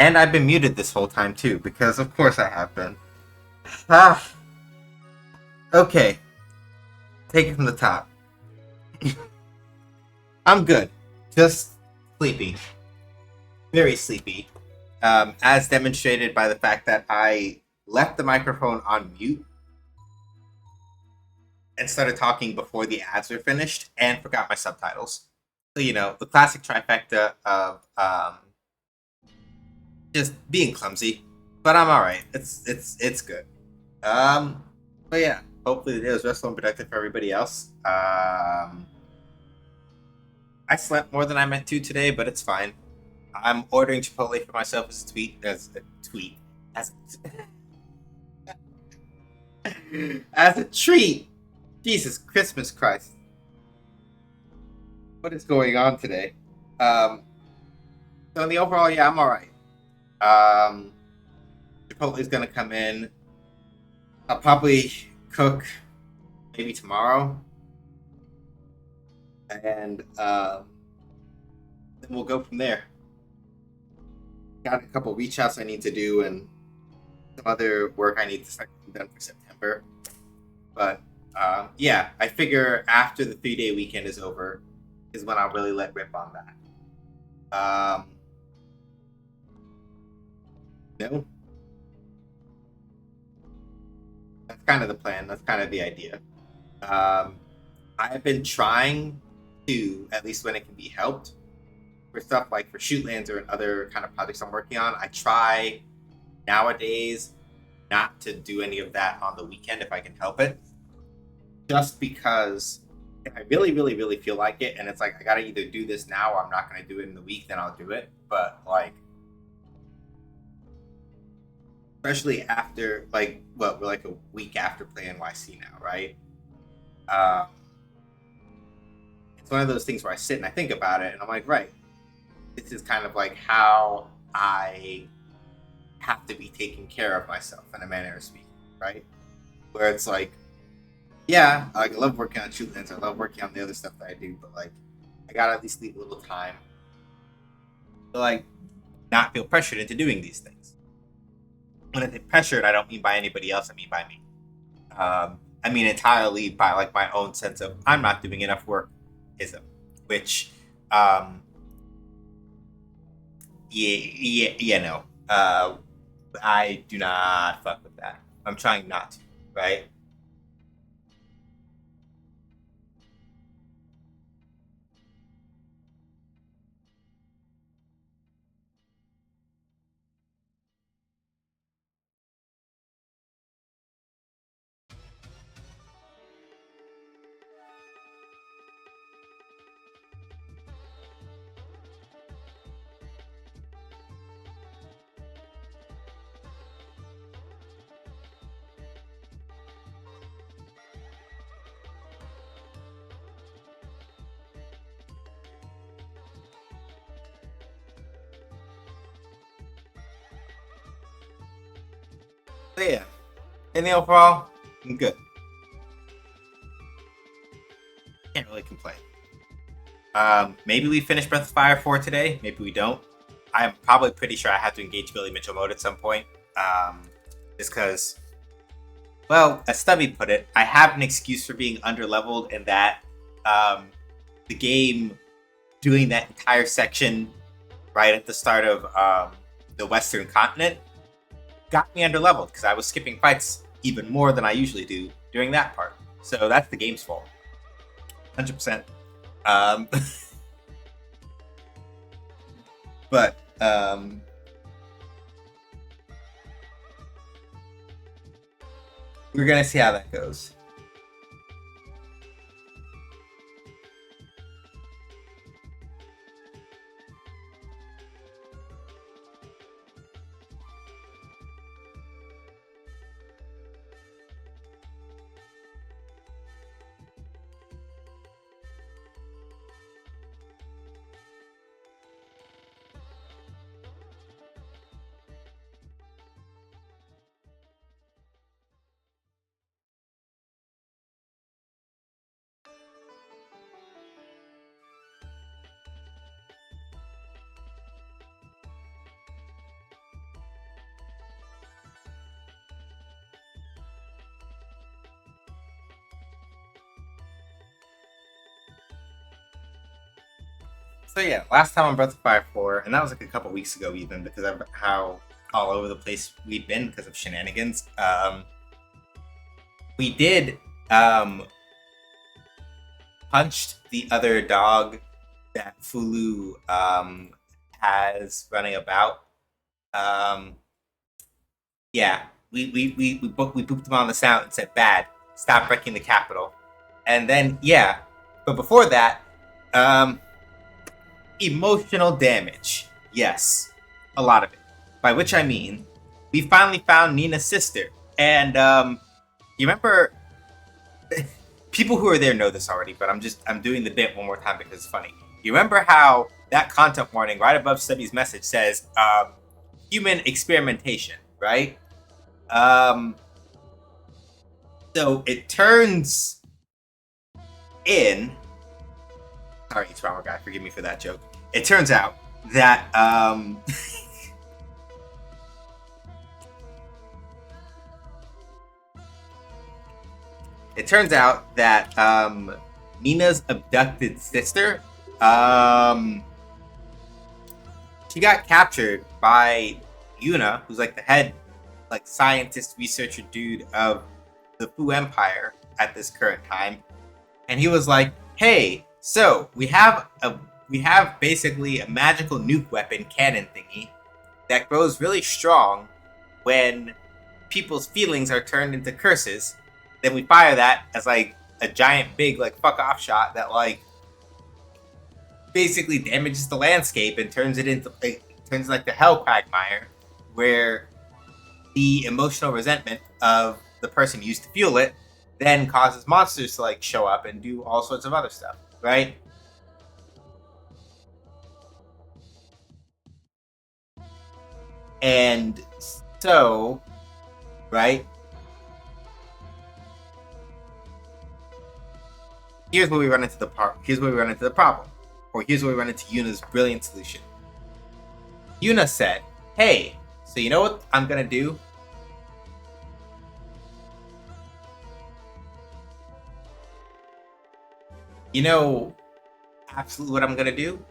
And I've been muted this whole time too, because of course I have been. Ah, okay. Take it from the top. I'm good. Just sleepy. Very sleepy. As demonstrated by the fact that I left the microphone on mute and started talking before the ads were finished and forgot my subtitles. So, the classic trifecta of just being clumsy. But I'm alright. It's good. But yeah, hopefully the day was restful and productive for everybody else. I slept more than I meant to today, but it's fine. I'm ordering Chipotle for myself as as a treat. Jesus Christmas Christ. What is going on today? So in the overall, yeah, I'm alright. Chipotle's gonna come in. I'll probably cook maybe tomorrow. And then we'll go from there. Got a couple reach outs I need to do and some other work I need to start getting done for September. But yeah, I figure after the 3-day weekend is over is when I'll really let rip on that. No, that's kind of the plan. That's kind of the idea. I've been trying to, at least when it can be helped, for stuff like for Shootlands or other kind of projects I'm working on, I try nowadays not to do any of that on the weekend if I can help it. Just because if I really, really, really feel like it, and it's like I gotta either do this now or I'm not gonna do it in the week, then I'll do it. But like, especially after we're like a week after playing NYC now, right? Uh, it's one of those things where I sit and I think about it, and I'm like, right, this is kind of like how I have to be taking care of myself in a manner of speaking, right? Where it's like, yeah, I love working on Shootlands, I love working on the other stuff that I do, but like, I gotta at least leave a little time to like not feel pressured into doing these things. When I say pressured, I don't mean by anybody else, I mean by me. I mean entirely by like my own sense of I'm not doing enough work ism, which no. I do not fuck with that. I'm trying not to, right? So yeah, in the overall, I'm good. Can't really complain. Maybe we finish Breath of Fire 4 today. Maybe we don't. I'm probably pretty sure I have to engage Billy Mitchell mode at some point. Just because, well, as Stubby put it, I have an excuse for being underleveled in that the game doing that entire section right at the start of the Western continent got me underleveled because I was skipping fights even more than I usually do during that part. So that's the game's fault. 100%. Um, but we're gonna see how that goes. So yeah, last time on Breath of Fire 4, and that was like a couple weeks ago even, because of how all over the place we've been because of shenanigans. We did punched the other dog that Fulu has running about. Um, yeah, we pooped him on the sound and said, "Bad, stop wrecking the capital." And then yeah, but before that, um, emotional damage. Yes, a lot of it. By which I mean, we finally found Nina's sister, and you remember people who are there know this already, but I'm doing the bit one more time because it's funny. You remember how that content warning right above Stubby's message says human experimentation, right? Um, so it turns in. Sorry, trauma guy, forgive me for that joke. It turns out that it turns out that Nina's abducted sister, she got captured by Yuna, who's like the head, like scientist, researcher dude of the Fu Empire at this current time, and he was like, "Hey, so we have basically a magical nuke weapon cannon thingy that grows really strong when people's feelings are turned into curses. Then we fire that as like a giant big like fuck off shot that like basically damages the landscape and turns it into like the hell quagmire where the emotional resentment of the person used to fuel it then causes monsters to like show up and do all sorts of other stuff, right?" And so, right, here's where we run into the problem. Or here's where we run into Yuna's brilliant solution. Yuna said, "Hey, so you know what I'm gonna do? You know absolutely what I'm gonna do?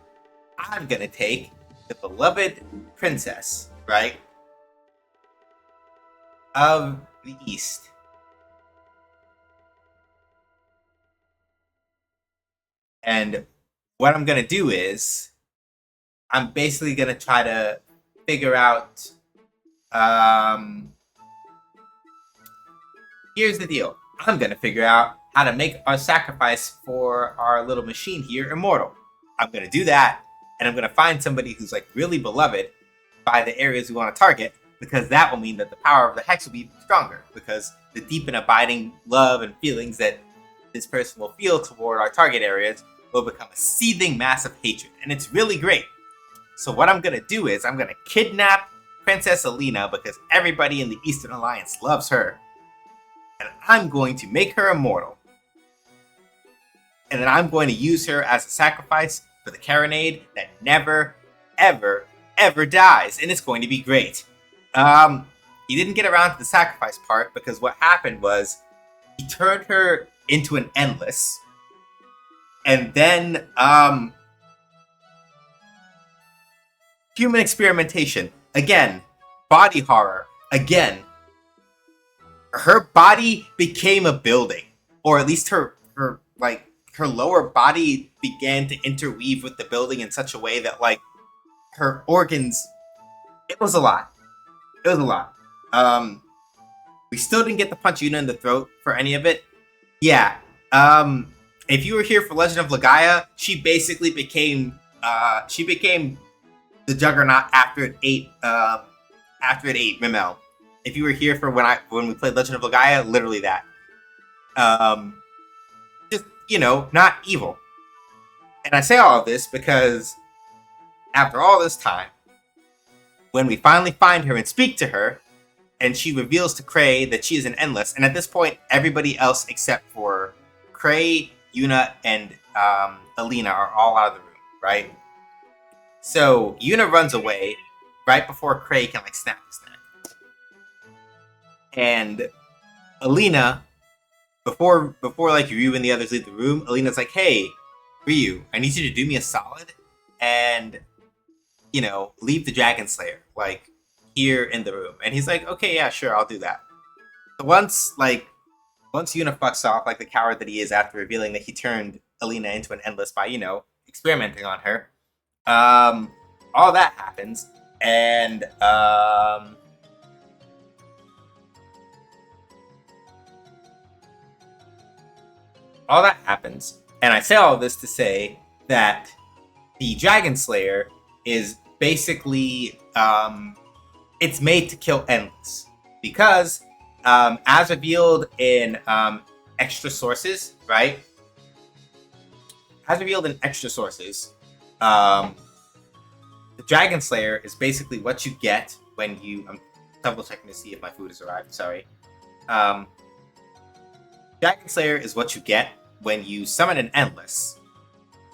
I'm gonna take the beloved princess, right, of the East, and what I'm gonna do is I'm basically gonna try to figure out. Here's the deal. I'm gonna figure out how to make our sacrifice for our little machine here immortal. I'm gonna do that, and I'm gonna find somebody who's like really beloved by the areas we want to target, because that will mean that the power of the hex will be stronger, because the deep and abiding love and feelings that this person will feel toward our target areas will become a seething mass of hatred, and it's really great. So what I'm gonna do is I'm gonna kidnap Princess Alina because everybody in the Eastern Alliance loves her, and I'm going to make her immortal. And then I'm going to use her as a sacrifice for the Carronade that never, ever, ever dies, and it's going to be great." He didn't get around to the sacrifice part because what happened was he turned her into an endless, and then human experimentation again, body horror again. Her body became a building, or at least her lower body began to interweave with the building in such a way that like her organs. It was a lot. It was a lot. We still didn't get to punch Yuna in the throat for any of it. Yeah. If you were here for Legend of Legaia, she basically became the Juggernaut after it ate Rimmel. If you were here for when we played Legend of Legaia, literally that. Just, not evil. And I say all of this because after all this time, when we finally find her and speak to her, and she reveals to Cray that she is an endless, and at this point, everybody else except for Cray, Yuna, and Alina are all out of the room, right? So Yuna runs away right before Cray can like snap his neck, and Alina, before like Ryu and the others leave the room, Alina's like, "Hey, Ryu, I need you to do me a solid and leave the Dragon Slayer like here in the room. And he's like, okay, yeah, sure, I'll do that. So once Yuna fucks off like the coward that he is after revealing that he turned Alina into an endless by experimenting on her, all that happens, and all that happens, and I say all this to say that the Dragon Slayer is basically it's made to kill endless because as revealed in extra sources, right? As revealed in extra sources, the Dragon Slayer is basically what you get when you. I'm double checking to see if my food has arrived. Sorry. Dragon Slayer is what you get when you summon an endless,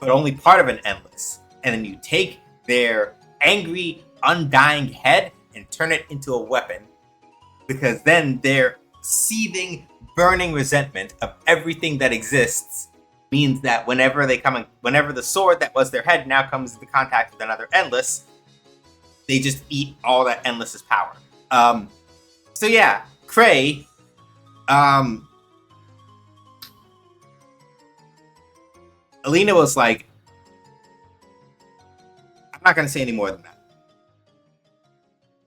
but only part of an endless, and then you take their angry, undying head and turn it into a weapon, because then their seething, burning resentment of everything that exists means that whenever the sword that was their head now comes into contact with another endless, they just eat all that endless's power. So yeah, Cray, Alina was like, I'm not going to say any more than that.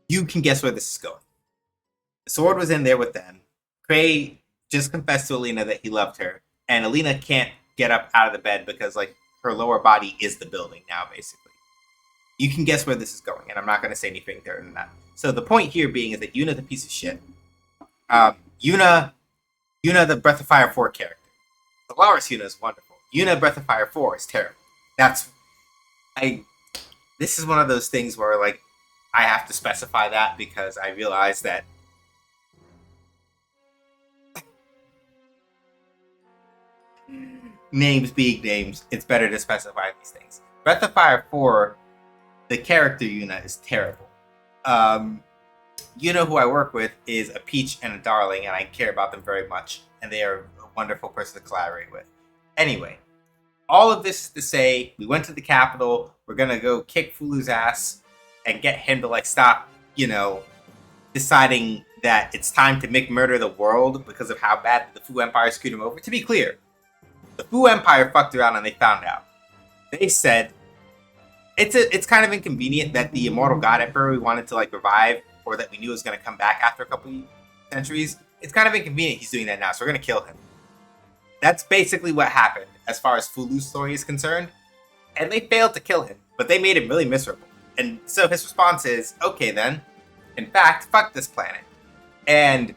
You can guess where this is going. The sword was in there with them. Cray just confessed to Alina that he loved her, and Alina can't get up out of the bed because like her lower body is the building now, basically. You can guess where this is going, and I'm not going to say anything there than that. So the point here being is that Yuna the piece of shit. Yuna the Breath of Fire 4 character. The Walrus Yuna is wonderful. Yuna Breath of Fire 4 is terrible. This is one of those things where like I have to specify that because I realize that names being names, it's better to specify these things. Breath of Fire 4, the character Yuna is terrible. Yuna, who I work with, is a peach and a darling, and I care about them very much, and they are a wonderful person to collaborate with. Anyway, all of this is to say, we went to the capital, we're gonna go kick Fulu's ass and get him to like stop, deciding that it's time to McMurder the world because of how bad the Fu Empire screwed him over. To be clear, the Fu Empire fucked around and they found out. They said it's kind of inconvenient that the immortal God Emperor we wanted to like revive, or that we knew was going to come back after a couple of centuries. It's kind of inconvenient he's doing that now, so we're going to kill him. That's basically what happened as far as Fulu's story is concerned. And they failed to kill him, but they made him really miserable. And so his response is, okay then, in fact, fuck this planet. And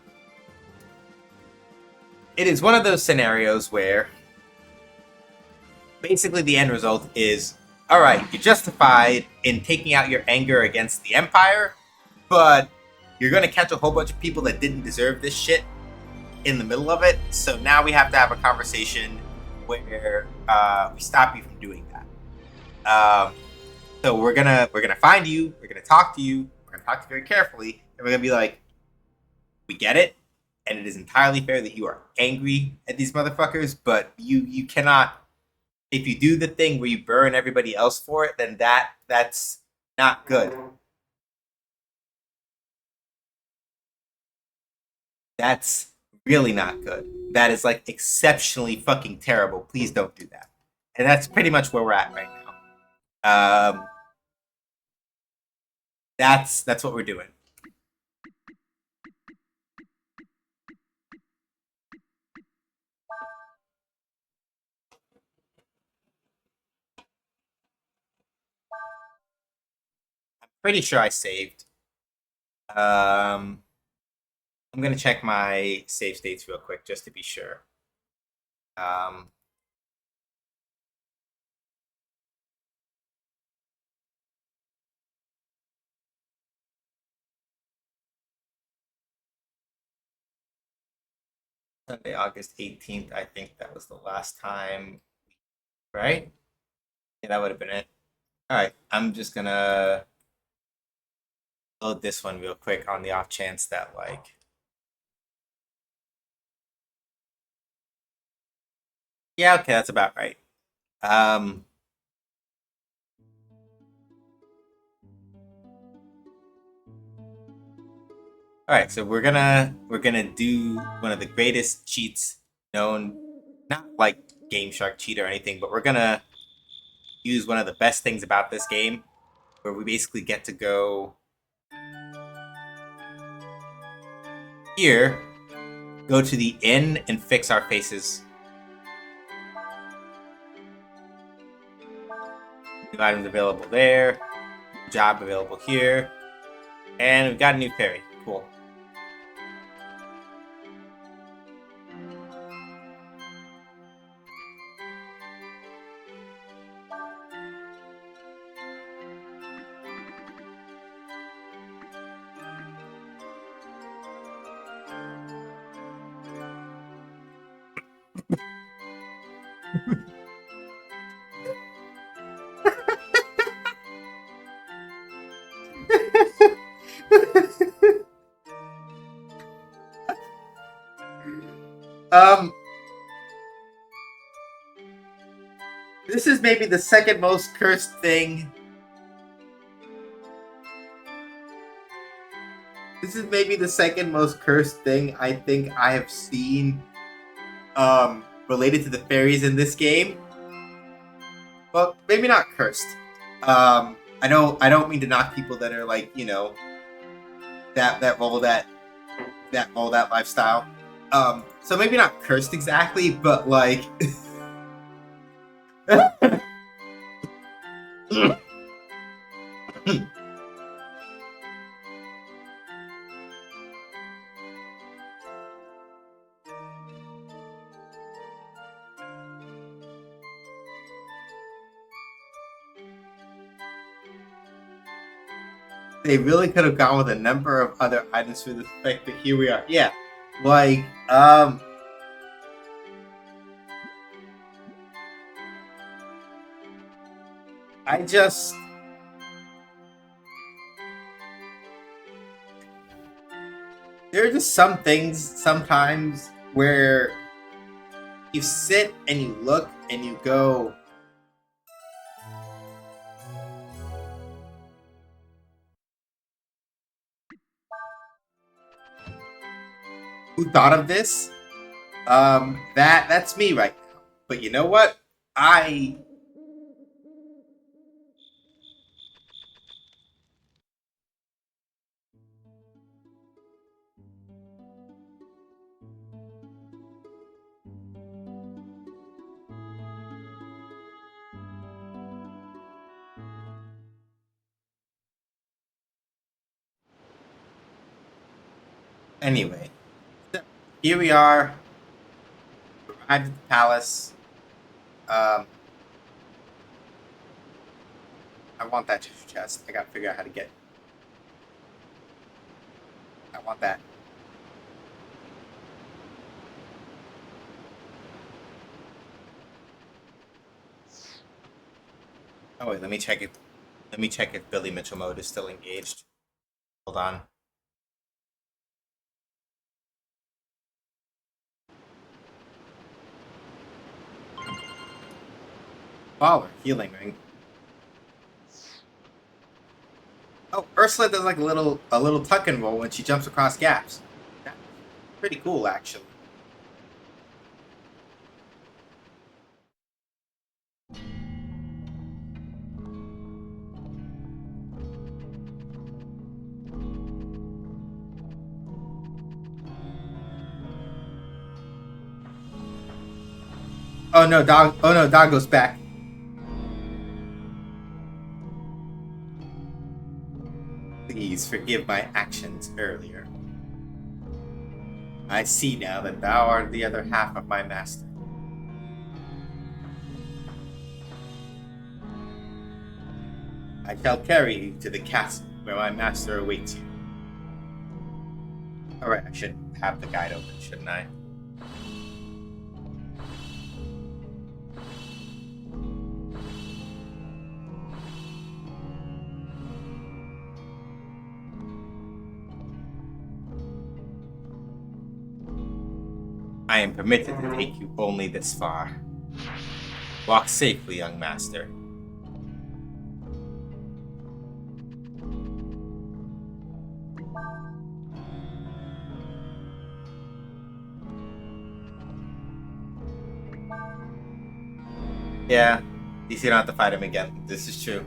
it is one of those scenarios where basically the end result is, alright, you're justified in taking out your anger against the Empire, but you're going to catch a whole bunch of people that didn't deserve this shit in the middle of it. So now we have to have a conversation where we stop you from doing that. So we're gonna find you. We're gonna talk to you. We're gonna talk to you very carefully, and we're gonna be like, we get it, and it is entirely fair that you are angry at these motherfuckers, but you cannot. If you do the thing where you burn everybody else for it, then that's not good. That's really not good. That is like exceptionally fucking terrible. Please don't do that. And that's pretty much where we're at right now. That's what we're doing. I'm pretty sure I saved. I'm gonna check my save states real quick just to be sure. Sunday, August 18th. I think that was the last time, right? Yeah, that would have been it. All right, I'm just gonna load this one real quick on the off chance that like. Yeah, okay, that's about right. Um, All right, so we're gonna do one of the greatest cheats known, not like Game Shark cheat or anything, but we're gonna use one of the best things about this game, where we basically get to go here, go to the inn, and fix our faces. New items available there, job available here, and we've got a new fairy. Cool. um, this is maybe the second most cursed thing. This is maybe the second most cursed thing I think I have seen related to the fairies in this game. Well, maybe not cursed. I don't mean to knock people that are like, that roll that lifestyle. So maybe not cursed exactly, but like they really could have gone with a number of other items for this effect, but here we are. Yeah. Like, I just there are just some things sometimes where you sit and you look and you go, who thought of this? That's me right now. But you know what? Anyway, so here we are, arrived at the palace. Um, I want that treasure chest. I gotta figure out how to get. I want that. Oh wait, let me check it. Let me check if Billy Mitchell mode is still engaged. Hold on. Baller, healing ring. Oh, Ursula does like a little tuck and roll when she jumps across gaps. That's pretty cool, actually. Oh no, dog! Oh no, dog goes back. Please forgive my actions earlier. I see now that thou art the other half of my master. I shall carry you to the castle where my master awaits you. Alright, I should have the guide open, shouldn't I? I am permitted to take you only this far. Walk safely, young master. Yeah. At least you don't have to fight him again. This is true.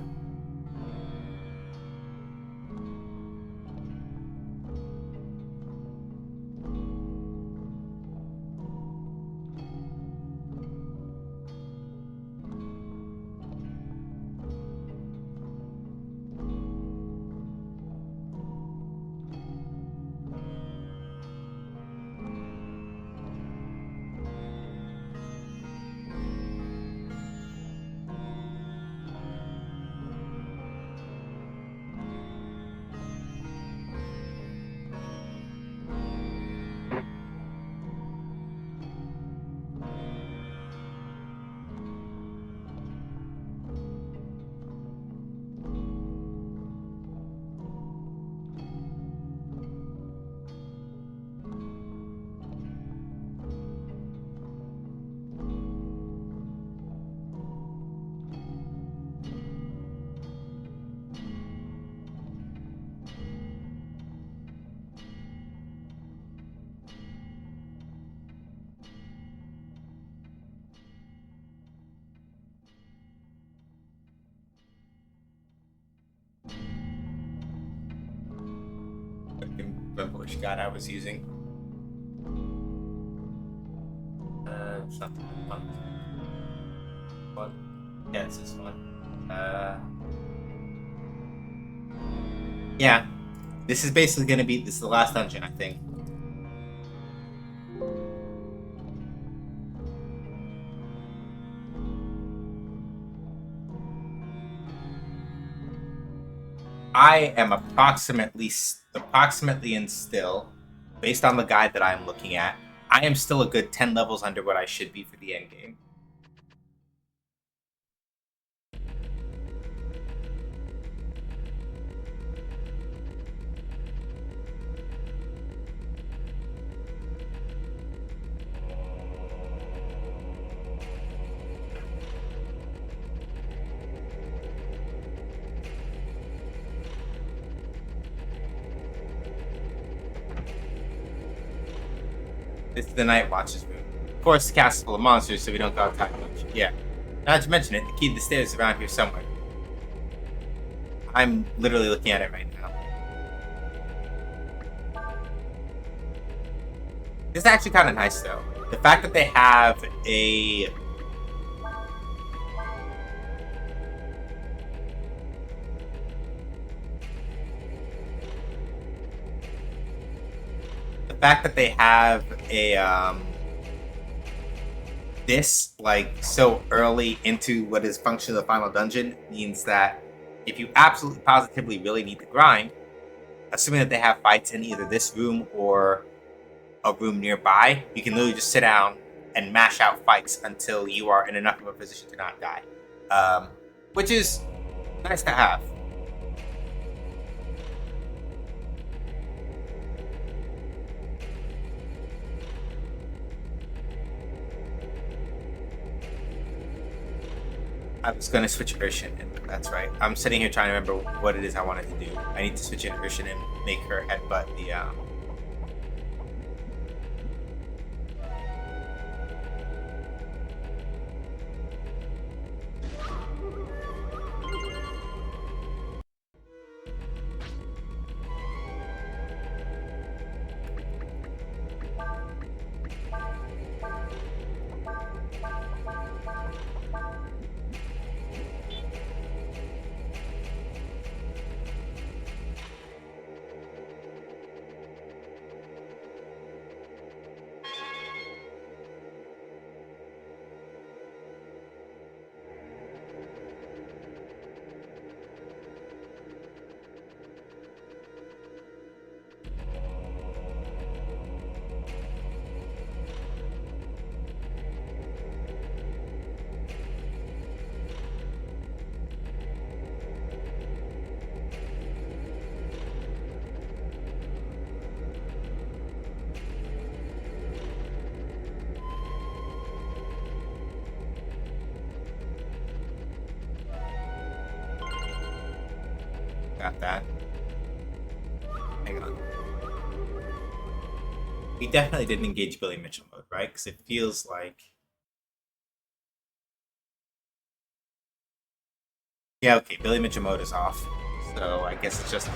I can remember which god I was using. It's not the one. Yeah, it's this one. Yeah. This is basically gonna be this is the last dungeon, I think. I am approximately in still, based on the guide that I'm looking at, I am still a good 10 levels under what I should be for the end game. This is the Night Watch's room. Of course, the castle's full of monsters, so we don't go outside much. Yeah. Not to mention it, the key to the stairs is around here somewhere. I'm literally looking at it right now. This is actually kind of nice, though. The fact that they have a this like so early into what is functionally the final dungeon means that if you absolutely positively really need to grind, assuming that they have fights in either this room or a room nearby, you can literally just sit down and mash out fights until you are in enough of a position to not die, which is nice to have. I was going to switch Urshin in. That's right. I'm sitting here trying to remember what it is I wanted to do. I need to switch in Urshin and make her headbutt the got that. Hang on. We definitely didn't engage Billy Mitchell mode, right? Because it feels like Yeah, okay, Billy Mitchimoto's off. So I guess it's just...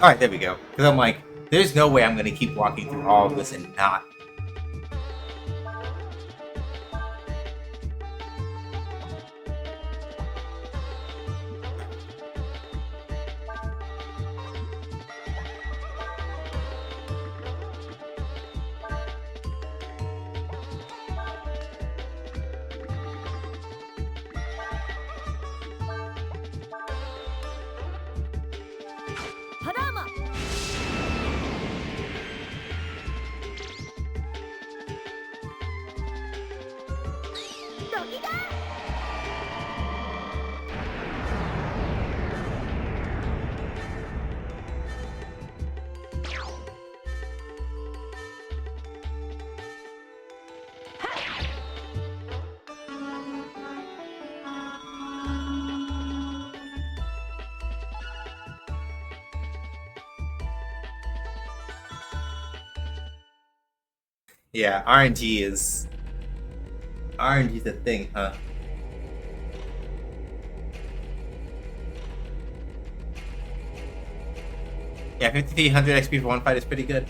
Alright, there we go. Because I'm like, there's no way I'm going to keep walking through all of this and not... Yeah, RNG's a thing, huh? Yeah, 5300 XP for one fight is pretty good.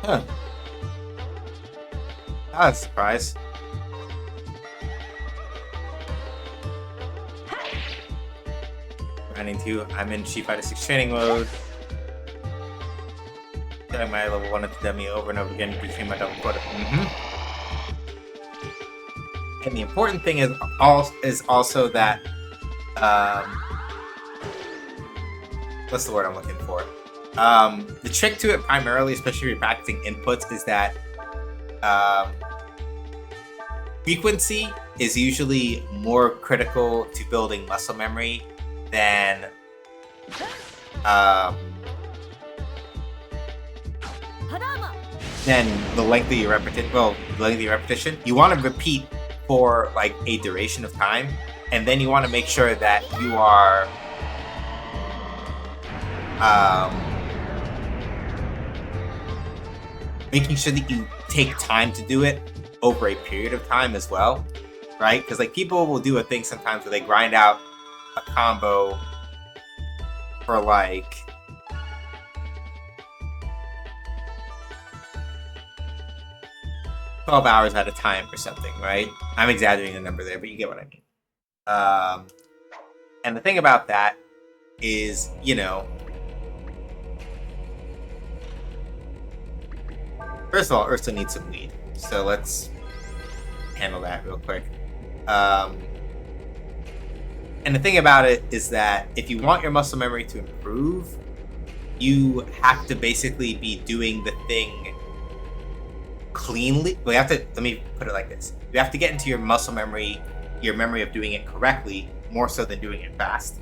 Huh. That was a surprise. Running 2, I'm in Street Fighter 6 training mode. Getting my level 1 at the dummy over and over again between my double quota. And the important thing is also that what's the word I'm looking for? The trick to it primarily, especially if you're practicing inputs, is that frequency is usually more critical to building muscle memory than the length of your repetition. Well, the length of your repetition. You want to repeat for like a duration of time, and then you want to make sure that you are making sure that you take time to do it over a period of time as well, right? Because like people will do a thing sometimes where they grind out a combo for like 12 hours at a time or something, right? I'm exaggerating the number there, but you get what I mean. And the thing about that is, you know, first of all, Ursa needs some weed, so let's handle that real quick. And the thing about it is that if you want your muscle memory to improve, you have to basically be doing the thing cleanly. Let me put it like this. You have to get into your muscle memory, your memory of doing it correctly, more so than doing it fast.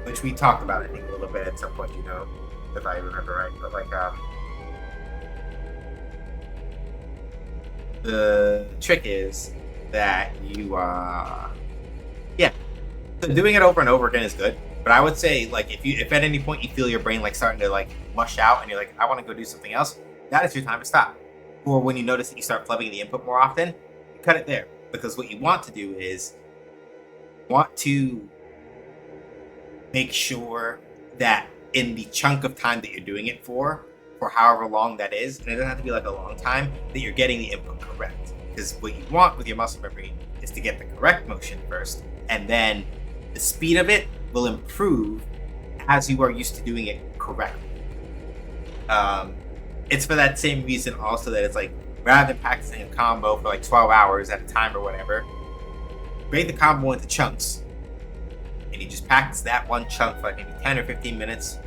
Which we talked about, I think, a little bit at some point, you know, if I remember right. But like, the trick is that you, so doing it over and over again is good. But I would say, like, if at any point you feel your brain like starting to like mush out and you're like, I want to go do something else, that is your time to stop. Or when you notice that you start plugging the input more often, you cut it there. Because what you want to do is make sure that in the chunk of time that you're doing it for however long that is, and it doesn't have to be like a long time, that you're getting the input correct. Because what you want with your muscle memory is to get the correct motion first, and then the speed of it will improve as you are used to doing it correctly. It's for that same reason also that it's like, rather than practicing a combo for like 12 hours at a time or whatever, break the combo into chunks, and you just practice that one chunk for like maybe 10 or 15 minutes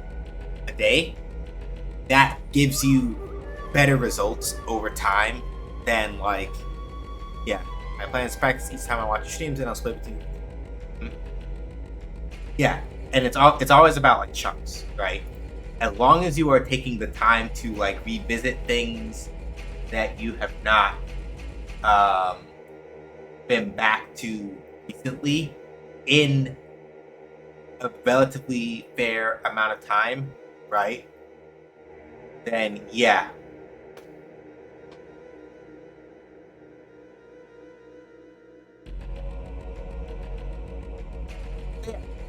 a day. That gives you better results over time than like, yeah, I plan to practice each time I watch your streams, and I'll split between. Yeah, and it's always about like chunks, right? As long as you are taking the time to like revisit things that you have not been back to recently in a relatively fair amount of time, right? Then yeah.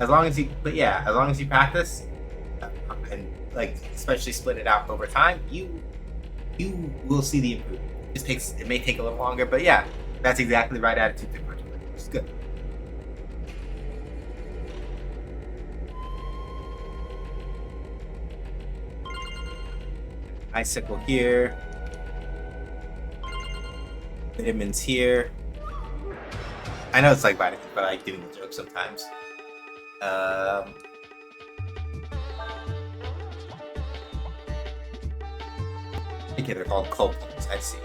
As long as you practice and like especially split it out over time, you will see the improvement. It may take a little longer, but yeah, that's exactly the right attitude to punch, which is good. Icicle here. Vitamins here. I know it's like vitamins, but I like doing the joke sometimes. Okay, they're called cold points. I see.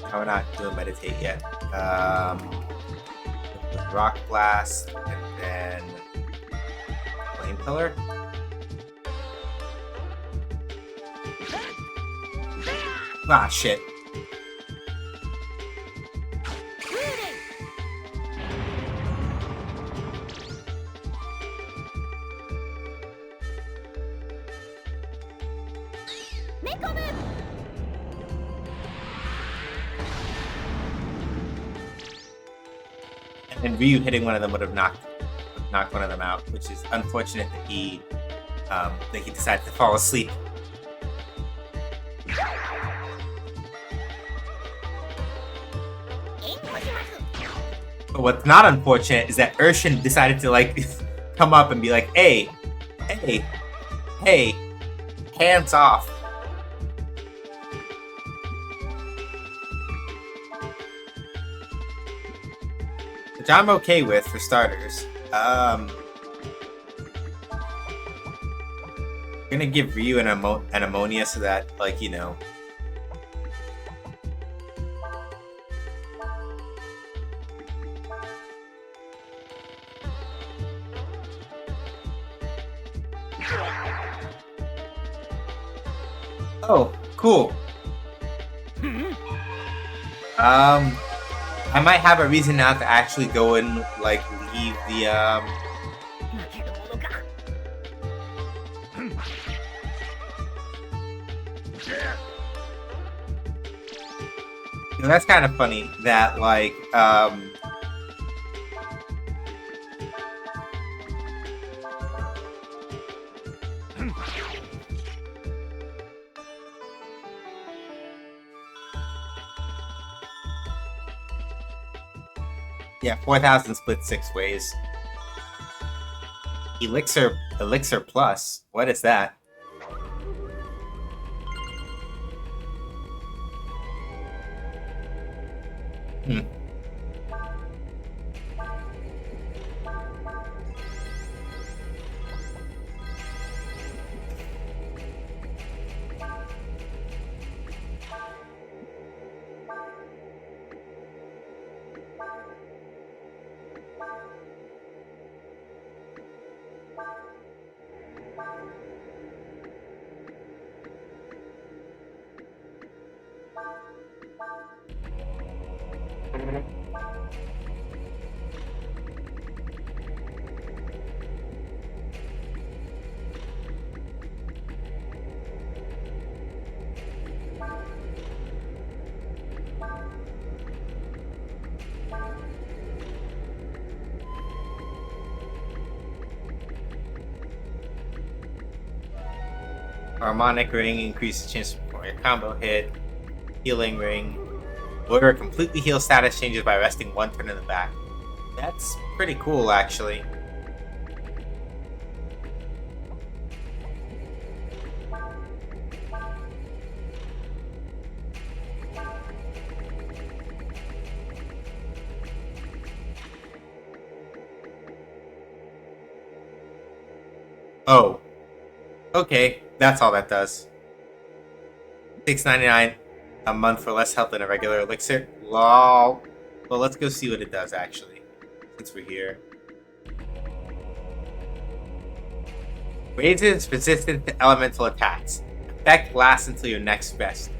No, we're not doing meditate yet. Rock blast and then flame pillar. Ah, shit. And Ryu hitting one of them would have knocked one of them out, which is unfortunate that he decided to fall asleep. But what's not unfortunate is that Urshin decided to like come up and be like, hey, hands off. Which I'm okay with, for starters. Gonna give Ryu an ammonia so that, like, you know. Oh, cool. I might have a reason now to actually go and like leave the You know, that's kind of funny that like yeah, 4,000 split 6 ways. Elixir plus. What is that? Harmonic ring increases chance for a combo hit. Healing ring. Warrior completely heal status changes by resting one turn in the back. That's pretty cool, actually. Oh. Okay, that's all that does. $6.99 a month for less health than a regular elixir. Lol. Well, let's go see what it does, actually, since we're here. Raises resistance to elemental attacks. Effect lasts until your next rest.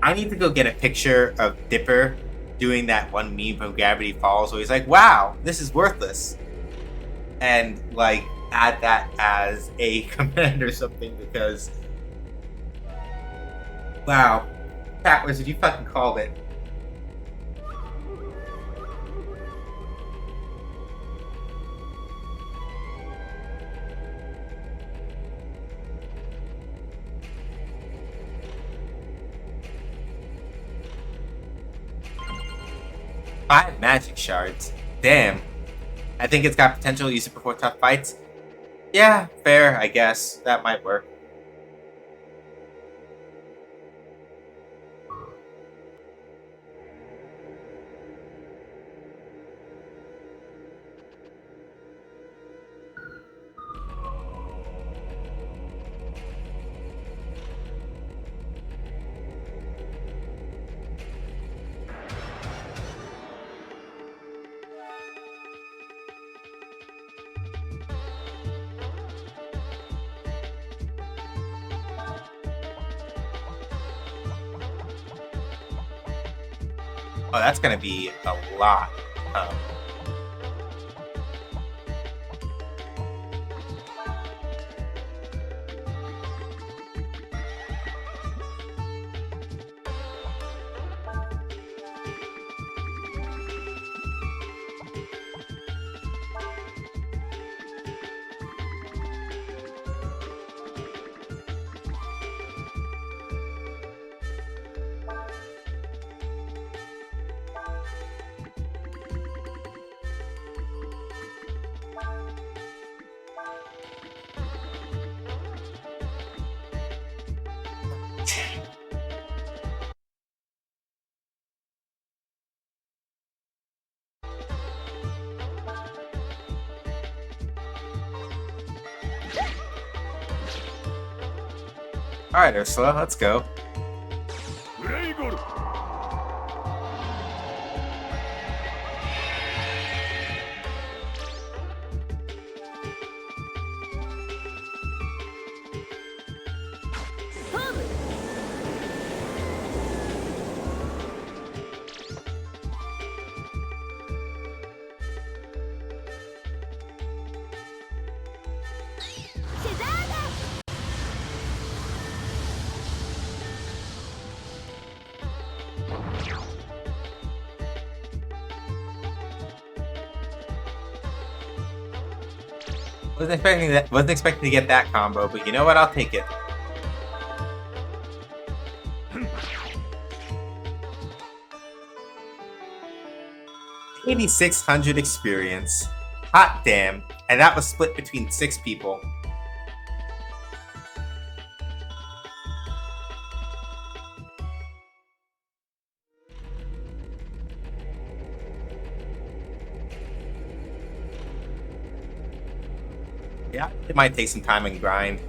I need to go get a picture of Dipper doing that one meme from Gravity Falls where he's like, wow, this is worthless. And, like, add that as a command or something because... Wow. Cat Wizard, you fucking called it. Five magic shards. Damn. I think it's got potential to use it before tough fights. Yeah, fair, I guess. That might work. Oh, that's gonna be a lot. Alright, Ursula, let's go. Wasn't expecting to get that combo, but you know what? I'll take it. $8,600 experience. Hot damn. And that was split between 6 people. Yeah, it might take some time and grind.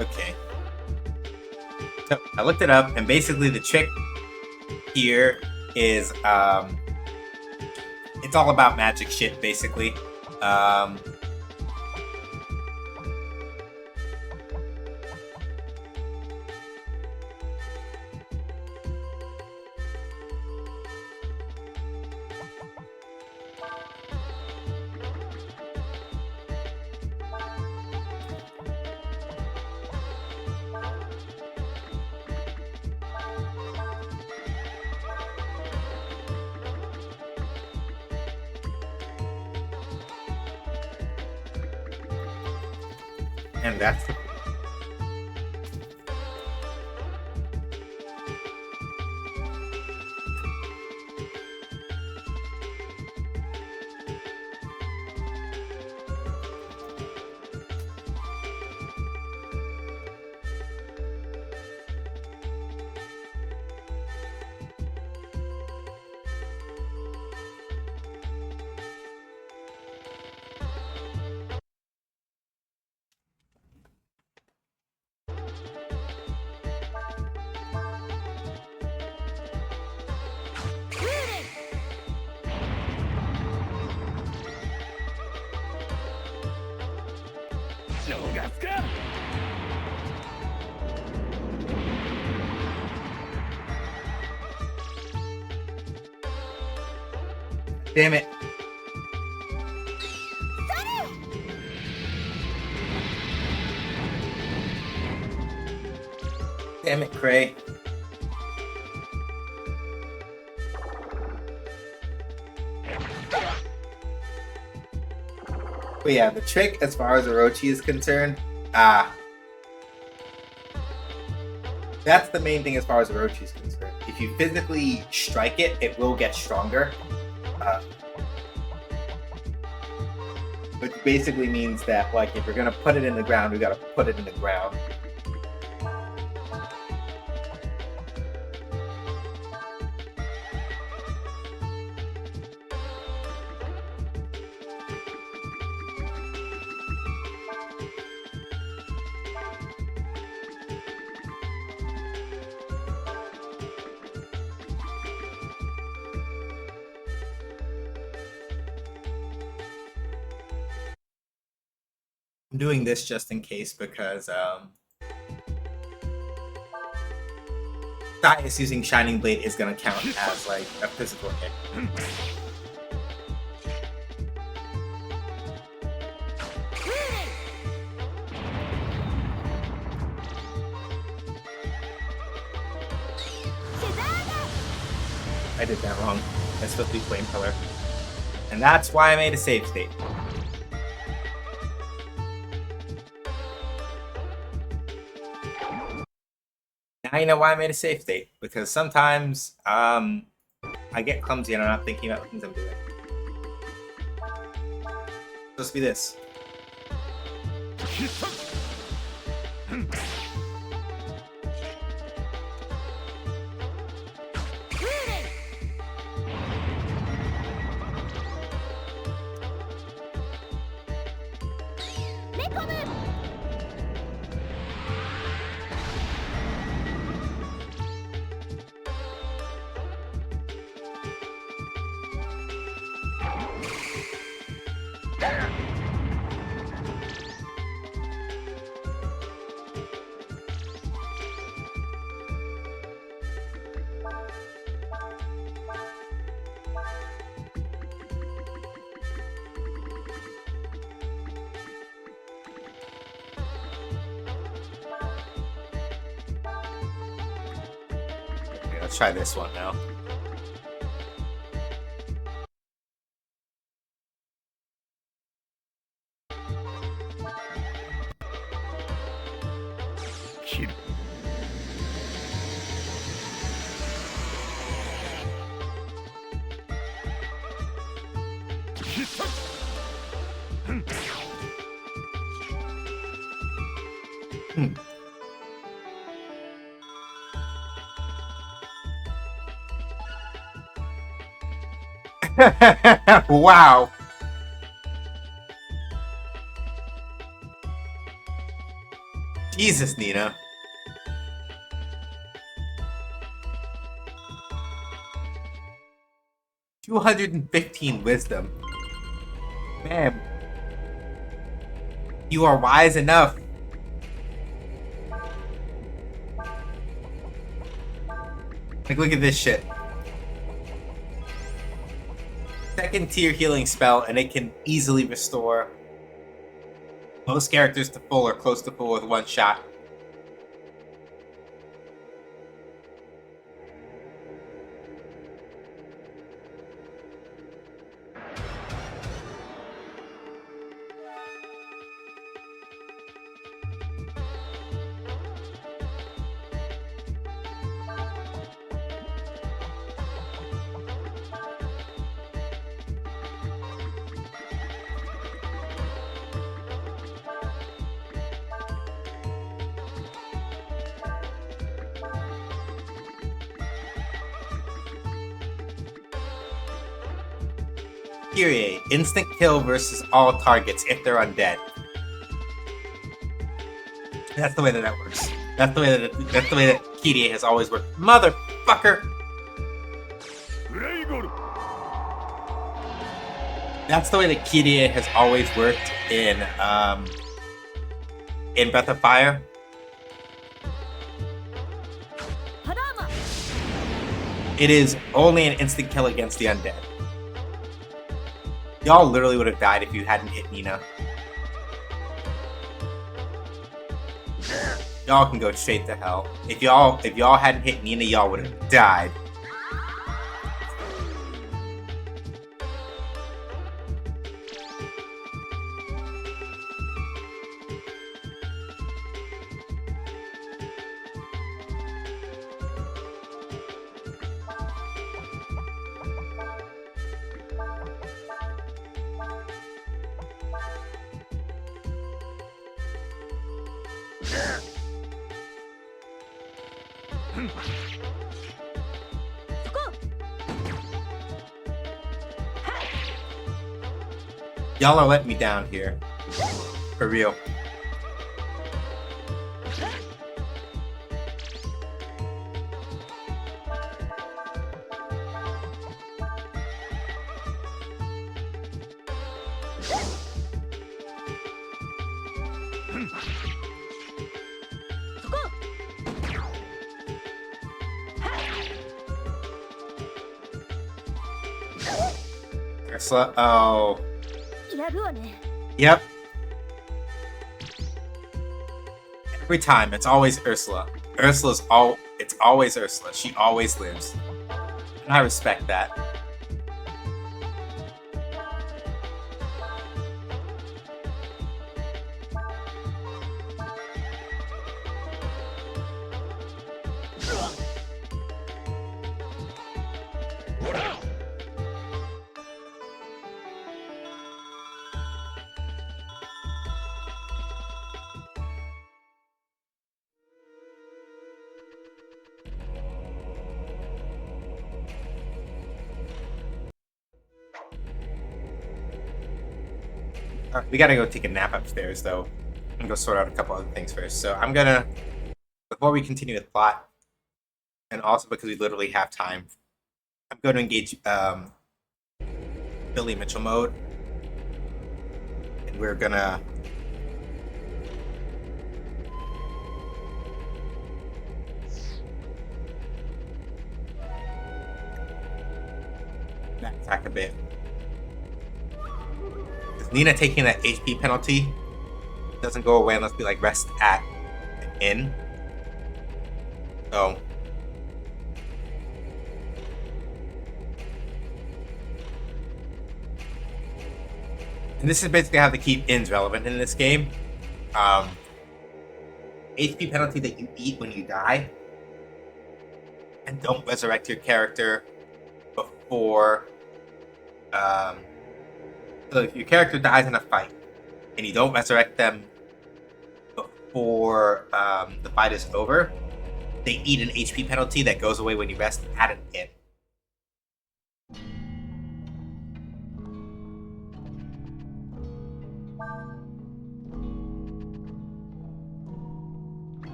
Okay. So I looked it up, and basically the trick here is it's all about magic shit, basically. Um, and that's damn it. Damn it, Cray. But yeah, the trick as far as Orochi is concerned, that's the main thing as far as Orochi is concerned. If you physically strike it, it will get stronger. Which basically means that, like, if you're gonna put it in the ground, we gotta put it in the ground. I'm doing this just in case because Dias using Shining Blade is gonna count as like a physical hit. I did that wrong. That's supposed to be Flame Pillar. And that's why I made a save state. Now you know why I made a save state. Because sometimes I get clumsy and I'm not thinking about the things I'm doing. It's supposed to be this. Okay, let's try this one now. Wow. Jesus, Nina. $215 wisdom. Man, you are wise enough. Like, look at this shit. Second tier healing spell, and it can easily restore most characters to full or close to full with one shot. Kyrie, instant kill versus all targets if they're undead. That's the way that works. That's the way that Kyrie has always worked. Motherfucker! That's the way that Kyrie has always worked in Breath of Fire. It is only an instant kill against the undead. Y'all literally would have died if you hadn't hit Nina. Y'all can go straight to hell. If y'all hadn't hit Nina, y'all would have died. Y'all are letting me down here. For real. Oh. Yep. Every time, it's always Ursula. It's always Ursula. She always lives. And I respect that. Alright, we gotta go take a nap upstairs, though, and go sort out a couple other things first. So I'm gonna, before we continue with plot, and also because we literally have time, I'm going to engage Billy Mitchell mode, and we're gonna backtrack a bit. Nina taking that HP penalty doesn't go away unless we like rest at an inn. So and this is basically how they keep inns relevant in this game. HP penalty that you eat when you die, and don't resurrect your character before so if your character dies in a fight and you don't resurrect them before the fight is over, they eat an HP penalty that goes away when you rest at an inn.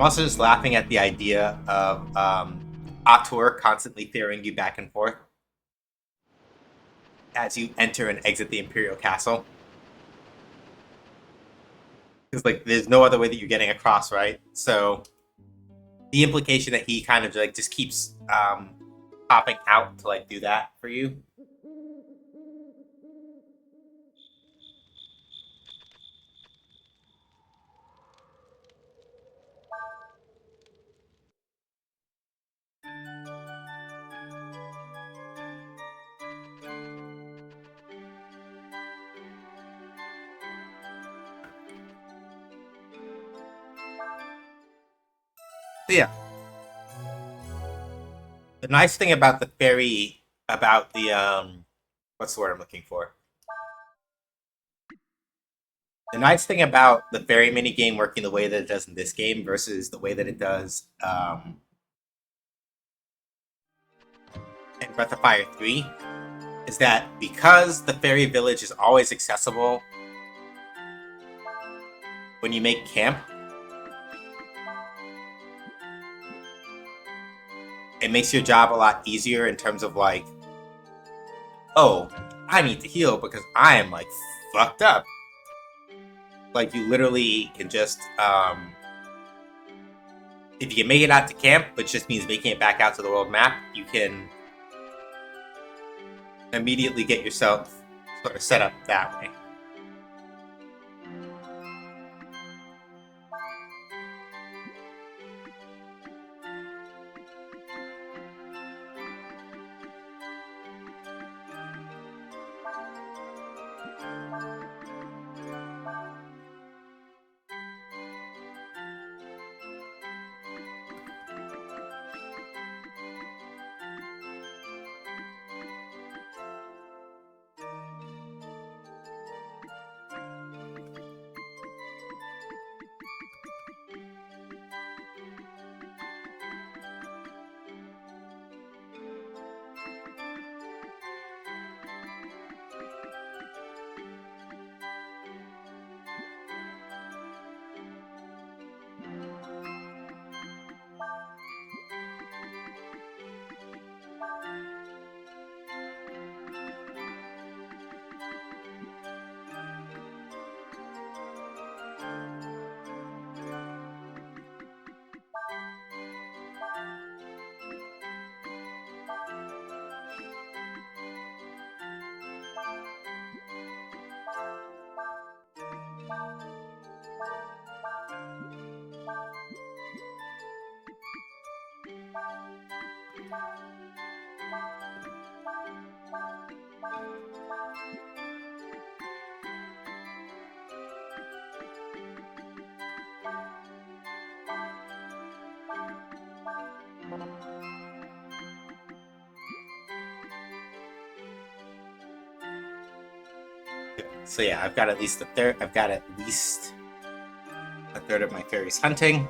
I'm also just laughing at the idea of Atur constantly ferrying you back and forth as you enter and exit the Imperial Castle. Because like, there's no other way that you're getting across, right? So the implication that he kind of like just keeps popping out to like do that for you. So yeah, the nice thing about the ferry, about the what's the word I'm looking for? The nice thing about the ferry mini game working the way that it does in this game versus the way that it does in Breath of Fire 3 is that because the fairy village is always accessible when you make camp, it makes your job a lot easier in terms of like, oh, I need to heal because I am like fucked up. Like you literally can just if you can make it out to camp, which just means making it back out to the world map, you can immediately get yourself sort of set up that way. So yeah, I've got at least a third. I've got at least a third of my fairies hunting.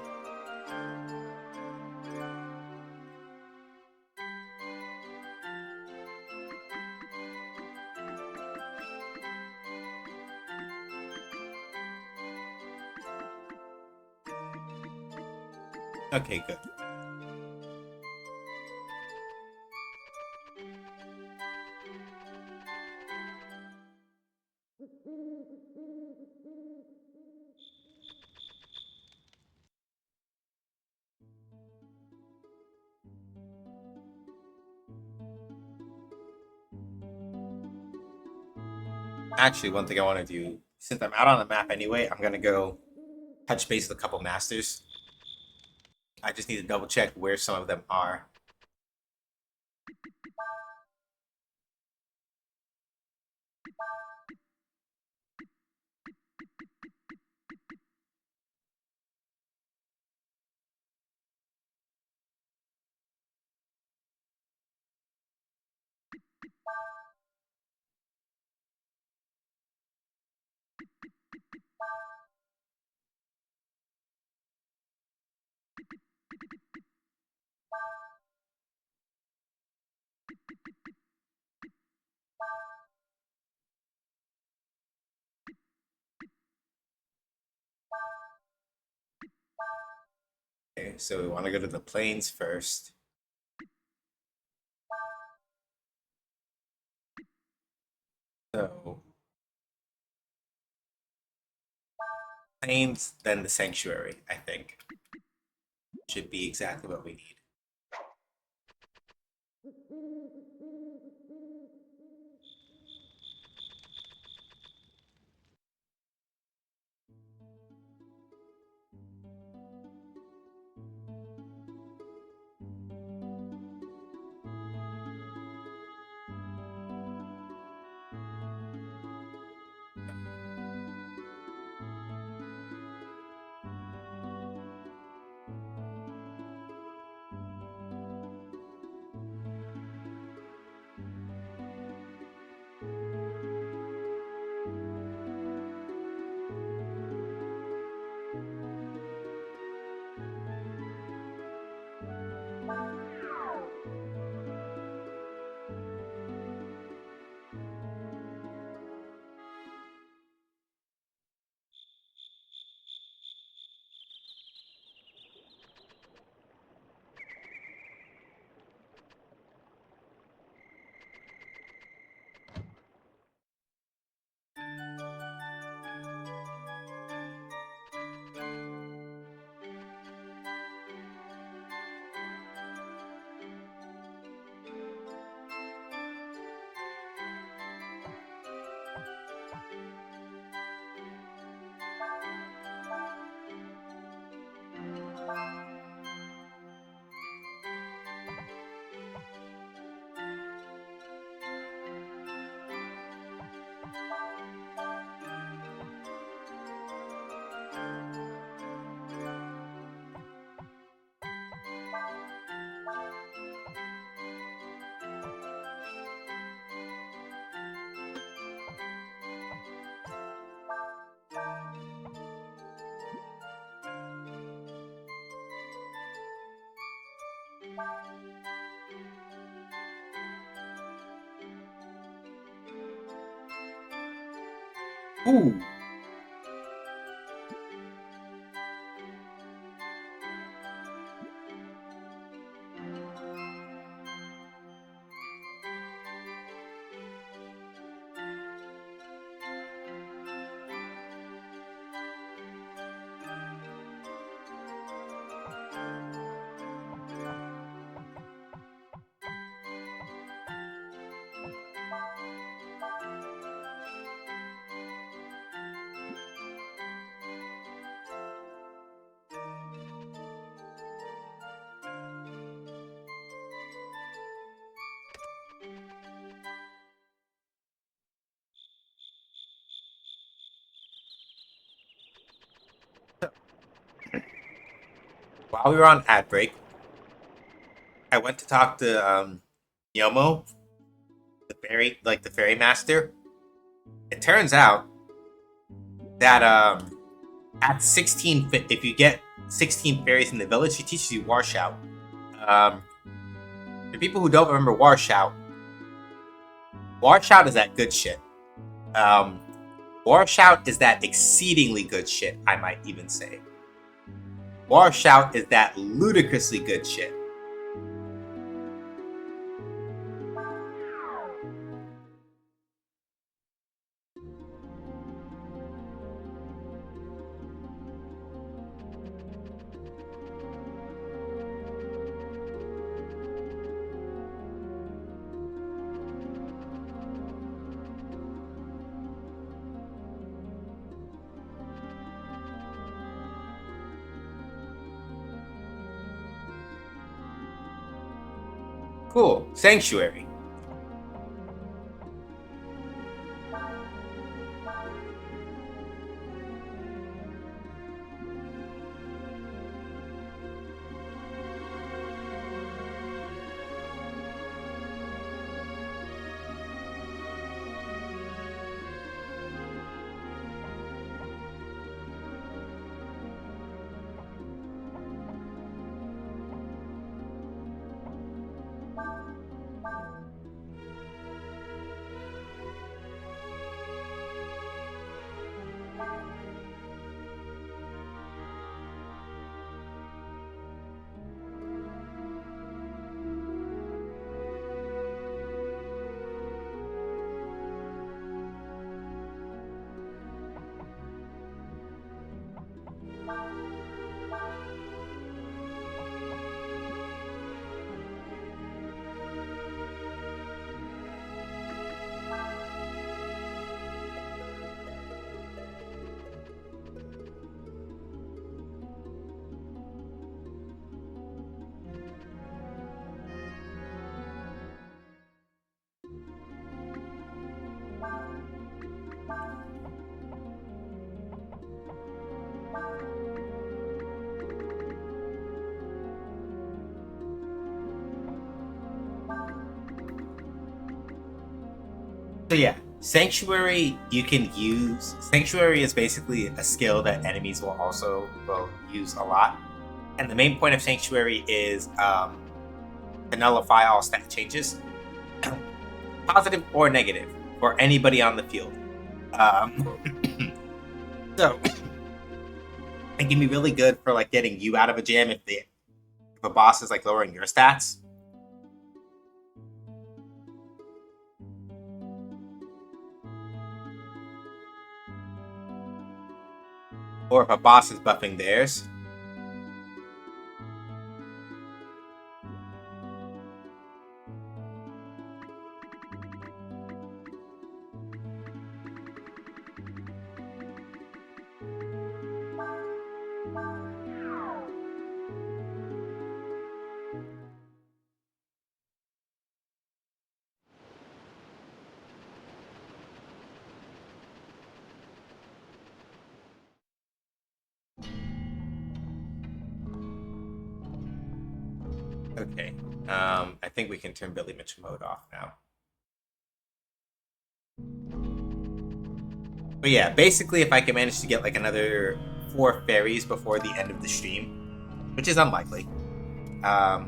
Okay, good. Actually, one thing I want to do, since I'm out on the map anyway, I'm gonna go touch base with a couple masters. I just need to double check where some of them are. Okay, so we want to go to the plains first. So plains, then the sanctuary, I think. Should be exactly what we need. Ooh. While we were on ad break, I went to talk to Yomo, the fairy master. It turns out that at 16, if you get 16 fairies in the village, he teaches you Warshout. Um, for people who don't remember Warshout, Warshout is that good shit. Um, Warshout is that exceedingly good shit, I might even say. Warshout is that ludicrously good shit. Cool. Sanctuary. So yeah, Sanctuary you can use. Sanctuary is basically a skill that enemies will use a lot, and the main point of Sanctuary is to nullify all stat changes, positive or negative, for anybody on the field. So it can be really good for like getting you out of a jam if a boss is like lowering your stats. Or if a boss is buffing theirs. Okay. I think we can turn Billy Mitchell mode off now. But yeah, basically, if I can manage to get like another 4 fairies before the end of the stream, which is unlikely, that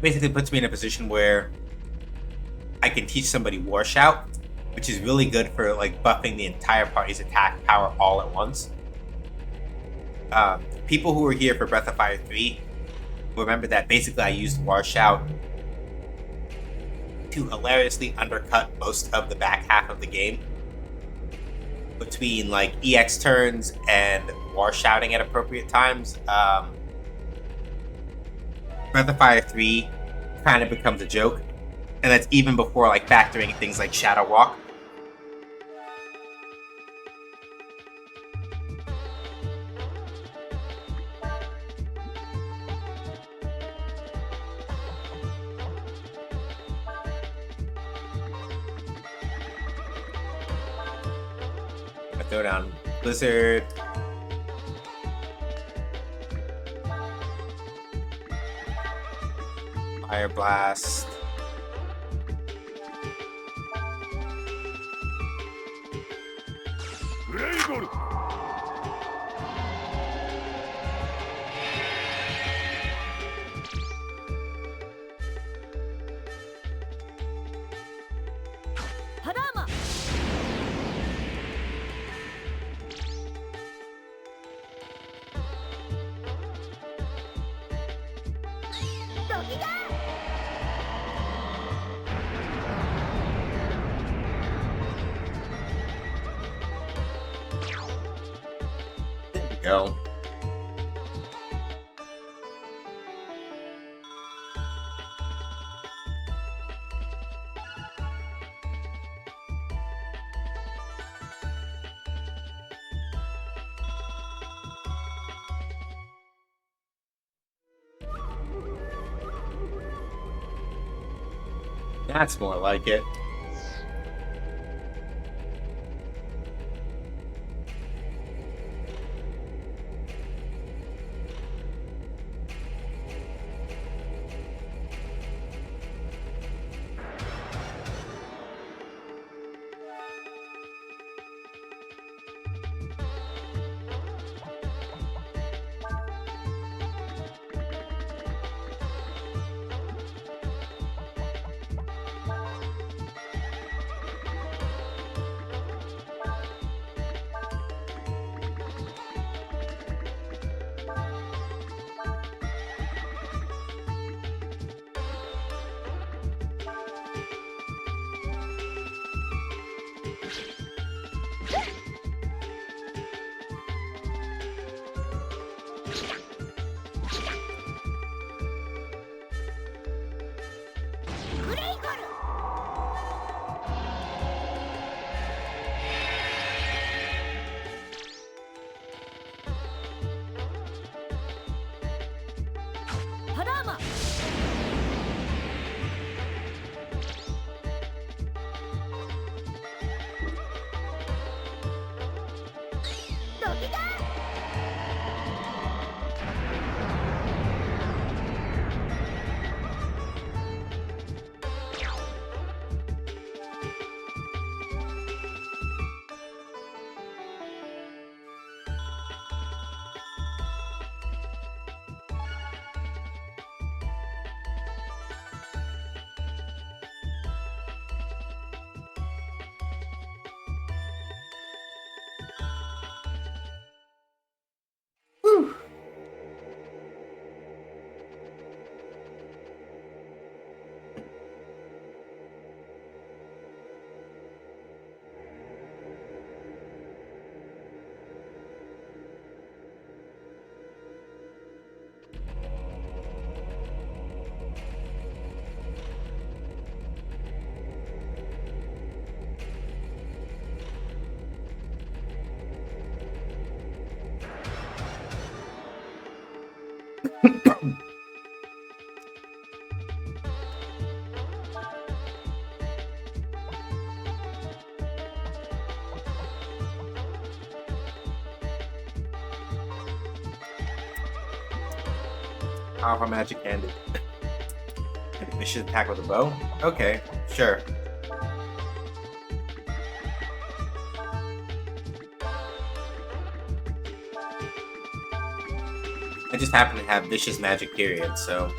basically puts me in a position where I can teach somebody War Shout, which is really good for like buffing the entire party's attack power all at once. People who were here for Breath of Fire 3 remember that basically I used War Shout to hilariously undercut most of the back half of the game between like EX turns and War Shouting at appropriate times. Breath of Fire 3 kind of becomes a joke, and that's even before like factoring things like Shadow Walk. Throw down Blizzard. Fire Blast. Go. That's more like it. Powerful magic hand. We should attack with a bow? Okay, sure. I just happen to have vicious magic period, so...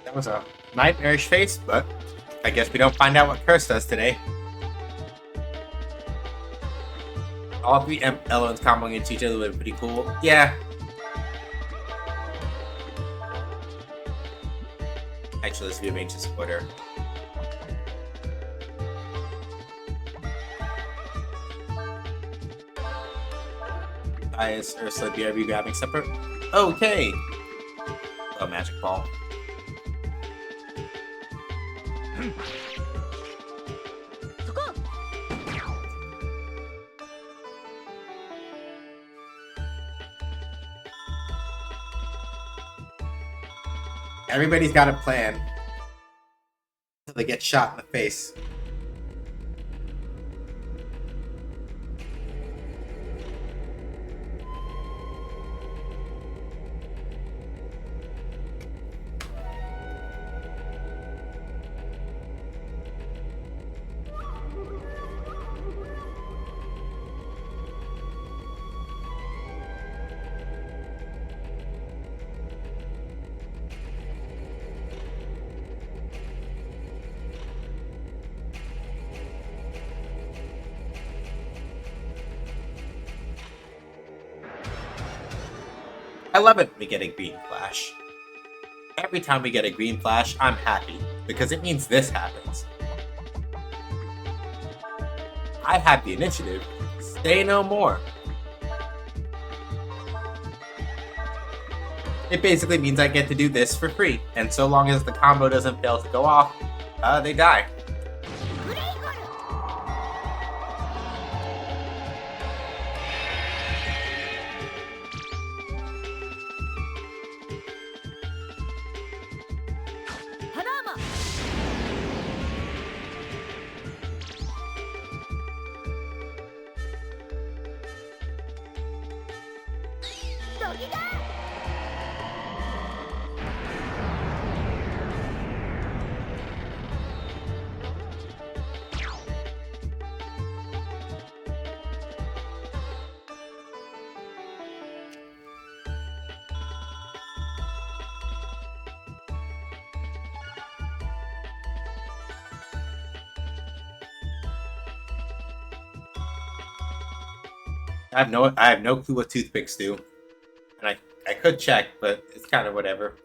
That was a nightmarish face, but I guess we don't find out what Curse does today. All three elements comboing into each other would be pretty cool. Yeah. Actually, let's rearrange this order. Bias, Ursula, BRB grabbing separate. Okay. Oh, magic ball. Everybody's got a plan until they get shot in the face. I love it when we get a green flash. Every time we get a green flash, I'm happy, because it means this happens. I have the initiative. Say no more. It basically means I get to do this for free, and so long as the combo doesn't fail to go off, they die. I have no clue what toothpicks do. And I could check, but it's kind of whatever.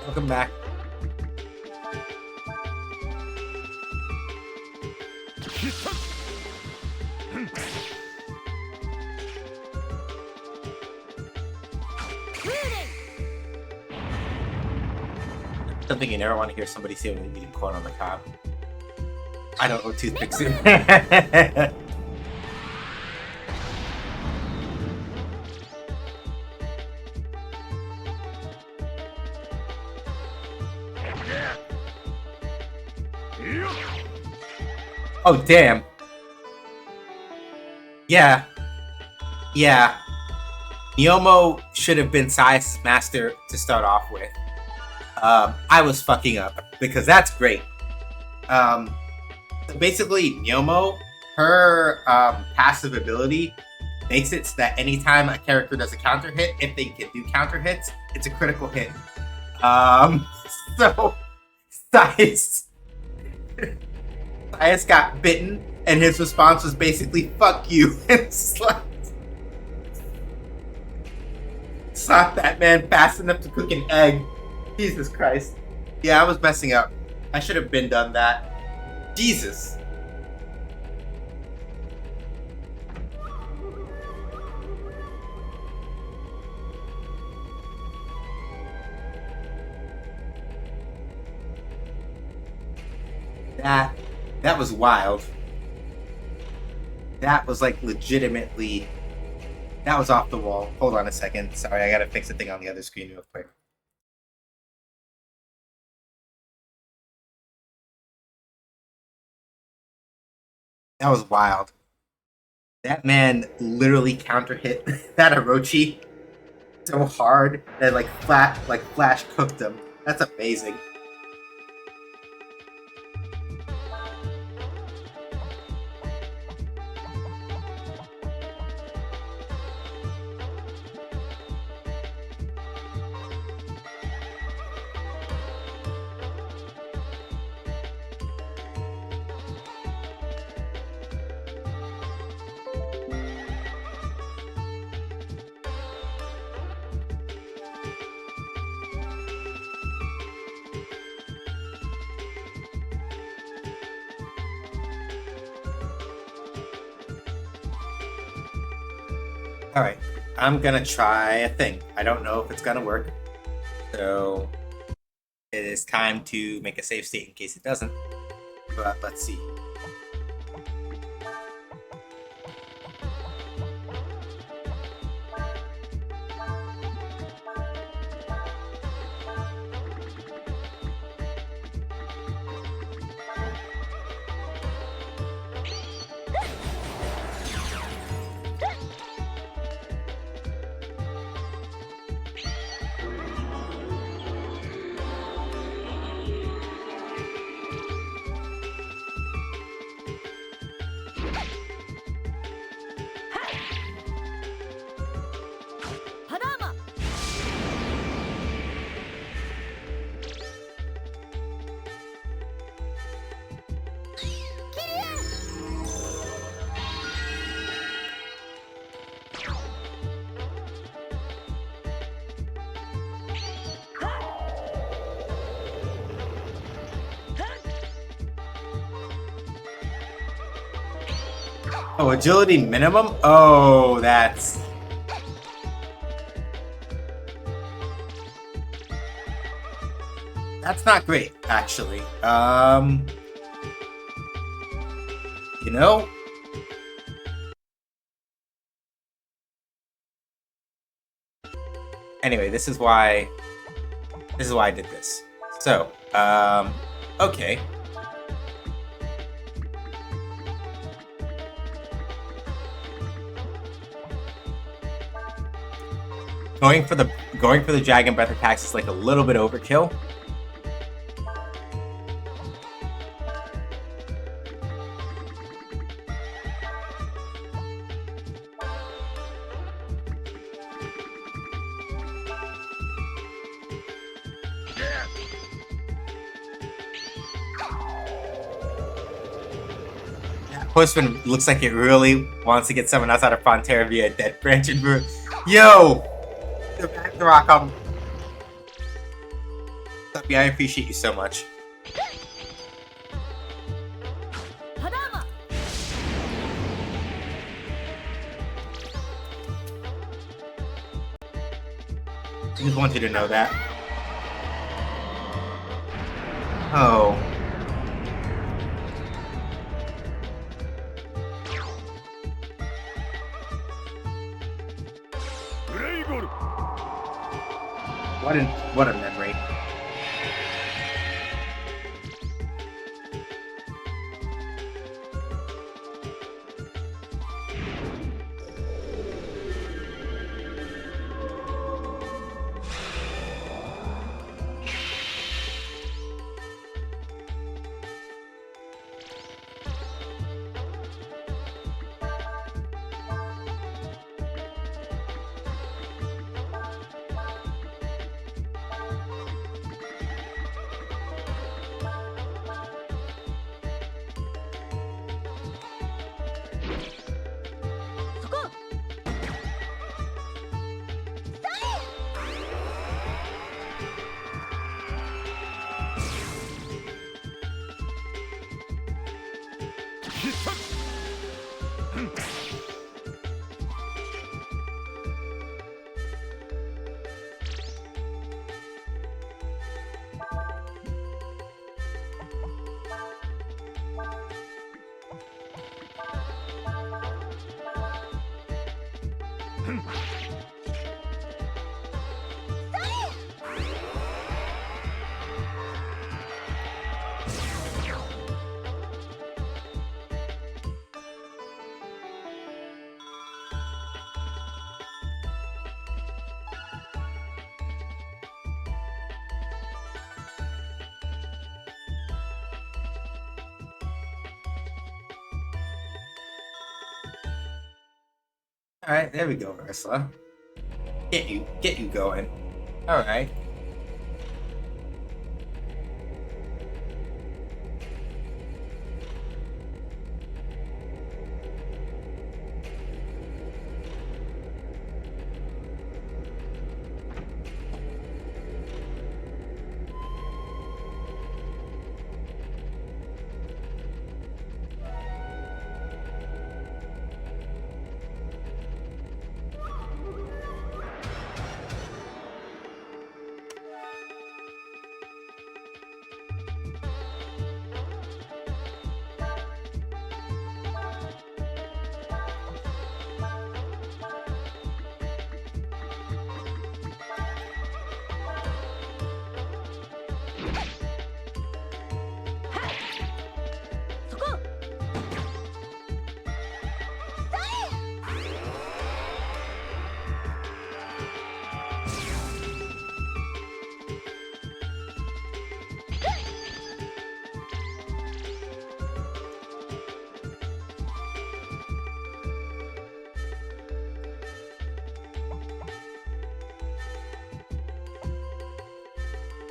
Welcome back. Something you never want to hear somebody say when you're eating corn on the cob. I don't know toothpicks. Oh, damn. Yeah. Yeah. Miyomo should have been Sai's master to start off with. I was fucking up because that's great. Basically, Miyomo, her passive ability makes it so that anytime a character does a counter hit, if they can do counter hits, it's a critical hit. So Sai's got bitten, and his response was basically "fuck you" and slapped that man fast enough to cook an egg. Jesus Christ. Yeah, I was messing up. I should have been done that. Jesus. That was wild. That was like legitimately, that was off the wall. Hold on a second. Sorry, I gotta fix the thing on the other screen real quick. That was wild. That man literally counter hit that Orochi so hard that flash cooked him. That's amazing. Alright, I'm gonna try a thing. I don't know if it's gonna work. So it is time to make a save state in case it doesn't. But let's see. Oh, agility minimum? Oh, that's not great, actually. You know? Anyway, this is why I did this. So, okay. Going for the Dragon Breath attacks is like a little bit overkill. Postman looks like it really wants to get someone else out of Frontera via a dead branch and root. Yo! The back rock Tuppy, I appreciate you so much. I just want you to know that. Oh. What a memory. All right, there we go, Ursula. Get you going. All right.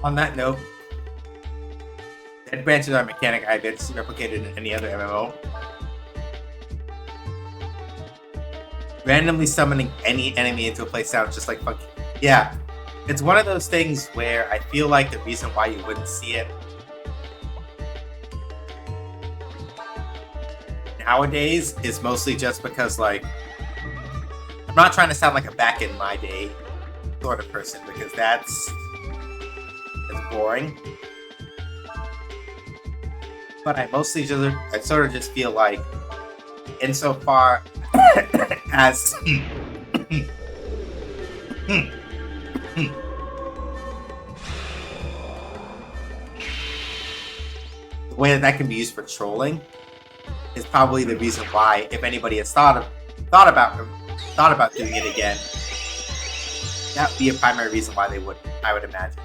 On that note, dead branches are a mechanic I've been replicated in any other MMO. Randomly summoning any enemy into a place sounds just like fucking... Yeah, it's one of those things where I feel like the reason why you wouldn't see it nowadays is mostly just because, like, I'm not trying to sound like a back in my day sort of person, because that's boring. But I mostly I sort of just feel like, insofar as the way that can be used for trolling is probably the reason why, if anybody has thought about doing it again, that would be a primary reason why they would, I would imagine.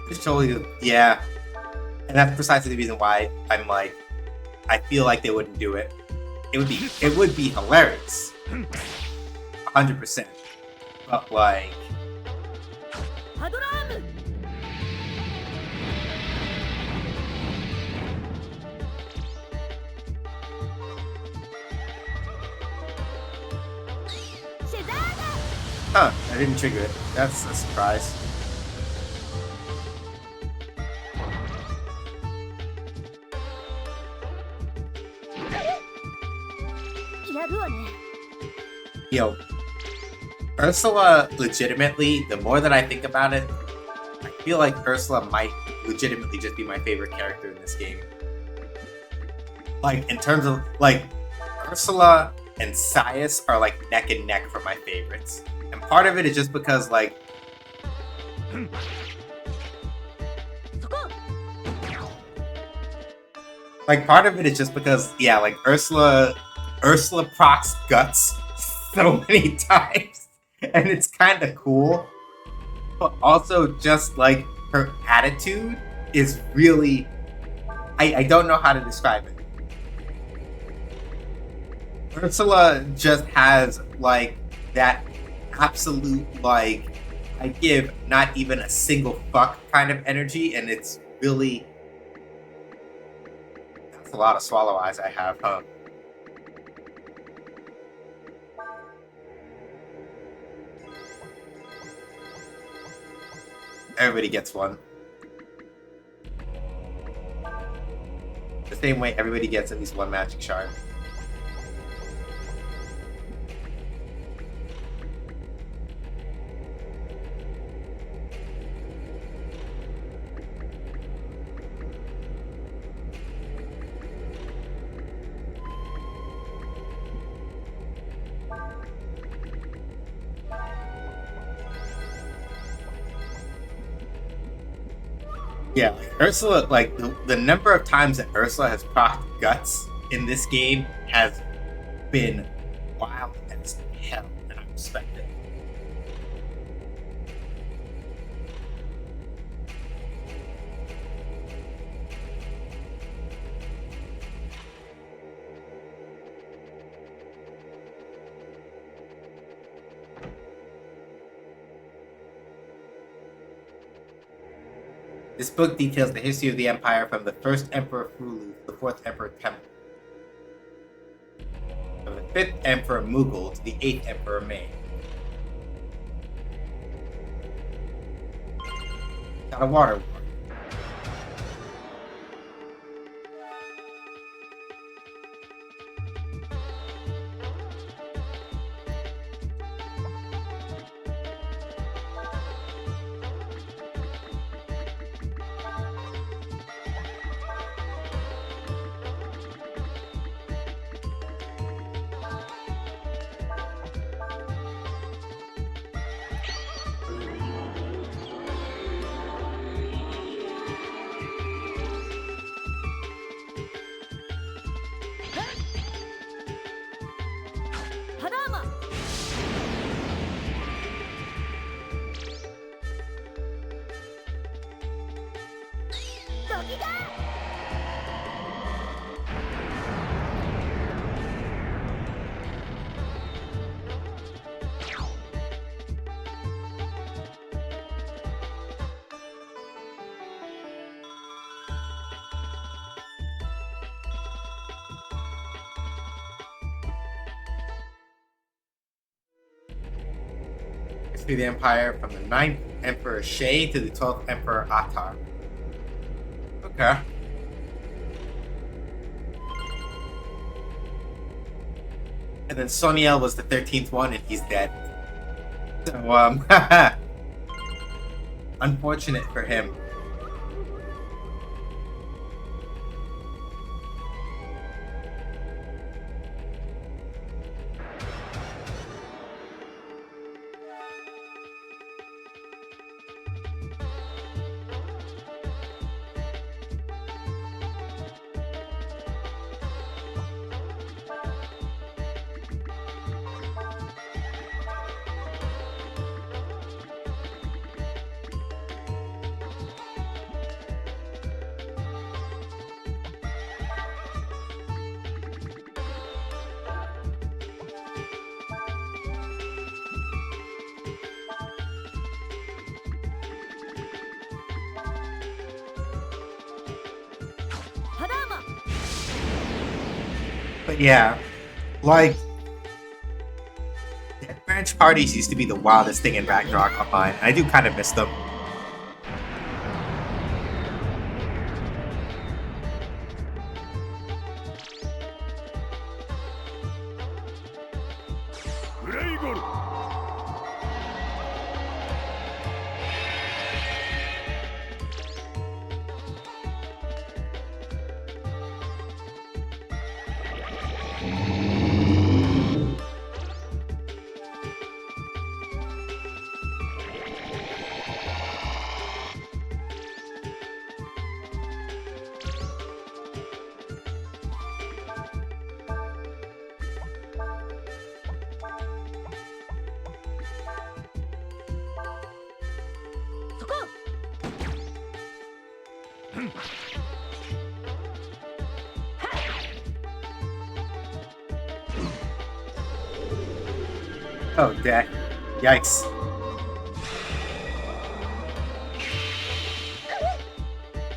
It's totally, yeah. And that's precisely the reason why I'm like, I feel like they wouldn't do it. It would be hilarious, 100%. But like, huh? I didn't trigger it. That's a surprise. Yo, Ursula, legitimately, the more that I think about it, I feel like Ursula might legitimately just be my favorite character in this game. Like, in terms of, like, Ursula and Sias are, like, neck and neck for my favorites. And part of it is just because, like, part of it is just because, yeah, like, Ursula procs guts so many times, and it's kind of cool. But also, just like her attitude is really, I don't know how to describe it. Ursula just has like that absolute, like, I give not even a single fuck kind of energy, and it's really, that's a lot of swallow eyes I have, huh? Everybody gets one. The same way everybody gets at least one magic shard. Yeah, like Ursula, like the number of times that Ursula has procced guts in this game has been wild as hell, and I respect it. This book details the history of the Empire from the first Emperor Frulu to the fourth Emperor Temple, from the fifth Emperor Mughal to the eighth Emperor May. Got a water war. History of the Empire from the 9th Emperor Shay to the 12th Emperor Attar. Okay. And then Soniel was the 13th one, and he's dead. So, unfortunate for him. But yeah, like branch parties used to be the wildest thing in Ragnarok Online. And I do kind of miss them. Oh, dang. Yikes.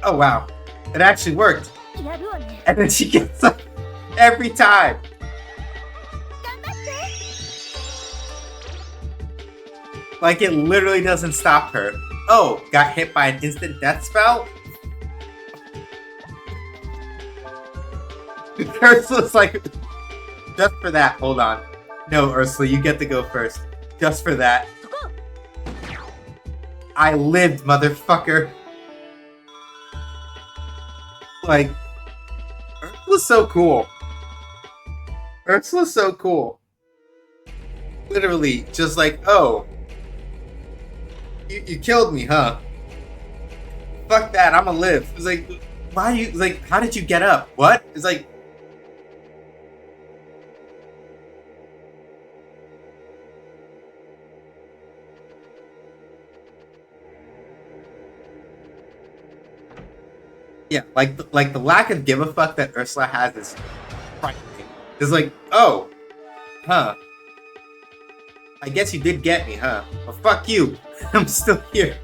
Oh, wow. It actually worked. And then she gets up every time. Like, it literally doesn't stop her. Oh, got hit by an instant death spell? Ursula's like, just for that, hold on. No, Ursula, you get to go first. Just for that. I lived, motherfucker. Like, Ursula's so cool. Ursula's so cool. Literally, just like, oh. You killed me, huh? Fuck that, I'ma live. It's like, why you, like, how did you get up? What? It's like, yeah, like the lack of give a fuck that Ursula has is frightening. It's like, oh, huh. I guess you did get me, huh? Well, fuck you. I'm still here.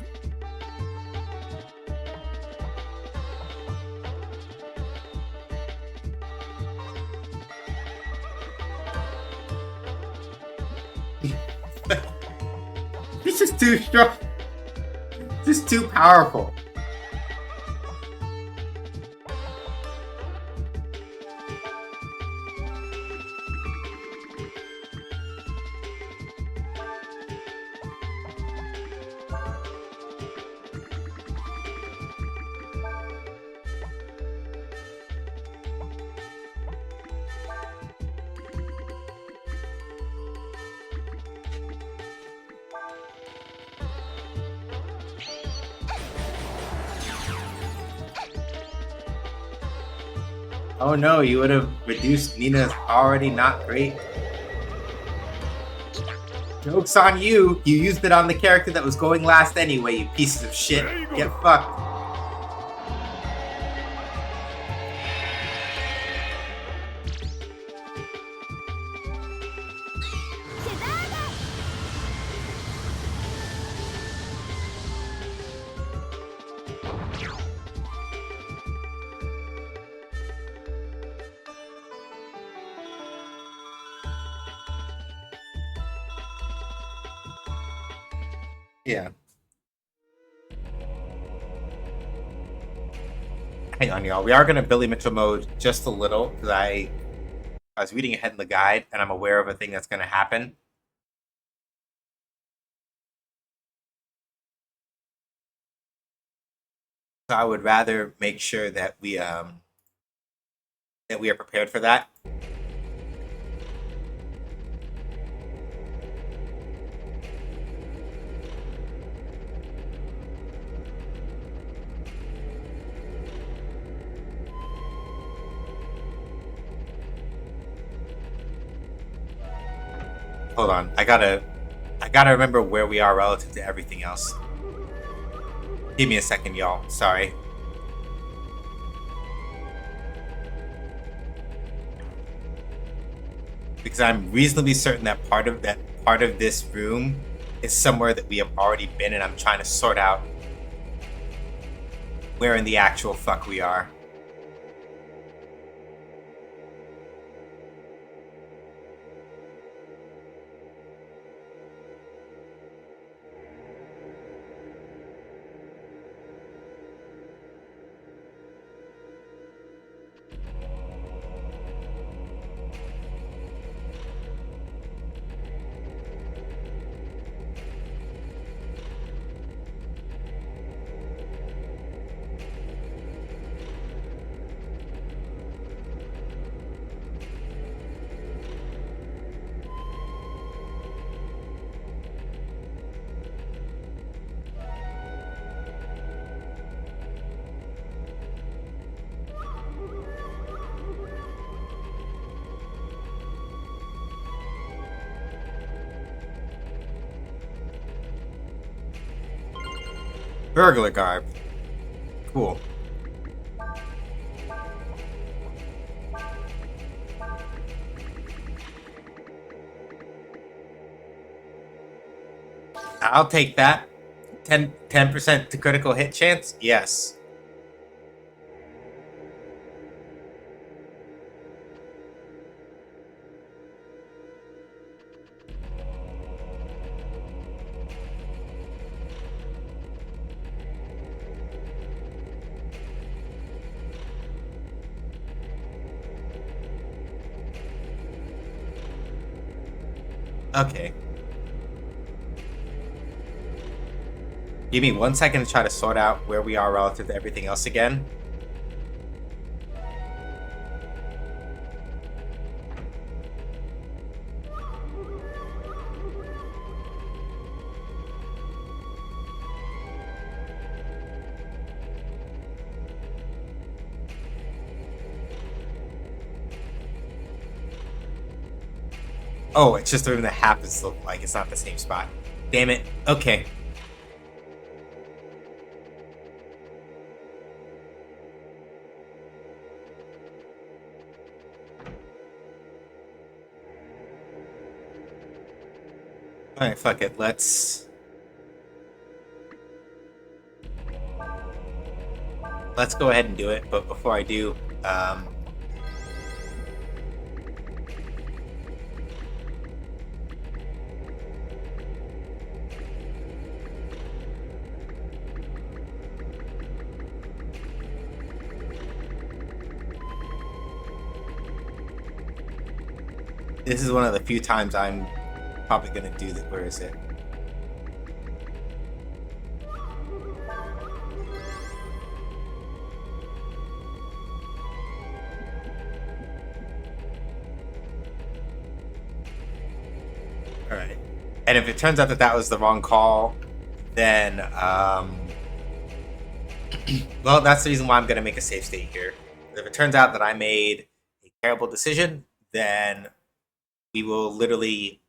He's just too strong. Just too powerful. Oh no, you would have reduced Nina's already not great. Joke's on you. You used it on the character that was going last anyway, you pieces of shit. Get fucked. Yeah. Hang on, y'all. We are going to Billy Mitchell mode just a little, because I was reading ahead in the guide, and I'm aware of a thing that's going to happen. So I would rather make sure that we are prepared for that. Hold on, I gotta remember where we are relative to everything else. Give me a second, y'all. Sorry. Because I'm reasonably certain that part of this room is somewhere that we have already been, and I'm trying to sort out where in the actual fuck we are. Burglar garb. Cool. I'll take that. 10% to critical hit chance? Yes. Okay. Give me 1 second to try to sort out where we are relative to everything else again. Oh, it's just the room that happens to look like it's not the same spot. Damn it. Okay. Alright, fuck it. Let's go ahead and do it, but before I do, this is one of the few times I'm probably gonna do that. Where is it? Alright. And if it turns out that that was the wrong call, then, well, that's the reason why I'm gonna make a safe state here. If it turns out that I made a terrible decision, then we will literally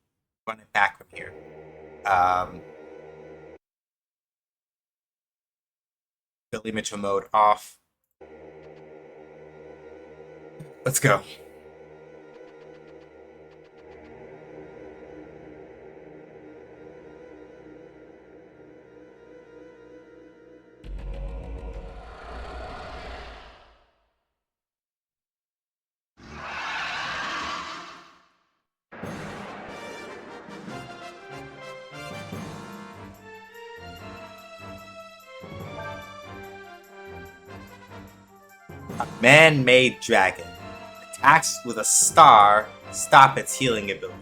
run it back from here. Billy Mitchell mode off. Let's go. A man-made dragon. Attacks with a star, stop its healing ability.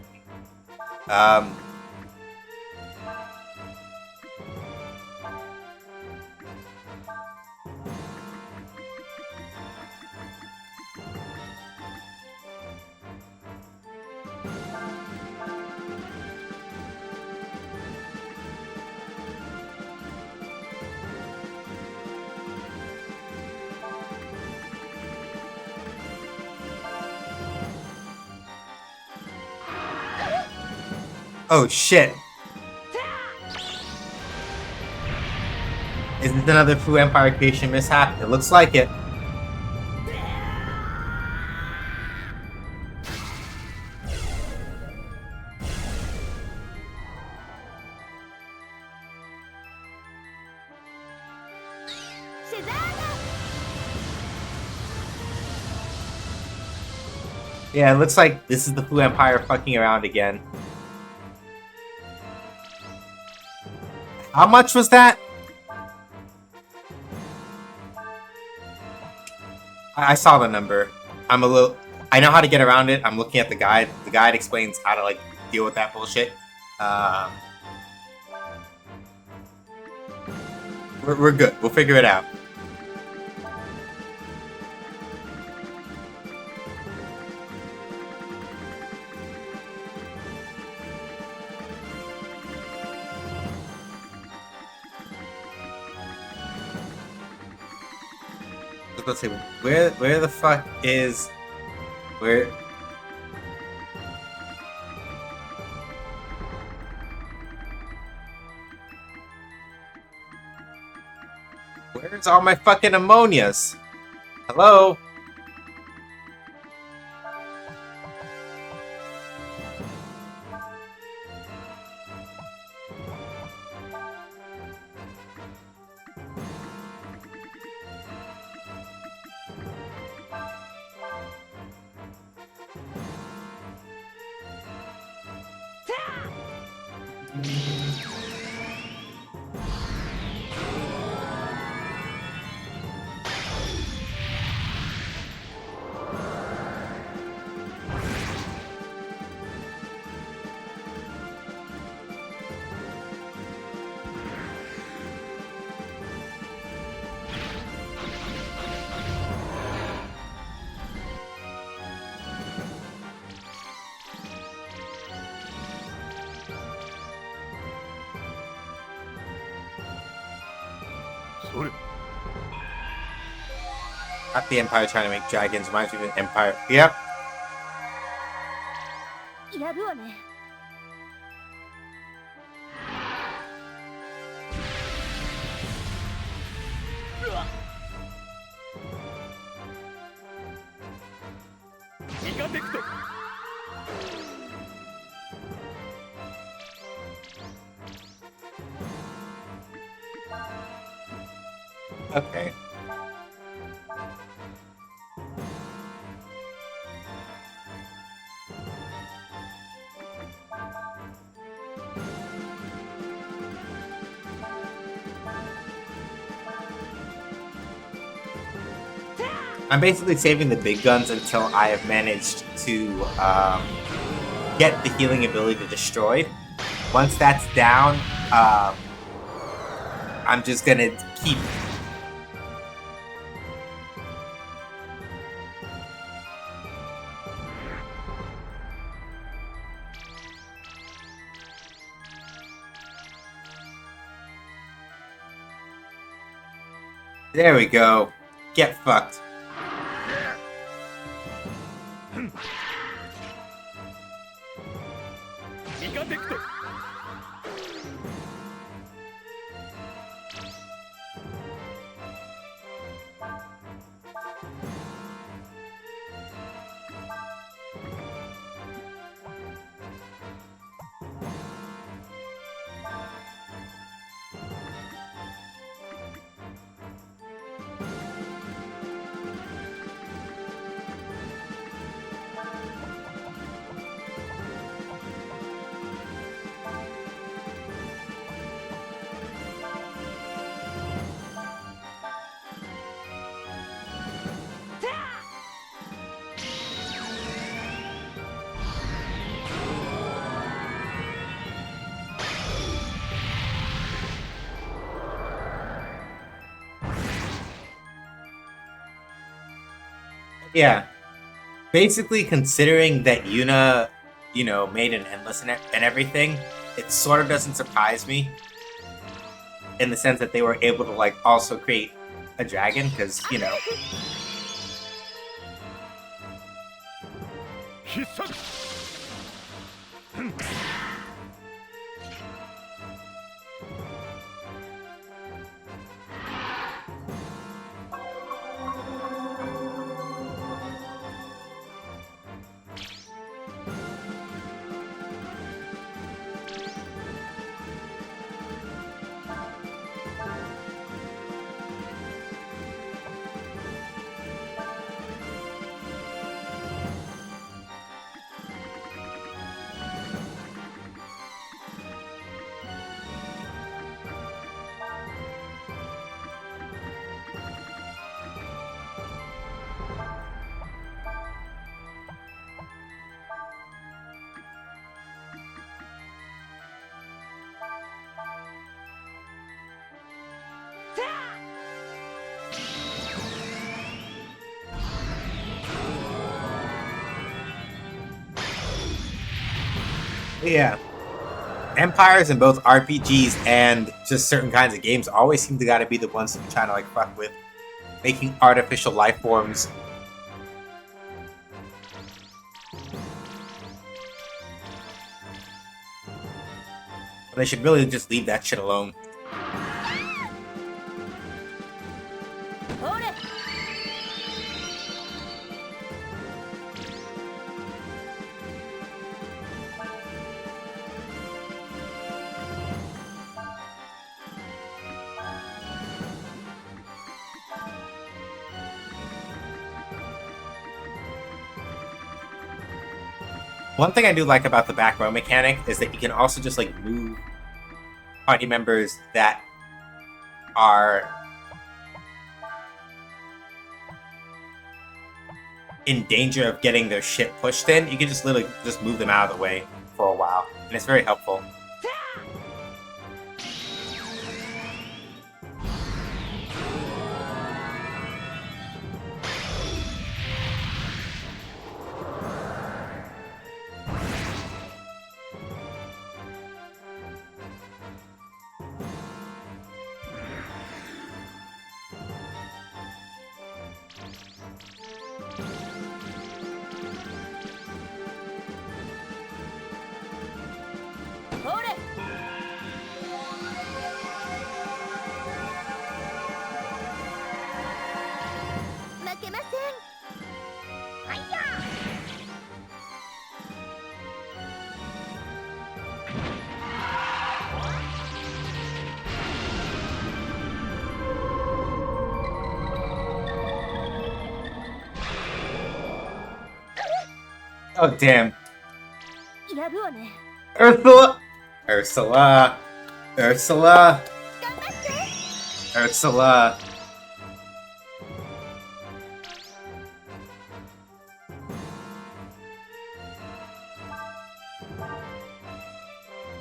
Oh shit. Is this another Fu Empire creation mishap? It looks like it. Yeah, it looks like this is the Fu Empire fucking around again. How much was that? I saw the number. I know how to get around it. I'm looking at the guide. The guide explains how to like deal with that bullshit. We're good. We'll figure it out. Let's see, where the fuck is where? Where's all my fucking ammonias? Hello? Not the Empire trying to make dragons. Reminds me of the Empire. Yep. やるわね。イカテクト。Okay. I'm basically saving the big guns until I have managed to get the healing ability destroyed. Once that's down, I'm just gonna keep. There we go. Get fucked. Yeah. Basically, considering that Yuna, made an endless and everything, it sort of doesn't surprise me. In the sense that they were able to, also create a dragon, because, yeah. Empires in both RPGs and just certain kinds of games always seem to gotta be the ones that you're trying to fuck with, making artificial life forms. They should really just leave that shit alone. One thing I do like about the back row mechanic is that you can also just like move party members that are in danger of getting their shit pushed in. You can just literally just move them out of the way for a while, and it's very helpful. Oh, damn. Ursula! Ursula! Ursula! Ursula!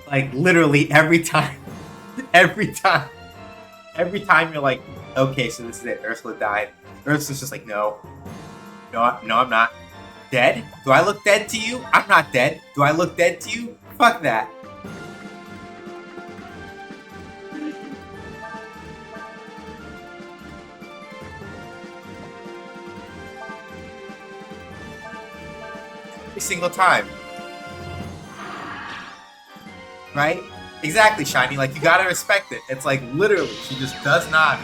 Like, literally every time. Every time you're like, okay, so this is it. Ursula died. Ursula's just like, no. No, I'm not. Dead? Do I look dead to you? I'm not dead. Do I look dead to you? Fuck that. Every single time. Right? Exactly, Shiny. Like, you gotta respect it. It's like, literally, she just does not.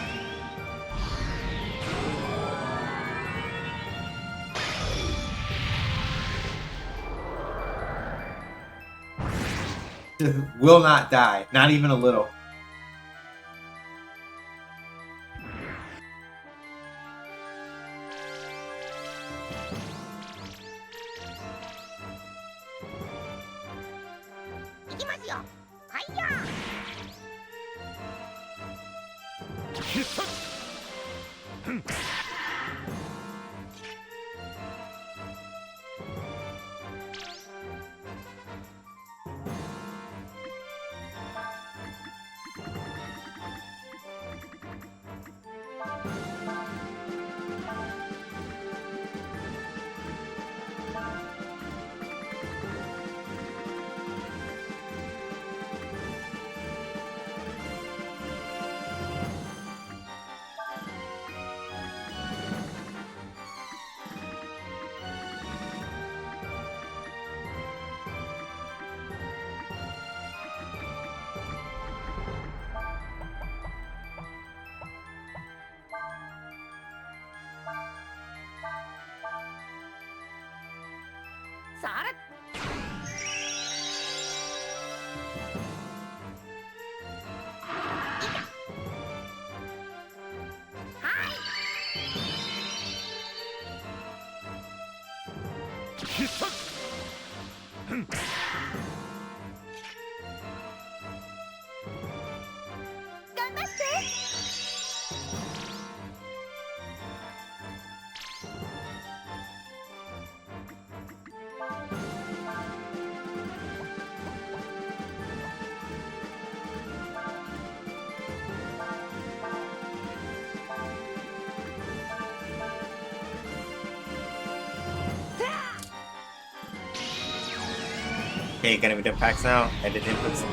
Will not die. Not even a little. Okay, gonna be done packs now. Edit inputs.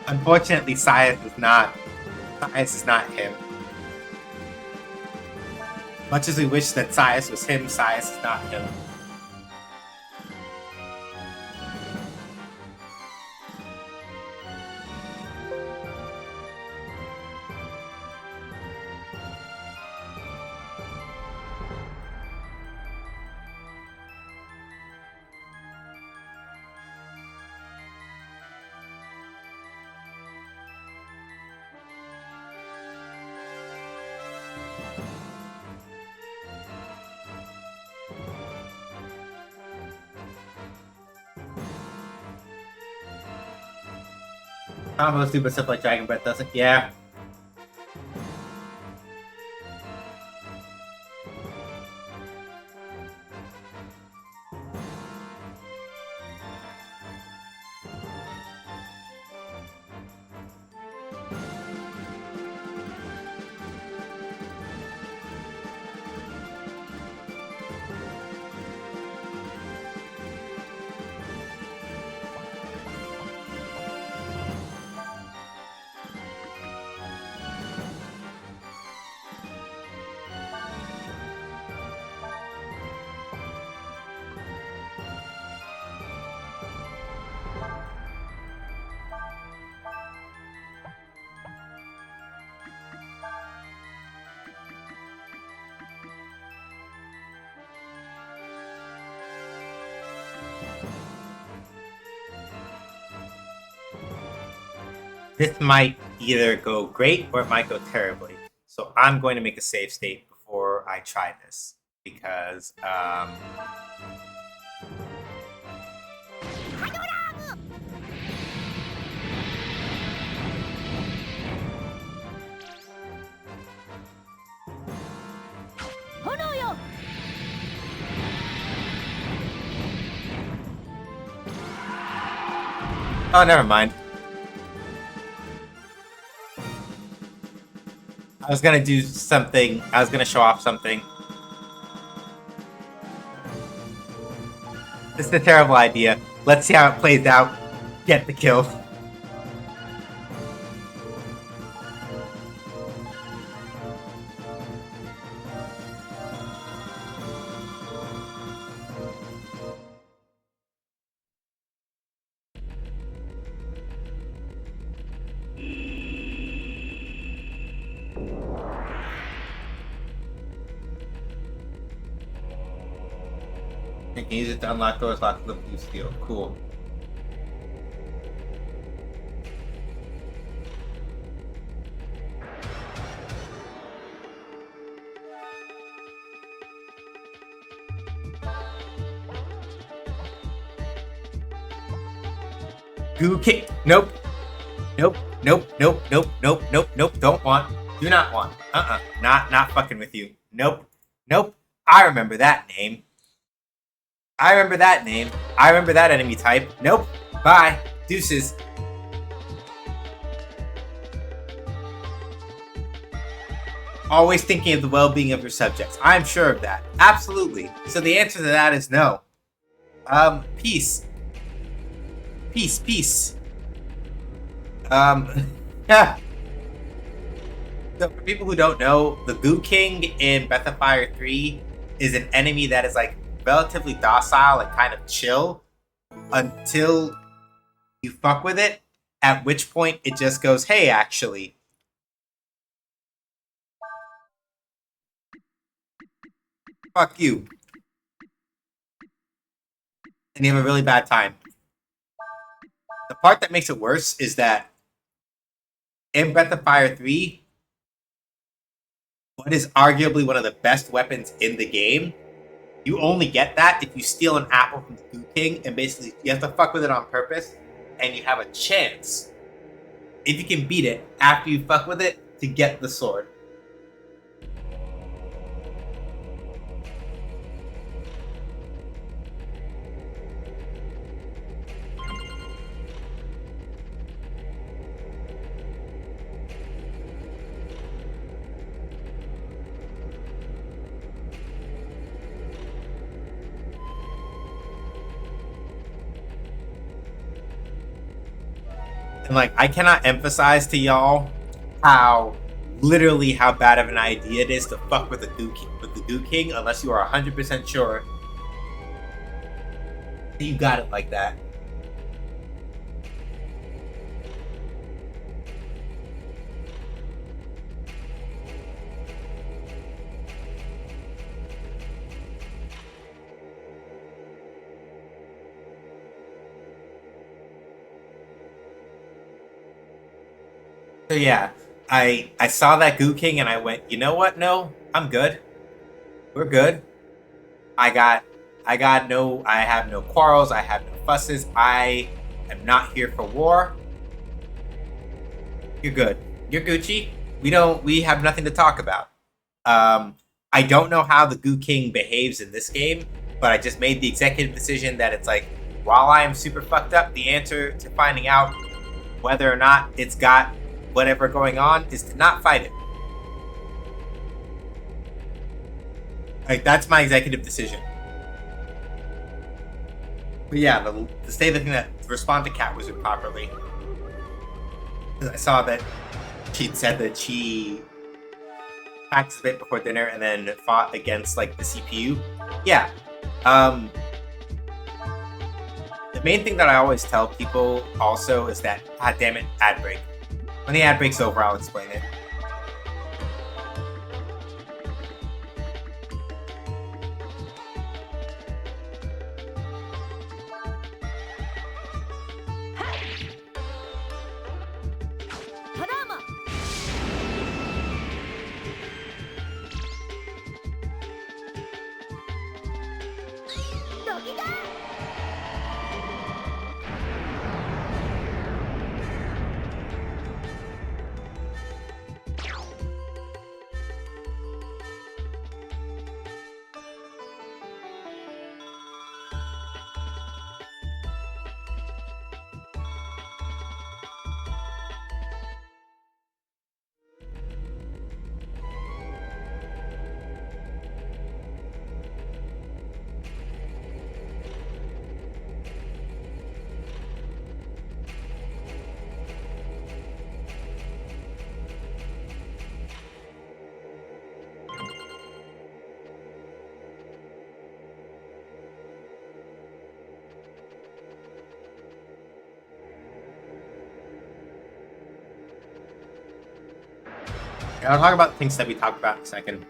Unfortunately, Science is not. Science is not him. Much as we wish that Science was him, Science is not him. Combos do, but stuff like Dragon Breath doesn't. Yeah. This might either go great or it might go terribly. So I'm going to make a save state before I try this because oh, never mind. I was gonna do something. I was gonna show off something. This is a terrible idea. Let's see how it plays out. Get the kill. You can use it to unlock doors locked with blue steel. Cool. Goo kick. Nope. Nope. Nope. Nope. Nope. Nope. Nope. Nope. Don't want. Do not want. Not fucking with you. Nope. Nope. I remember that name. I remember that name. I remember that enemy type. Nope. Bye. Deuces. Always thinking of the well-being of your subjects. I'm sure of that. Absolutely. So the answer to that is no. Peace. Peace, peace. Yeah. So for people who don't know, the Goo King in Breath of Fire 3 is an enemy that is like relatively docile and kind of chill until you fuck with it, at which point it just goes, hey, actually. Fuck you. And you have a really bad time. The part that makes it worse is that in Breath of Fire 3, what is arguably one of the best weapons in the game, you only get that if you steal an apple from the Goo King, and basically you have to fuck with it on purpose, and you have a chance, if you can beat it after you fuck with it, to get the sword. And like, I cannot emphasize to y'all how literally how bad of an idea it is to fuck with the Goo King unless you are 100% sure that you got it like that. So yeah, I saw that Goo King and I went, you know what? No, I'm good. We're good. I got I have no quarrels, I have no fusses. I am not here for war. You're good. You're Gucci. We have nothing to talk about. I don't know how the Goo King behaves in this game, but I just made the executive decision that it's like, while I am super fucked up, the answer to finding out whether or not it's got whatever going on is to not fight it. Like, that's my executive decision. But yeah, to say the thing that respond to Cat Wizard properly. I saw that she'd said that she practiced a bit before dinner and then fought against like the CPU. Yeah. The main thing that I always tell people also is that, god damn it, ad break. When the ad break's over, I'll explain it. I'll talk about things that we talked about in a second.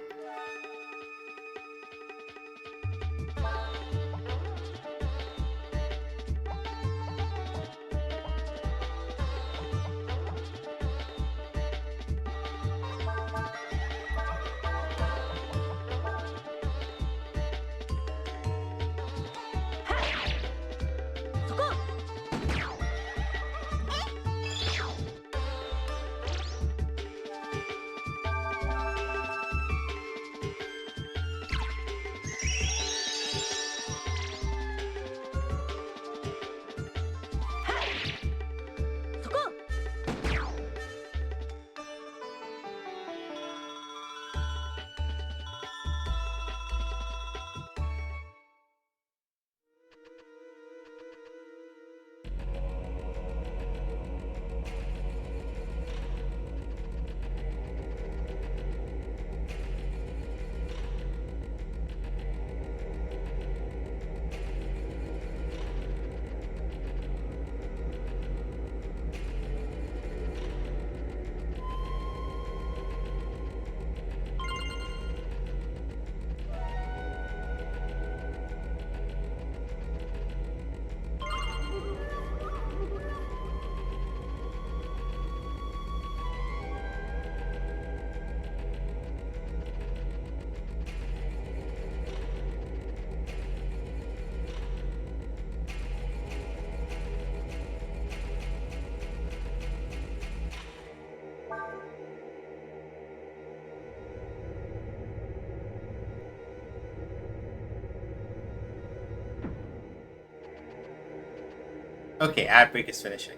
Okay, ad break is finishing.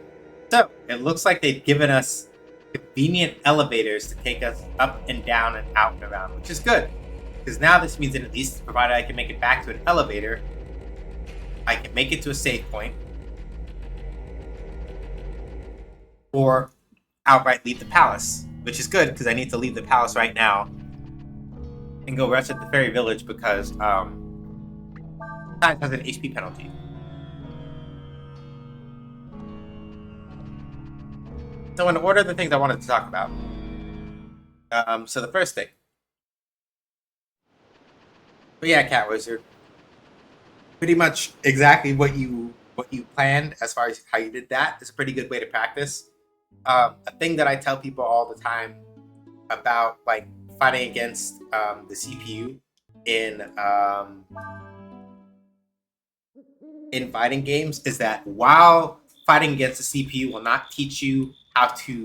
So, it looks like they've given us convenient elevators to take us up and down and out and around, which is good. Because now this means that at least, provided I can make it back to an elevator, I can make it to a save point. or outright leave the palace, which is good because I need to leave the palace right now and go rest at the fairy village because that has an HP penalty. So in order of the things I wanted to talk about, so the first thing, but yeah, Cat Wizard, pretty much exactly what you planned as far as how you did that is a pretty good way to practice. A thing that I tell people all the time about like fighting against the CPU in fighting games is that while fighting against the CPU will not teach you how to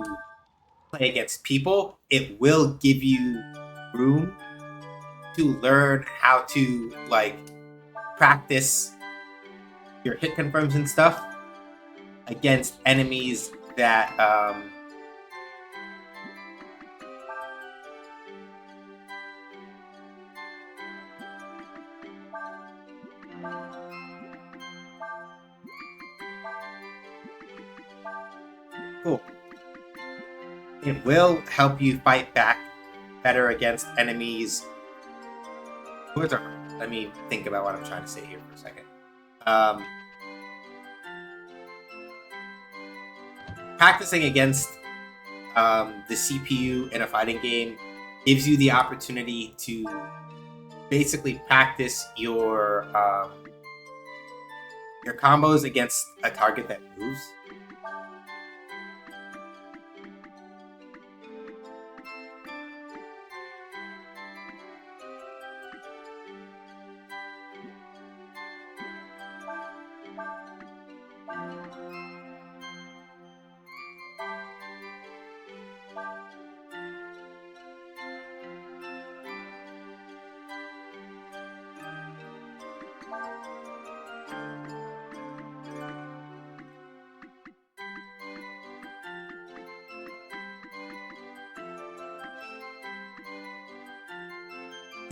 play against people, it will give you room to learn how to like practice your hit confirms and stuff against enemies that cool. It will help you fight back better against enemies. Let me think about what I'm trying to say here for a second. Practicing against the CPU in a fighting game gives you the opportunity to basically practice your combos against a target that moves.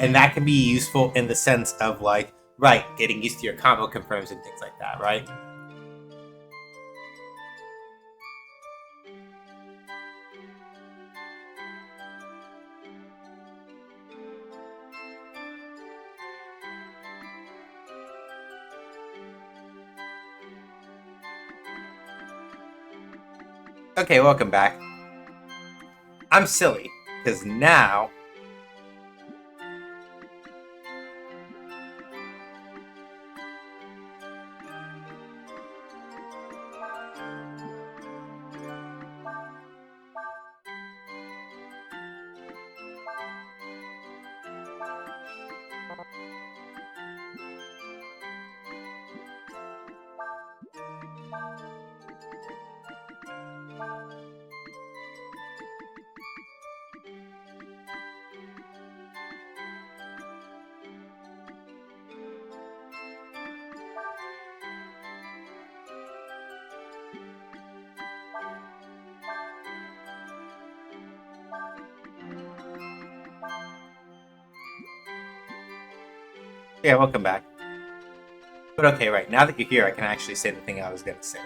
And that can be useful in the sense of like, right, getting used to your combo confirms and things like that, right? Okay, welcome back. I'm silly, because now yeah, welcome back. But okay, right, now that you're here, I can actually say the thing I was going to say.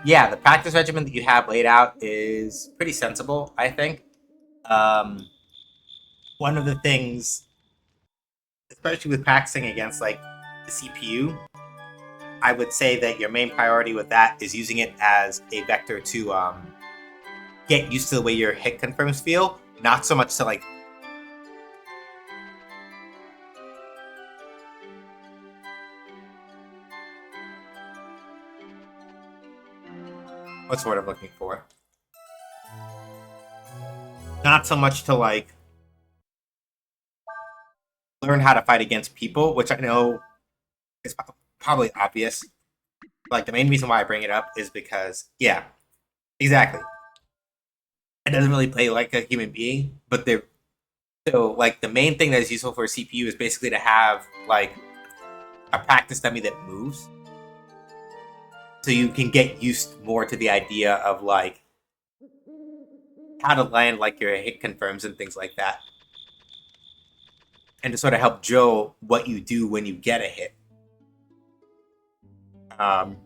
Yeah, the practice regimen that you have laid out is pretty sensible, I think. One of the things, especially with practicing against like the CPU, I would say that your main priority with that is using it as a vector to get used to the way your hit confirms feel, not so much to like what's the word I'm looking for? Not so much to like learn how to fight against people, which I know is probably obvious. Like the main reason why I bring it up is because, yeah, exactly. It doesn't really play like a human being, but they're so like the main thing that is useful for a CPU is basically to have like a practice dummy that moves, so you can get used more to the idea of like how to land like your hit confirms and things like that, and to sort of help drill what you do when you get a hit. Um,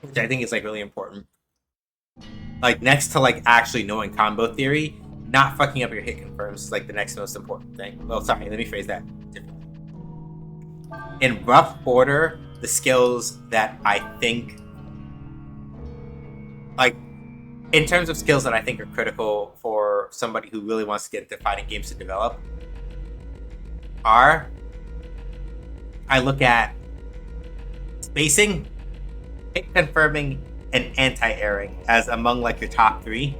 which I think is like really important. Like next to like actually knowing combo theory, not fucking up your hit confirms is like the next most important thing. Well, sorry, let me phrase that differently. In rough order, the skills that I think, like, in terms of skills that I think are critical for somebody who really wants to get into fighting games to develop, are, I look at spacing, hit confirming, and anti-airing as among like your top 3.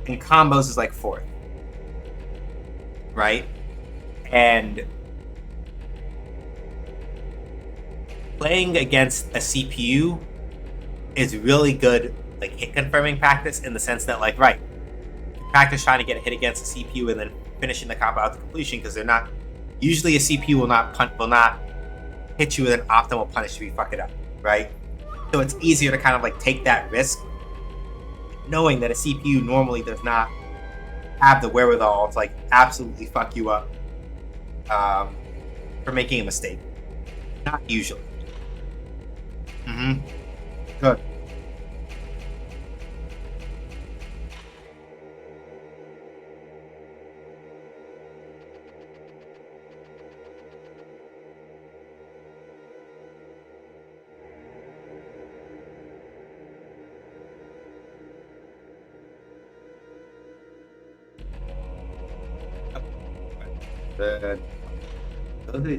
And combos is like 4th. Right? And playing against a CPU is really good like hit confirming practice in the sense that like, right, you practice trying to get a hit against a CPU and then finishing the combo out to completion, because they're not, usually a CPU will not hit you with an optimal punish if you fuck it up, right? So it's easier to kind of like take that risk knowing that a CPU normally does not have the wherewithal to like absolutely fuck you up for making a mistake. Not usually. Good.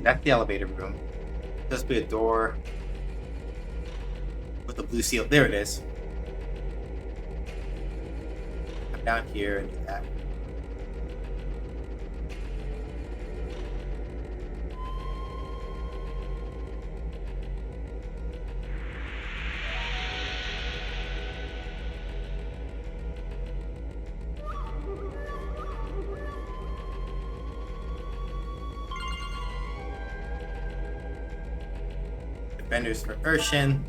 That's the elevator room. There's be a door with a blue seal. There it is. Come down here and do that. Defender's Reversion.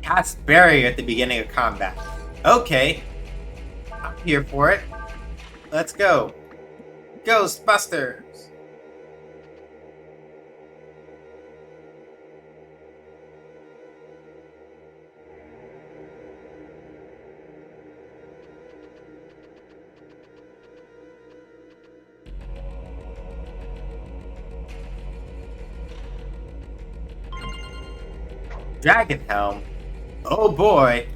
Cast Barrier at the beginning of combat. Okay. I'm here for it. Let's go. Ghostbusters. Dragon Helm. Oh boy.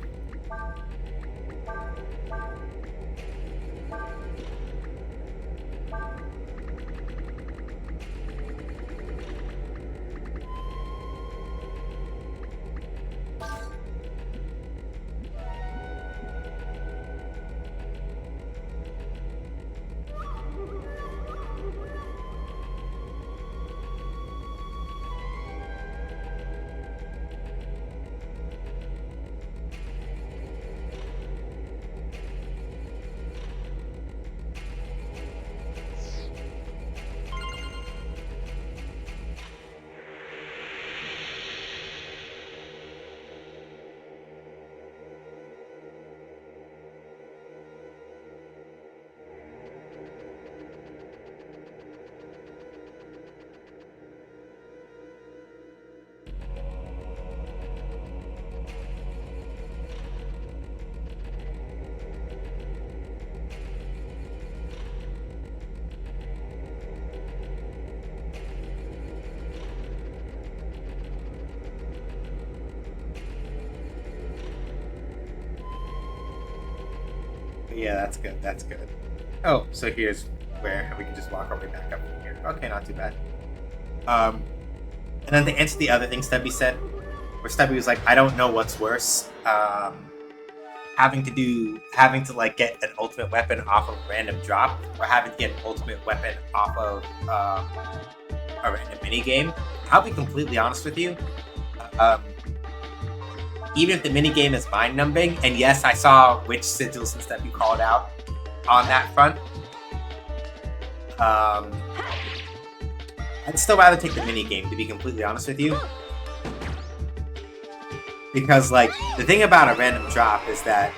Yeah, that's good. That's good. Oh, so here's where we can just walk our way back up from here. Okay, not too bad. And then to answer the other thing Stubby said, where Stubby was like, I don't know what's worse. Having to like get an ultimate weapon off of a random drop, or having to get an ultimate weapon off of a random mini game. I'll be completely honest with you. Even if the minigame is mind-numbing, and yes, I saw which sigils and stuff you called out on that front, I'd still rather take the minigame, to be completely honest with you. Because, like, the thing about a random drop is that,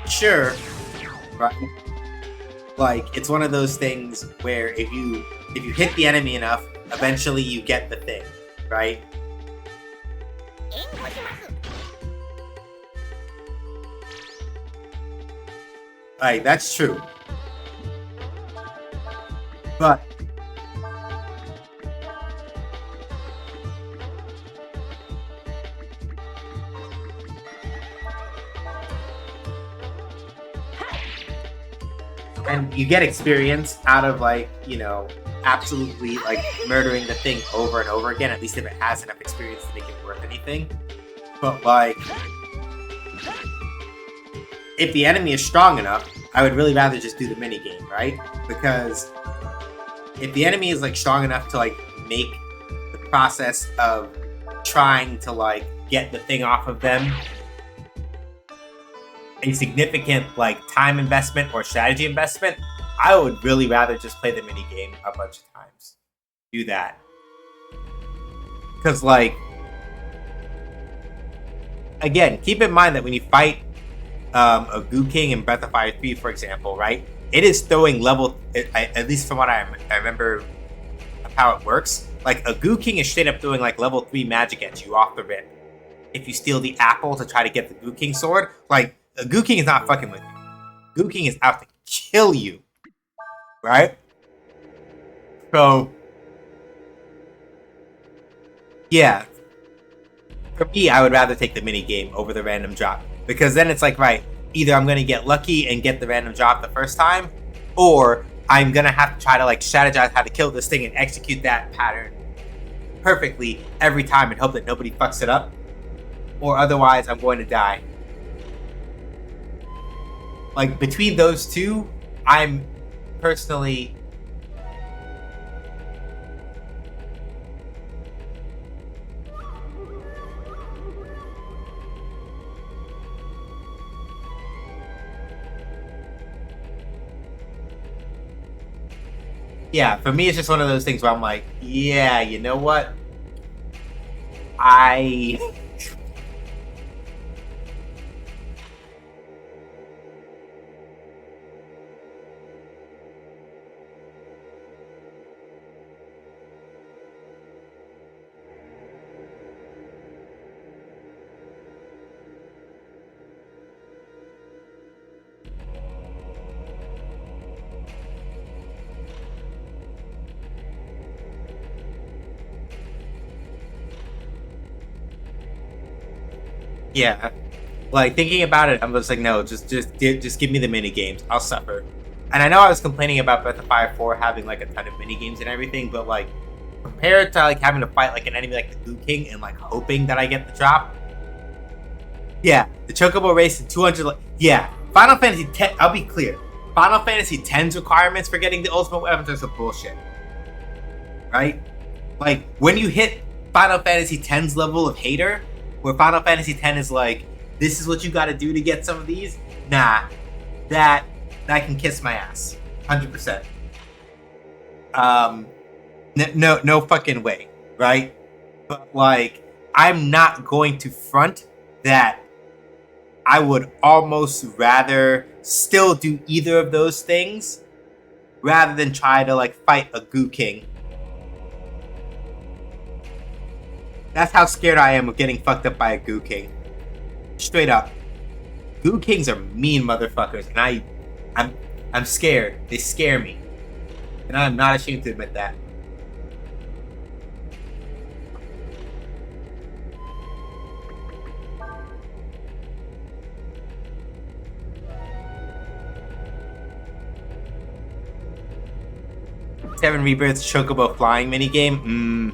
sure, right, like, it's one of those things where if you hit the enemy enough, eventually you get the thing, right? Like, that's true. But and you get experience out of, like, you know, absolutely like murdering the thing over and over again, at least if it has enough experience to make it worth anything. But like, if the enemy is strong enough, I would really rather just do the mini game, right? Because if the enemy is like strong enough to like make the process of trying to like get the thing off of them a significant like time investment or strategy investment, I would really rather just play the mini game a bunch of times. Do that. Because like, again, keep in mind that when you fight a Goo King in Breath of Fire 3, for example, right? It is throwing level, at least from what I remember of how it works, like a Goo King is straight up throwing like level 3 magic at you off the rip. If you steal the apple to try to get the Goo King sword, like, a Goo King is not fucking with you. Goo King is out to kill you. Right? So, yeah. For me, I would rather take the mini game over the random drop. Because then it's like, right, either I'm going to get lucky and get the random drop the first time, or I'm going to have to try to like strategize how to kill this thing and execute that pattern perfectly every time and hope that nobody fucks it up. Or otherwise, I'm going to die. Like, between those two, I'm personally... Yeah, for me, it's just one of those things where I'm like, yeah, you know what? Yeah, like thinking about it, I'm just like, no, just give me the mini games. I'll suffer. And I know I was complaining about Breath of Fire 4 having like a ton of mini games and everything, but like compared to like having to fight like an enemy like the Goo King and like hoping that I get the drop, yeah, the Chocobo race and 200. Yeah, Final Fantasy 10. I'll be clear. Final Fantasy 10's requirements for getting the ultimate weapons are some bullshit, right? Like when you hit Final Fantasy 10's level of hater, where Final Fantasy 10 is like, this is what you got to do to get some of these. Nah, that can kiss my ass, 100%. No fucking way, right? But like, I'm not going to front that I would almost rather still do either of those things rather than try to like fight a Goo King. That's how scared I am of getting fucked up by a Goo King. Straight up. Goo Kings are mean motherfuckers, and I'm scared. They scare me. And I'm not ashamed to admit that. Seven Rebirths Chocobo flying minigame?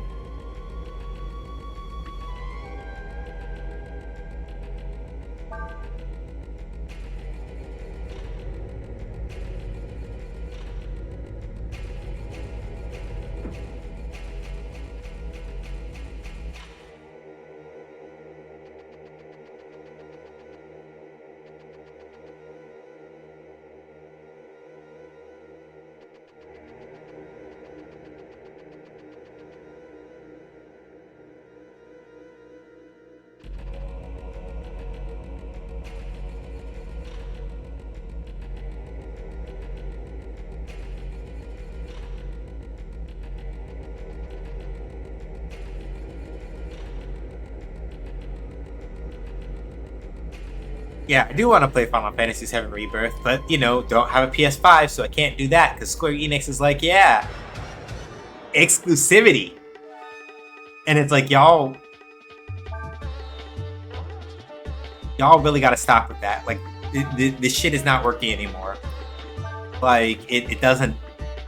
Yeah, I do want to play Final Fantasy VII Rebirth, but you know, don't have a PS5, so I can't do that because Square Enix is like, yeah, exclusivity, and it's like y'all really got to stop with that. Like, this shit is not working anymore. Like, it doesn't.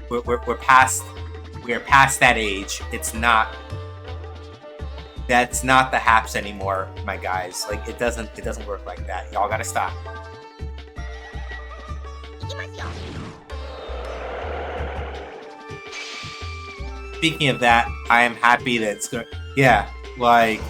We're past that age. It's not. That's not the haps anymore, my guys. Like, it doesn't work like that. Y'all gotta stop. Speaking of that, I am happy that it's good. Yeah, like.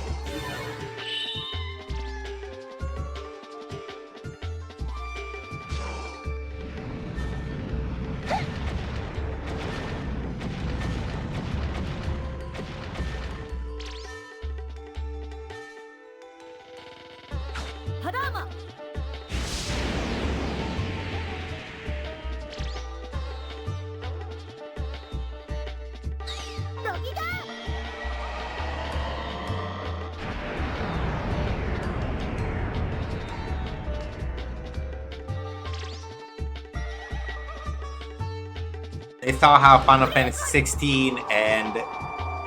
They saw how Final Fantasy 16 and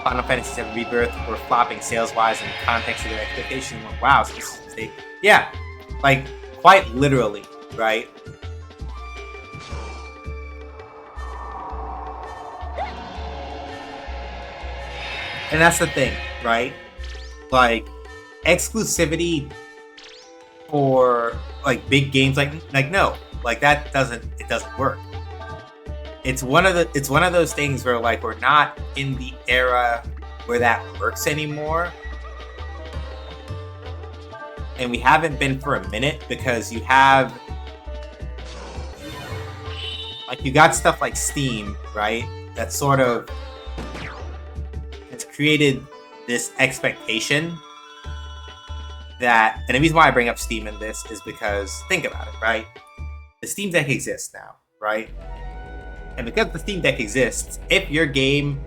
Final Fantasy 7 Rebirth were flopping sales-wise in the context of their expectations. Wow, so this is yeah, like, quite literally, right? And that's the thing, right? Like, exclusivity for like big games, like no, like that doesn't work. It's one of those things where like we're not in the era where that works anymore. And we haven't been for a minute because you have like you got stuff like Steam, right? That sort of has created this expectation that, and the reason why I bring up Steam in this is because think about it, right? The Steam Deck exists now, right? And because the Steam Deck exists, if your game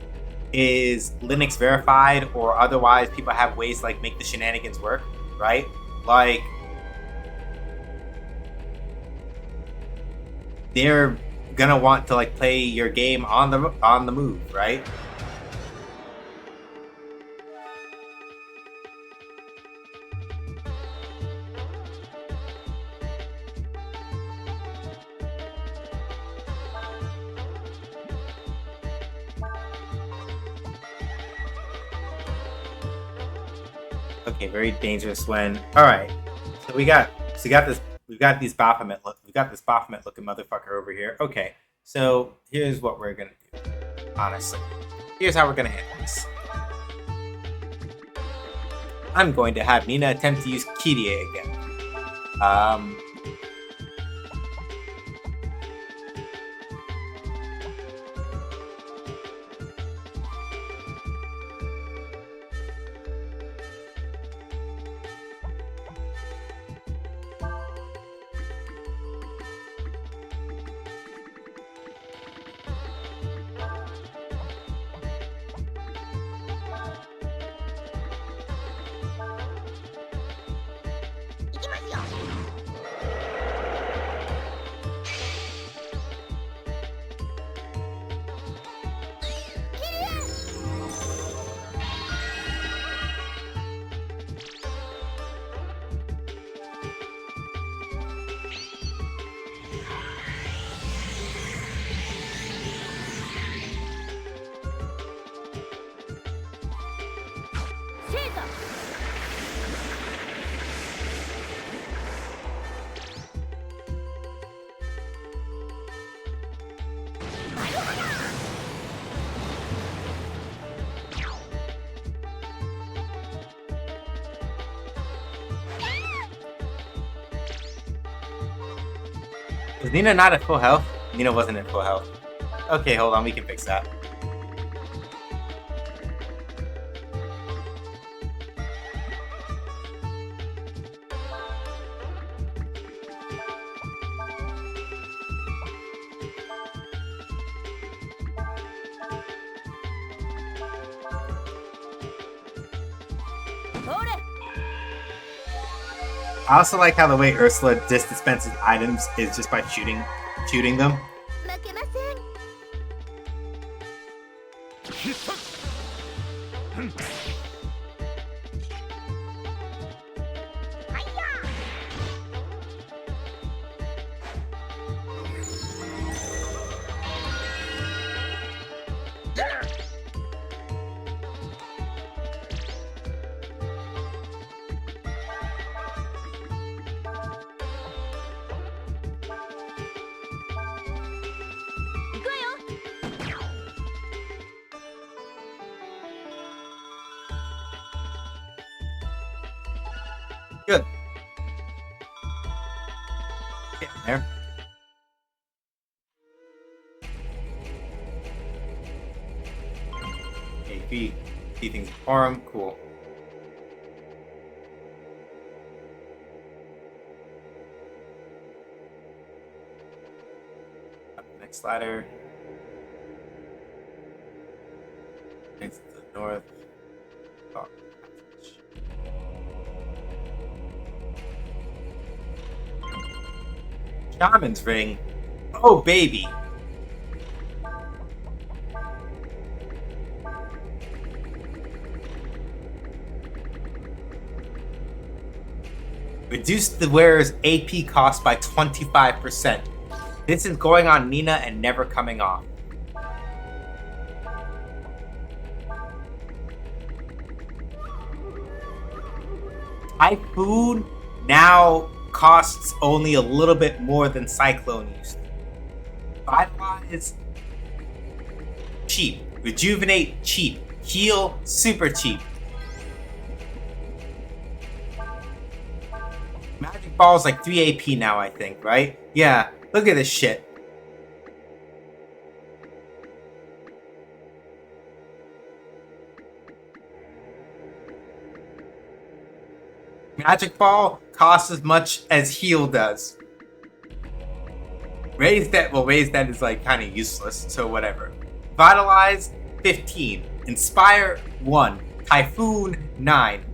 is Linux verified or otherwise people have ways to like make the shenanigans work, right? Like they're gonna want to like play your game on the move, right? Okay, very dangerous when. All right, so we've got these Baphomet looking motherfucker over here. Okay, so here's what we're gonna do. Honestly, here's how we're gonna handle this. I'm going to have Nina attempt to use Kyrie again. Was Nina not at full health? Nina wasn't at full health. Okay, hold on, we can fix that. I also like how the way Ursula dispenses items is just by shooting them. Good. Get in there. Okay, see things for him. Cool. Up the next ladder. Next to the north. Oh. Shaman's ring. Oh, baby. Reduce the wearer's AP cost by 25%. This is going on Nina and never coming off. Typhoon now costs only a little bit more than Cyclone used to. Vitalize, cheap. Rejuvenate, cheap. Heal, super cheap. Magic Ball's like 3 AP now, I think, right? Yeah, look at this shit. Magic Ball costs as much as Heal does. Raise that is like kind of useless, so whatever. Vitalize, 15. Inspire, 1. Typhoon, 9.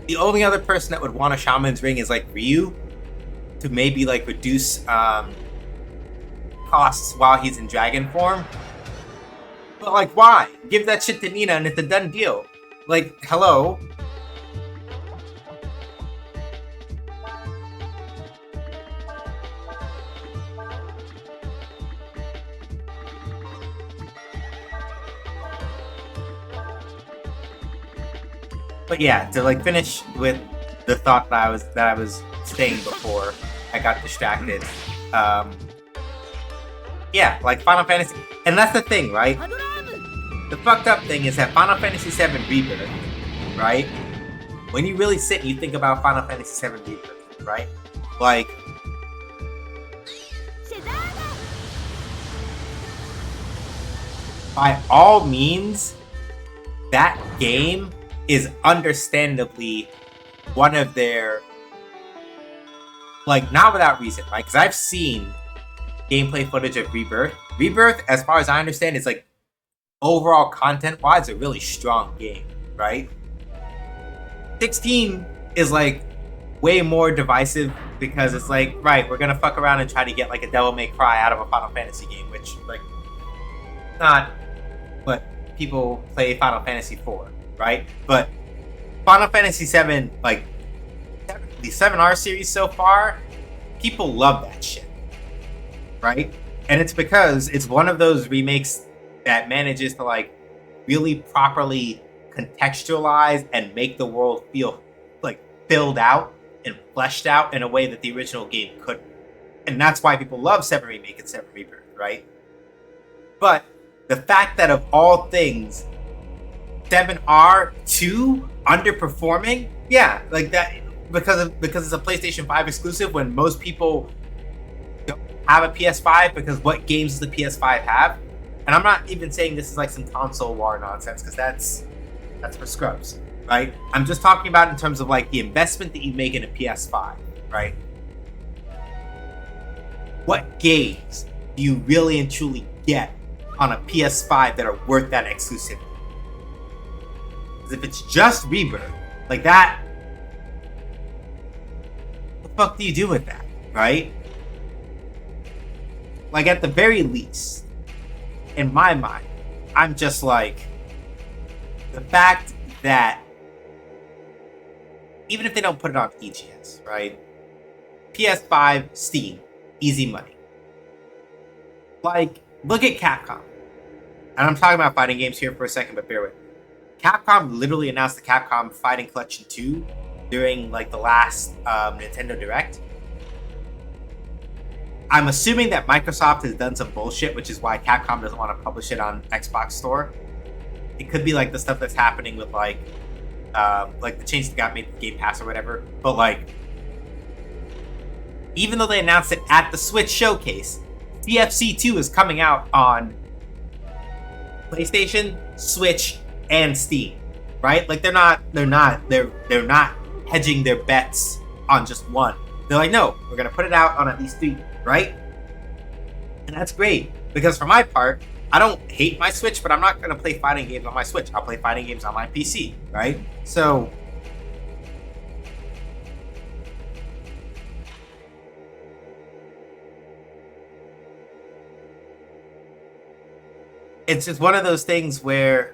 The only other person that would want a Shaman's Ring is like Ryu, to maybe like reduce costs while he's in dragon form. But like, why? Give that shit to Nina and it's a done deal. Like, hello? But yeah, to like finish with the thought that I was saying before I got distracted. Yeah, like Final Fantasy, and that's the thing, right? The fucked up thing is that Final Fantasy VII Rebirth, right? When you really sit and you think about Final Fantasy VII Rebirth, right? Like, by all means, that game is understandably one of their, like, not without reason, right? Because I've seen gameplay footage of Rebirth. Rebirth, as far as I understand, is like, overall content-wise, a really strong game, right? 16 is like way more divisive because it's like, right, we're gonna fuck around and try to get like a Devil May Cry out of a Final Fantasy game, which like not what people play Final Fantasy for, right? But Final Fantasy 7, like the 7R series so far, people love that shit, right? And it's because it's one of those remakes that manages to like really properly contextualize and make the world feel like filled out and fleshed out in a way that the original game couldn't. And that's why people love 7 Remake and 7 Rebirth, right? But the fact that of all things, 7R2 underperforming, yeah, like that because it's a PlayStation 5 exclusive when most people don't have a PS5 because what games does the PS5 have? And I'm not even saying this is like some console war nonsense because that's for scrubs, right? I'm just talking about in terms of like the investment that you make in a PS5, right? What games do you really and truly get on a PS5 that are worth that exclusivity? Because if it's just Rebirth, Like that. What the fuck do you do with that, right? Like at the very least, in my mind, I'm just like the fact that even if they don't put it on EGS, right? PS5, Steam, easy money. Like, look at Capcom. And I'm talking about fighting games here for a second, but bear with me. Capcom literally announced the Capcom Fighting Collection 2 during like the last Nintendo Direct. I'm assuming that Microsoft has done some bullshit, which is why Capcom doesn't want to publish it on Xbox Store. It could be like the stuff that's happening with like the change that got made to Game Pass or whatever. But like, even though they announced it at the Switch showcase, CFC 2 is coming out on PlayStation, Switch, and Steam, right? Like they're not hedging their bets on just one. They're like, no, we're gonna put it out on at least 3, right? And that's great because for my part, I don't hate my Switch, but I'm not gonna play fighting games on my Switch. I'll play fighting games on my PC, right? So it's just one of those things where,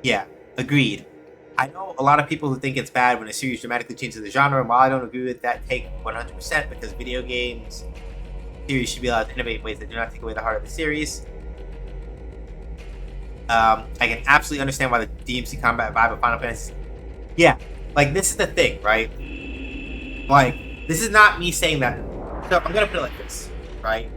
yeah, agreed. I know a lot of people who think it's bad when a series dramatically changes the genre, and while I don't agree with that take 100% because video games series should be allowed to innovate in ways that do not take away the heart of the series. I can absolutely understand why the DMC combat vibe of Final Fantasy. Yeah, like this is the thing, right? Like, this is not me saying that. So I'm gonna put it like this, right?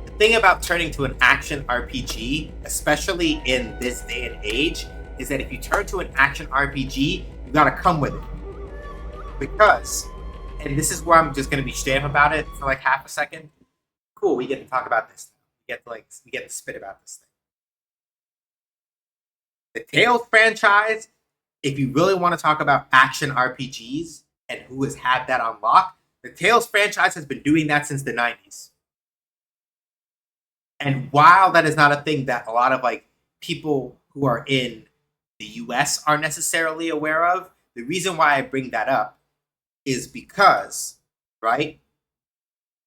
The thing about turning to an action RPG, especially in this day and age, is that if you turn to an action RPG, you gotta come with it. Because, and this is where I'm just gonna be straight up about it for like half a second. Cool, we get to talk about this. We get to spit about this thing. The Tales franchise, if you really want to talk about action RPGs and who has had that on lock, the Tales franchise has been doing that since the 90s. And while that is not a thing that a lot of like people who are in the US are necessarily aware of, the reason why I bring that up is because, right,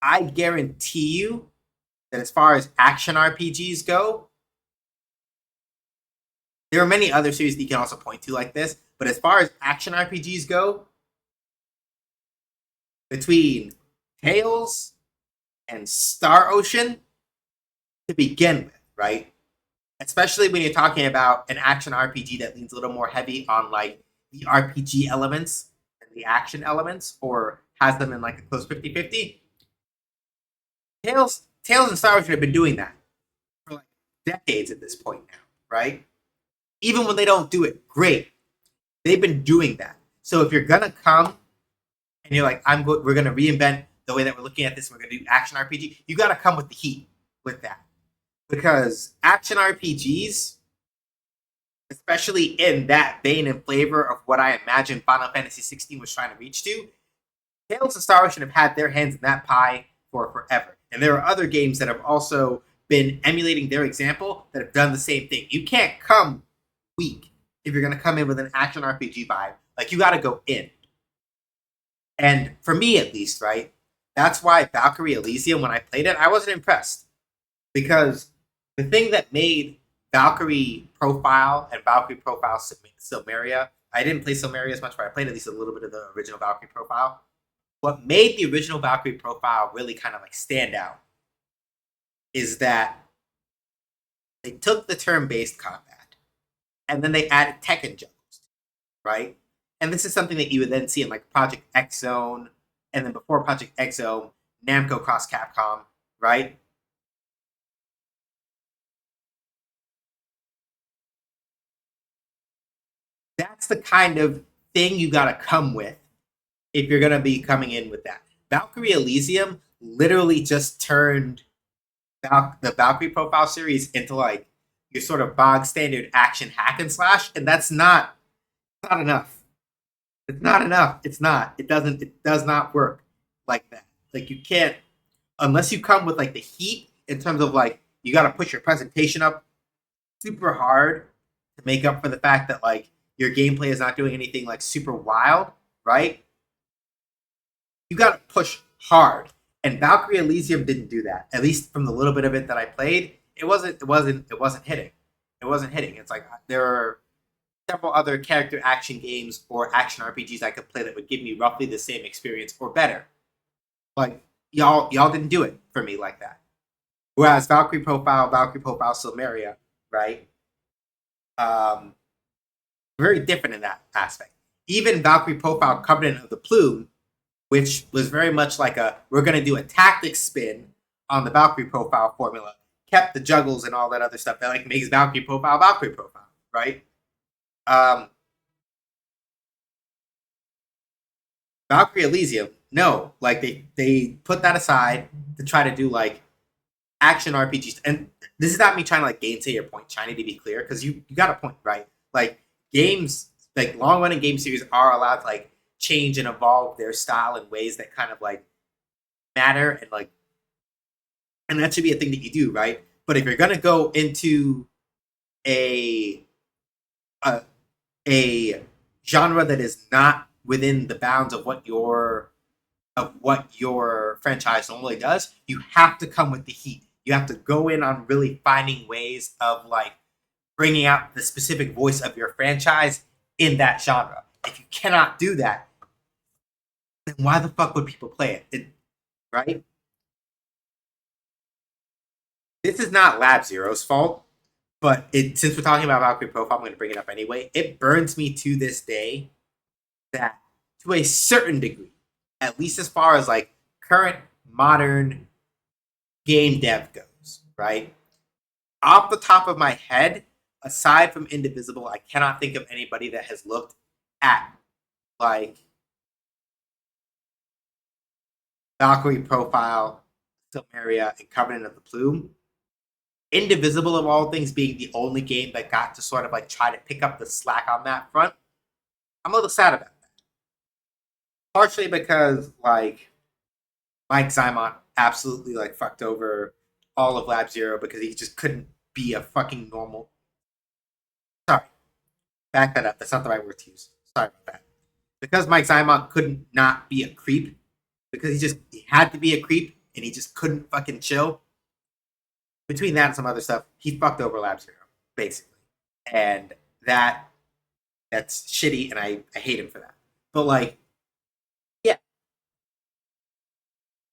I guarantee you that as far as action RPGs go, there are many other series that you can also point to like this, but as far as action RPGs go, between Tales and Star Ocean, to begin with, right? Especially when you're talking about an action RPG that leans a little more heavy on like the RPG elements and the action elements, or has them in like a close 50-50. Tales and Star Ocean have been doing that for like decades at this point now, right? Even when they don't do it great, they've been doing that. So if you're gonna come and you're like, we're gonna reinvent the way that we're looking at this, and we're gonna do action RPG, you gotta come with the heat with that. Because action RPGs, especially in that vein and flavor of what I imagine Final Fantasy 16 was trying to reach to, Tales and Star Ocean have had their hands in that pie for forever. And there are other games that have also been emulating their example that have done the same thing. You can't come weak if you're going to come in with an action RPG vibe. Like, you got to go in. And for me, at least, right, that's why Valkyrie Elysium, when I played it, I wasn't impressed. Because the thing that made Valkyrie Profile and Valkyrie Profile Silmeria, I didn't play Silmeria as much, but I played at least a little bit of the original Valkyrie Profile. What made the original Valkyrie Profile really kind of like stand out is that they took the turn-based combat and then they added Tekken juggles, right? And this is something that you would then see in like Project X Zone, and then before Project X Zone, Namco Cross Capcom, right? That's the kind of thing you gotta come with if you're gonna be coming in with that. Valkyrie Elysium literally just turned the Valkyrie Profile series into like your sort of bog standard action hack and slash, and that's not enough. It's not enough. It's not. It does not work like that. Like, you can't, unless you come with like the heat in terms of like you got to push your presentation up super hard to make up for the fact that like your gameplay is not doing anything like super wild, right? You got to push hard. And Valkyrie Elysium didn't do that. At least from the little bit of it that I played, it wasn't hitting. It wasn't hitting. It's like there are several other character action games or action RPGs I could play that would give me roughly the same experience or better. Like y'all didn't do it for me like that. Whereas Valkyrie Profile, Silmeria, right? Very different in that aspect. Even Valkyrie Profile Covenant of the Plume, which was very much like we're going to do a tactics spin on the Valkyrie Profile formula, kept the juggles and all that other stuff that like makes Valkyrie Profile, right? Valkyrie Elysium, no, like they put that aside to try to do like action RPGs, and this is not me trying to like gainsay your point, China, to be clear, because you got a point, right? Like games, like long running game series are allowed to like change and evolve their style in ways that kind of like matter and like, and that should be a thing that you do, right? But if you're gonna go into a genre that is not within the bounds of what your franchise normally does, you have to come with the heat. You have to go in on really finding ways of like bringing out the specific voice of your franchise in that genre. If you cannot do that, then why the fuck would people play it? Right? This is not Lab Zero's fault, but since we're talking about Valkyrie Profile, I'm going to bring it up anyway. It burns me to this day that, to a certain degree, at least as far as like current modern game dev goes, right? Off the top of my head, aside from Indivisible, I cannot think of anybody that has looked at like Valkyrie Profile, Silmeria, and Covenant of the Plume. Indivisible, of all things, being the only game that got to sort of like try to pick up the slack on that front. I'm a little sad about that. Partially because like Mike Zymont absolutely like fucked over all of Lab Zero because he just couldn't be a fucking normal. Sorry, back that up. That's not the right word to use. Sorry about that. Because Mike Zymont couldn't not be a creep, because he had to be a creep and he just couldn't fucking chill. Between that and some other stuff, he fucked over Lab Zero, basically. And that's shitty, and I hate him for that. But like, yeah.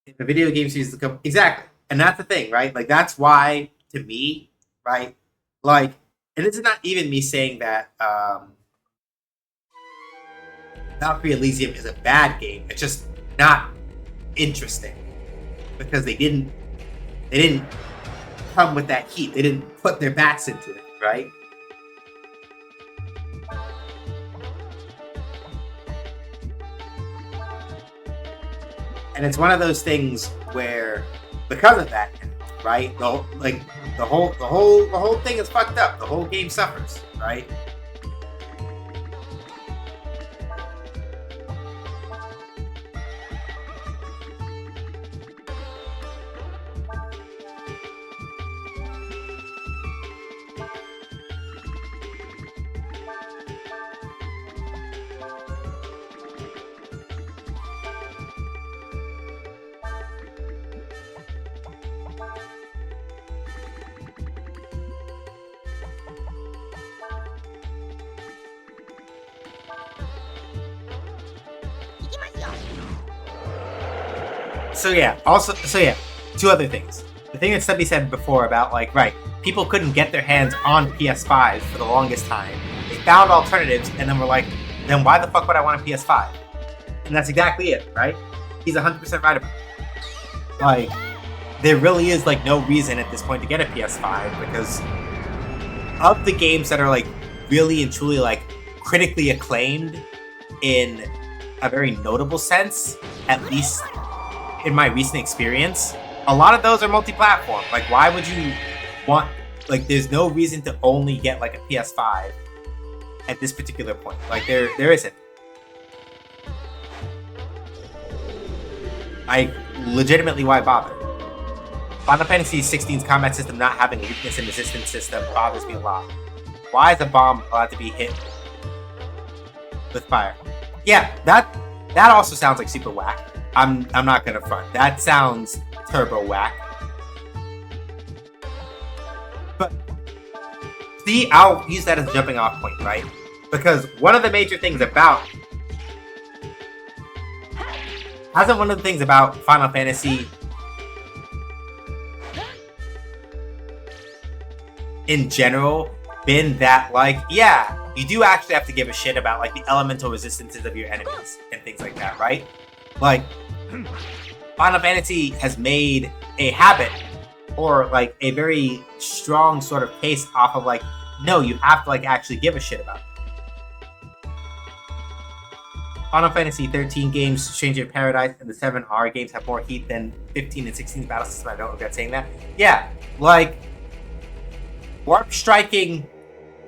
If a video game series to come, exactly. And that's the thing, right? Like that's why, to me, right? Like, and this is not even me saying that Valkyrie Elysium is a bad game. It's just not interesting. Because they didn't come with that heat. They didn't put their backs into it, right? And it's one of those things where, because of that, right? The whole thing is fucked up. The whole game suffers, right? So yeah, two other things. The thing that Stubby said before about like, right, people couldn't get their hands on PS5s for the longest time. They found alternatives and then were like, then why the fuck would I want a PS5? And that's exactly it, right? He's 100% right about it. Like, there really is like no reason at this point to get a PS5 because of the games that are like really and truly like critically acclaimed in a very notable sense, at least in my recent experience, a lot of those are multi-platform. Like, why would you want, like, there's no reason to only get like a PS5 at this particular point. Like, there isn't. I legitimately, why bother? Final Fantasy 16's combat system not having a weakness and resistance system bothers me a lot. Why is a bomb allowed to be hit with fire? Yeah, that also sounds like super whack. I'm not gonna front. That sounds turbo whack. But see, I'll use that as a jumping off point, right? Because one of the major things about Final Fantasy in general been that, like, yeah, you do actually have to give a shit about, like, the elemental resistances of your enemies and things like that, right? Like, Final Fantasy has made a habit or, like, a very strong sort of case off of, like, no, you have to, like, actually give a shit about it. Final Fantasy 13 games, Stranger in Paradise, and the 7R games have more heat than 15 and 16's battle system. I don't regret saying that. Yeah, like, warp striking,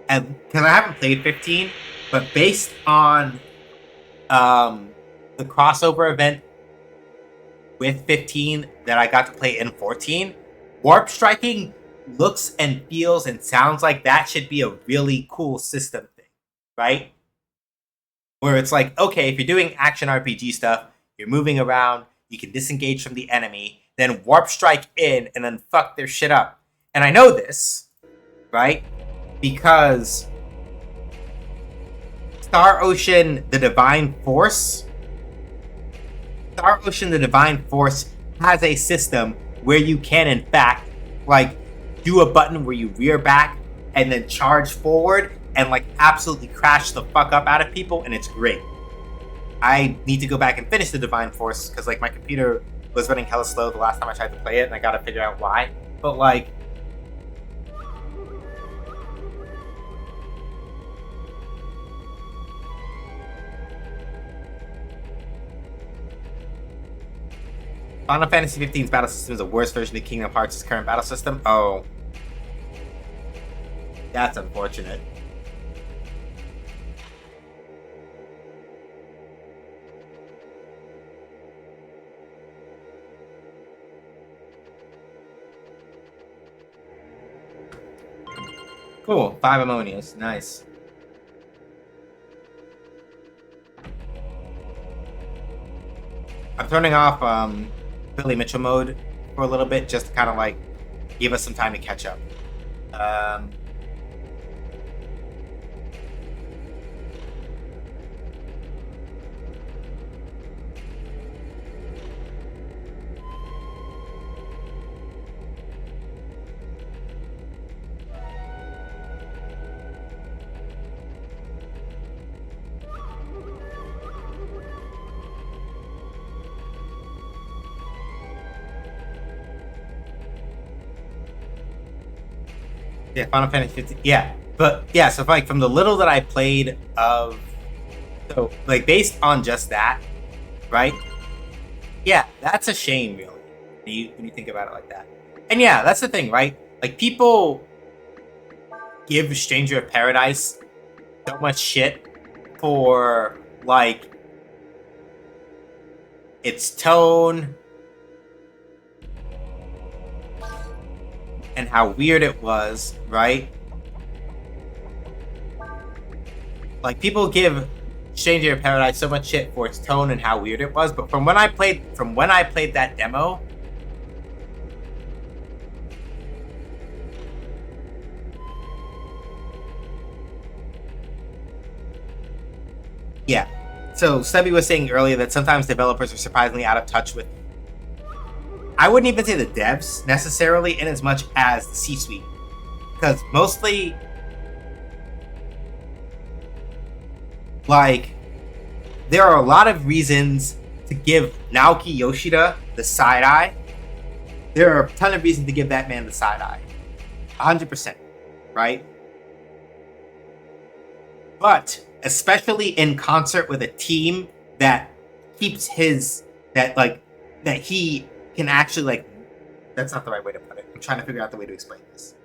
and because I haven't played 15, but based on the crossover event with 15 that I got to play in 14, warp striking looks and feels and sounds like that should be a really cool system thing, right? Where it's like, okay, if you're doing action RPG stuff, you're moving around, you can disengage from the enemy, then warp strike in and then fuck their shit up. And I know this, right? Because Star Ocean the Divine Force has a system where you can, in fact, like, do a button where you rear back and then charge forward and, like, absolutely crash the fuck up out of people, and it's great. I need to go back and finish the Divine Force because, like, my computer was running hella slow the last time I tried to play it, and I gotta figure out why. But, like, Final Fantasy 15's battle system is a worse version of Kingdom Hearts' current battle system. Oh, that's unfortunate. Cool, 5 ammonias, nice. I'm turning off Billy Mitchell mode for a little bit, just to kind of, like, give us some time to catch up. Yeah, Final Fantasy 15. Yeah, but yeah, so, like, from the little that I played of, so, like, based on just that, right? Yeah, that's a shame, really, when you think about it like that. And yeah, that's the thing, right? Like, people give Stranger of Paradise so much shit for, like, its tone and how weird it was, right? Like, people give Stranger of Paradise so much shit for its tone and how weird it was, but from when I played that demo, yeah. So Stubby was saying earlier that sometimes developers are surprisingly out of touch with, I wouldn't even say the devs necessarily in as much as the C-suite. Because mostly, like, there are a lot of reasons to give Naoki Yoshida the side eye. There are a ton of reasons to give that man the side eye. 100%, right? But, especially in concert with a team that keeps that he can actually, like, that's not the right way to put it. I'm trying to figure out the way to explain this.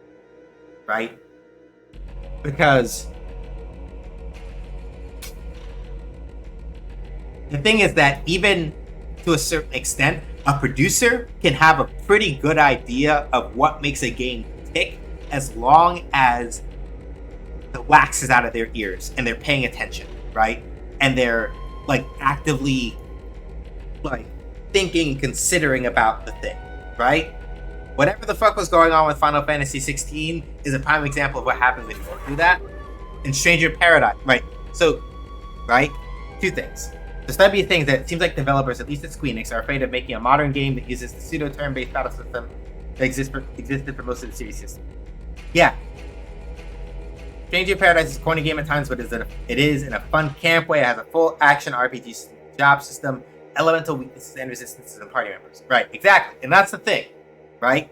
Right? Because the thing is that even to a certain extent, a producer can have a pretty good idea of what makes a game tick as long as the wax is out of their ears and they're paying attention, right? And they're like actively like thinking and considering about the thing, right? Whatever the fuck was going on with Final Fantasy 16 is a prime example of what happens when you don't do that. In Stranger Paradise, right? So, right? Two things. There's going to be things that it seems like developers, at least at Square Enix, are afraid of making a modern game that uses the pseudo-turn-based battle system that existed for most of the series system. Yeah. Stranger Paradise is a corny game at times, but it is in a fun camp way. It has a full action RPG job system, elemental weaknesses and resistances and party members. Right, exactly. And that's the thing, right?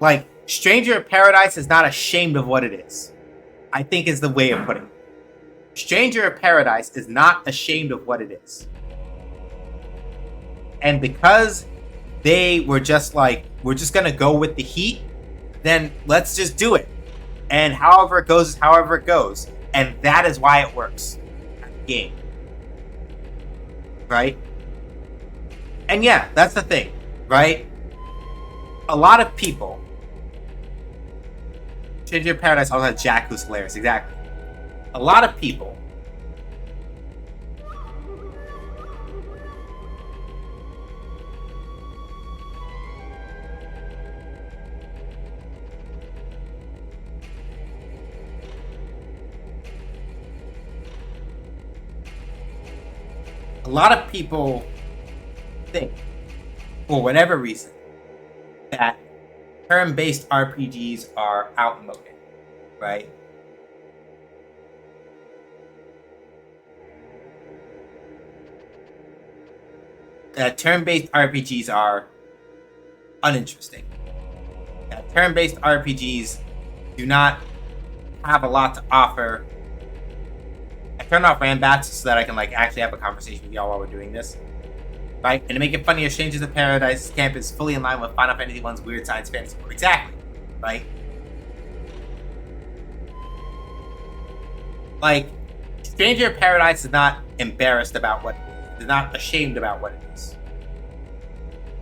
Like, Stranger Paradise is not ashamed of what it is, I think is the way of putting it. Stranger Paradise is not ashamed of what it is. And because they were just like, we're just going to go with the heat, then let's just do it. And however it goes is however it goes. And that is why it works at the game. Right? And yeah, that's the thing, right? A lot of people. Stranger Paradise also has Jack, who's hilarious, exactly. A lot of people think, for whatever reason, that turn-based RPGs are outmoded, right? That turn-based RPGs are uninteresting. That turn-based RPGs do not have a lot to offer. I turned off Rambats so that I can actually have a conversation with y'all while we're doing this. Right? And to make it funnier, Strangers of Paradise camp is fully in line with Final Fantasy 1's weird science fantasy. Exactly. Right? Like, Stranger of Paradise is not embarrassed about what it is. Is not ashamed about what it is.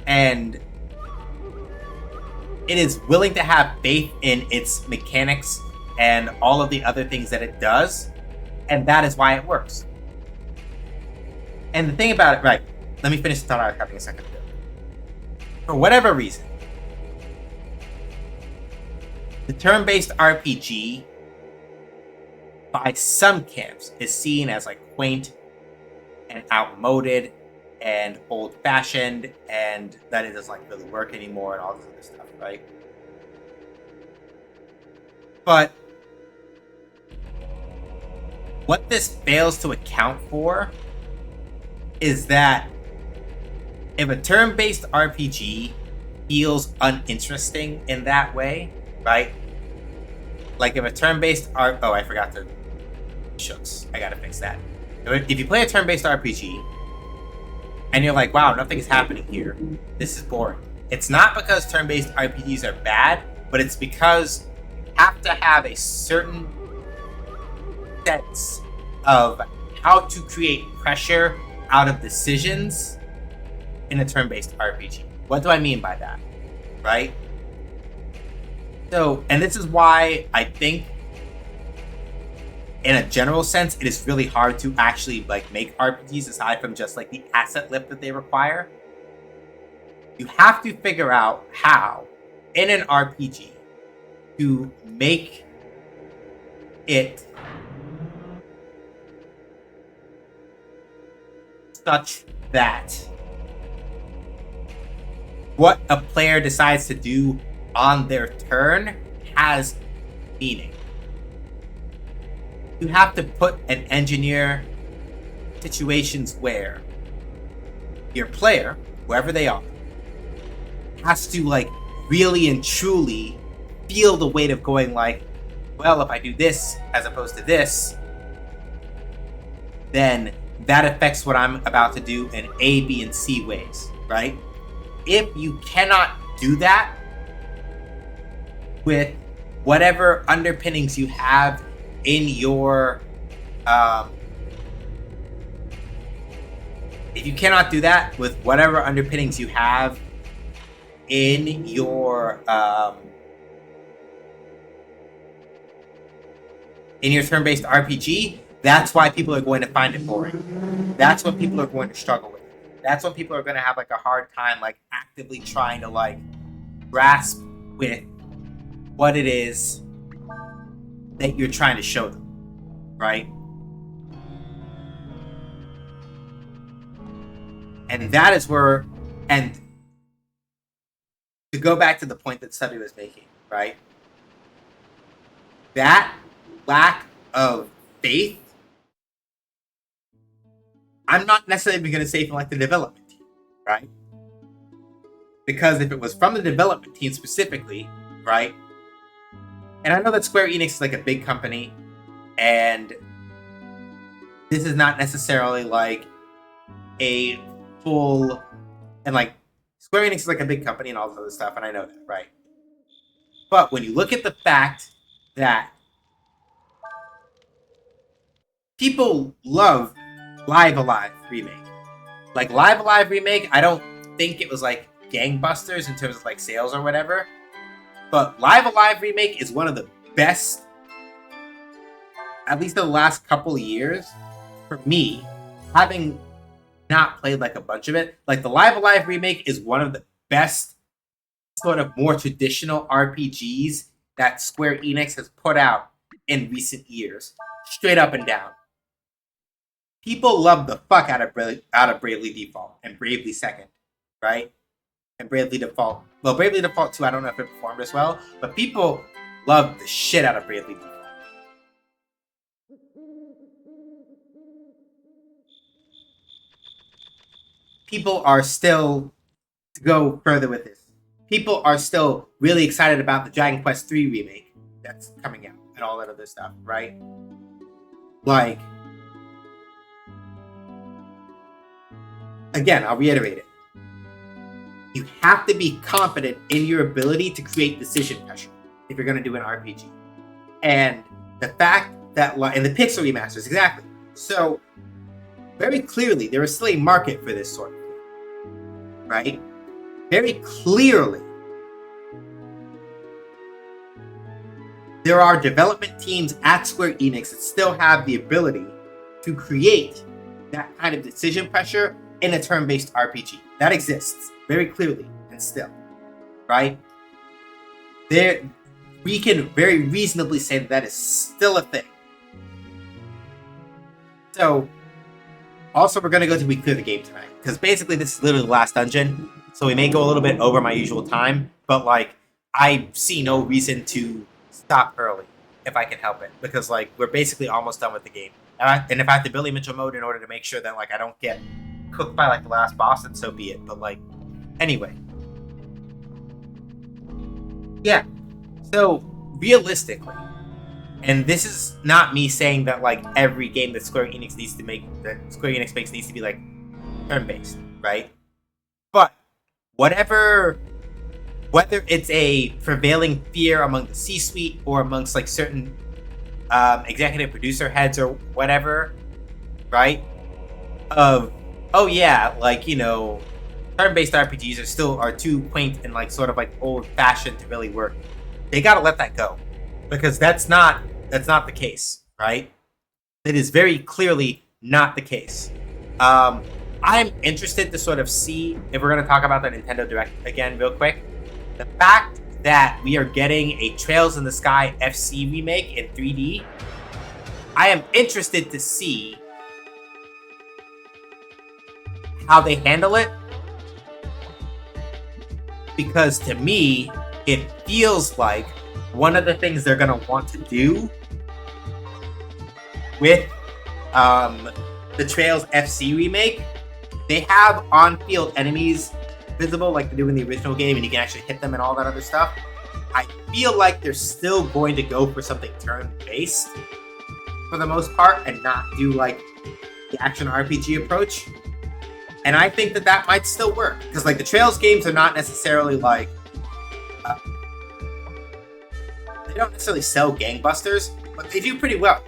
And it is willing to have faith in its mechanics and all of the other things that it does. And that is why it works. And the thing about it, right, let me finish the thought I was having a second ago. For whatever reason, the turn-based RPG by some camps is seen as quaint and outmoded and old-fashioned, and that it doesn't really work anymore and all this other stuff, right? But what this fails to account for is that if a turn-based RPG feels uninteresting in that way, right? Like if a turn-based I forgot to shucks, I gotta fix that. If you play a turn-based RPG and you're like, wow, nothing is happening here, this is boring. It's not because turn-based RPGs are bad, but it's because you have to have a certain sense of how to create pressure out of decisions in a turn-based RPG. What do I mean by that? Right? So, and this is why I think in a general sense, it is really hard to actually make RPGs aside from just the asset lift that they require. You have to figure out how in an RPG to make it such that what a player decides to do on their turn has meaning. You have to put and engineer situations where your player, whoever they are, has to really and truly feel the weight of going well, if I do this as opposed to this, then that affects what I'm about to do in A, B, and C ways, right? If you cannot do that with whatever underpinnings you have in your if you cannot do that with whatever underpinnings you have in your turn-based RPG, that's why people are going to find it boring. That's what people are going to struggle with. That's what people are going to have like a hard time like actively trying to like grasp with what it is that you're trying to show them, right? And that is where, and to go back to the point that Subby was making, right? That lack of faith, I'm not necessarily going to say from like the development team, right? Because if it was from the development team specifically, right? And I know that Square Enix is like a big company, and this is not necessarily like a full, and like Square Enix is like a big company and all this other stuff, and I know that, right? But when you look at the fact that people love Live Alive Remake, like Live Alive Remake, I don't think it was like gangbusters in terms of like sales or whatever, but Live Alive Remake is one of the best, at least the last couple of years, for me, having not played like a bunch of it. Like the Live Alive Remake is one of the best sort of more traditional RPGs that Square Enix has put out in recent years, straight up and down. People love the fuck out of Bravely Default and Bravely Second, right? And Bravely Default. Well, Bravely Default 2, I don't know if it performed as well, but people love the shit out of Bravely Default. People are still, to go further with this, people are still really excited about the Dragon Quest III remake that's coming out and all that other stuff, right? Like, again, I'll reiterate it. You have to be confident in your ability to create decision pressure if you're going to do an RPG. And the fact that, and the Pixel remasters, exactly. So, very clearly, there is still a market for this sort of thing, right? Very clearly, there are development teams at Square Enix that still have the ability to create that kind of decision pressure in a turn-based RPG. That exists very clearly and still, right? We can very reasonably say that that is still a thing. So, also we're going to go to we clear the game tonight, because basically this is literally the last dungeon, so we may go a little bit over my usual time, but like, I see no reason to stop early if I can help it, because like, we're basically almost done with the game. And if I have to Billy Mitchell mode in order to make sure that like I don't get cooked by like the last boss, then so be it. But like, anyway. Yeah. So, realistically, and this is not me saying that like every game that Square Enix makes needs to be like turn-based, right? But whether it's a prevailing fear among the C-suite or amongst like certain executive producer heads or whatever, right? Of, oh yeah, like, you know, turn-based RPGs are too quaint and like sort of like old-fashioned to really work. They gotta let that go, because that's not the case, right? It is very clearly not the case. I'm interested to sort of see if we're gonna talk about the Nintendo Direct again real quick. The fact that we are getting a Trails in the Sky FC remake in 3D, I am interested to see how they handle it, because to me, it feels like one of the things they're going to want to do with the Trails FC remake, they have on-field enemies visible like they do in the original game, and you can actually hit them and all that other stuff. I feel like they're still going to go for something turn-based for the most part and not do like the action RPG approach. And I think that might still work, because like the Trails games are not necessarily like they don't necessarily sell gangbusters, but they do pretty well.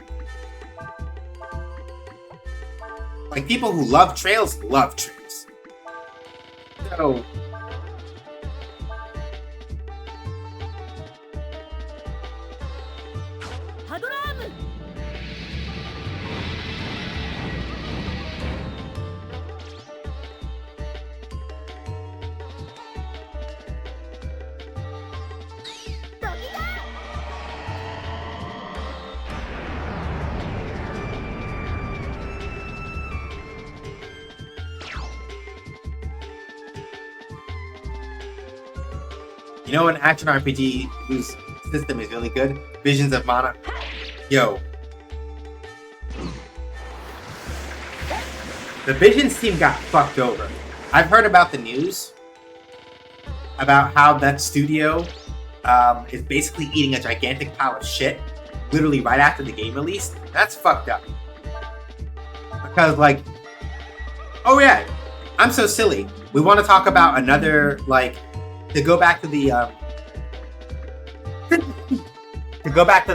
Like, people who love trails love trails. So, you know, an action RPG whose system is really good? Visions of Mana. Yo. The Visions team got fucked over. I've heard about the news about how that studio is basically eating a gigantic pile of shit literally right after the game released. That's fucked up. Because, like, oh yeah, I'm so silly. We want to talk about another, like, to go back to the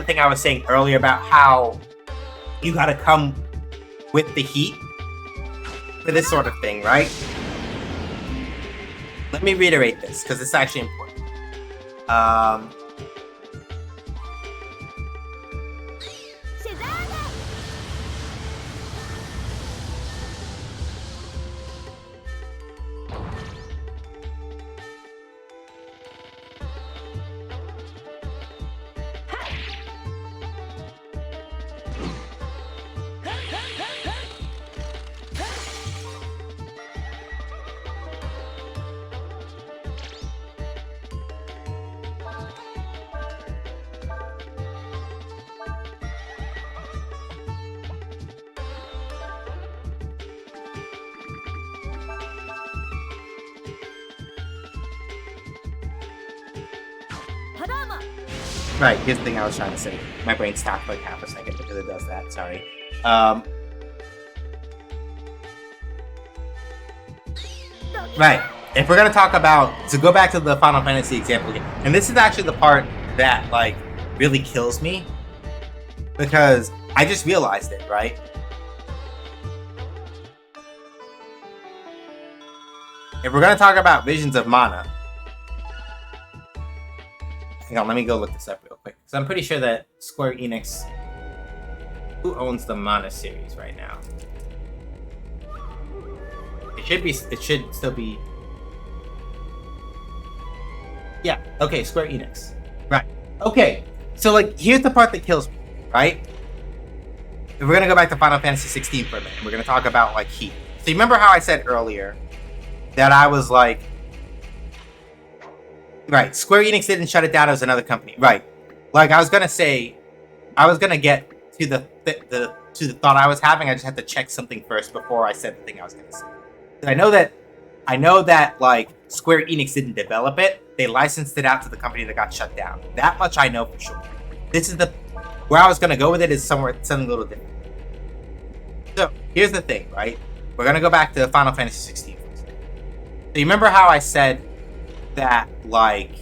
thing I was saying earlier about how you gotta come with the heat for this sort of thing, right? Let me reiterate this because it's actually important. Right, here's the thing I was trying to say. My brain stopped for like half a second because it does that, sorry. Right, if we're gonna talk about, to go back to the Final Fantasy example again, and this is actually the part that, like, really kills me, because I just realized it, right? If we're gonna talk about Visions of Mana, hang on, let me go look this up real quick. Because I'm pretty sure that Square Enix... Who owns the Mana series right now? It should still be... Yeah, okay, Square Enix. Right. Okay, so, like, here's the part that kills me, right? If we're gonna go back to Final Fantasy 16 for a minute, we're gonna talk about, like, heat. So you remember how I said earlier that I was like... Right, Square Enix didn't shut it down, it was another company. Right. Like, I was gonna say, I was gonna get to the thought I was having, I just had to check something first before I said the thing I was gonna say. I know that, like, Square Enix didn't develop it, they licensed it out to the company that got shut down. That much I know for sure. This is where I was gonna go with it is something a little different. So, here's the thing, right? We're gonna go back to Final Fantasy 16 for a second. So you remember how I said that, like,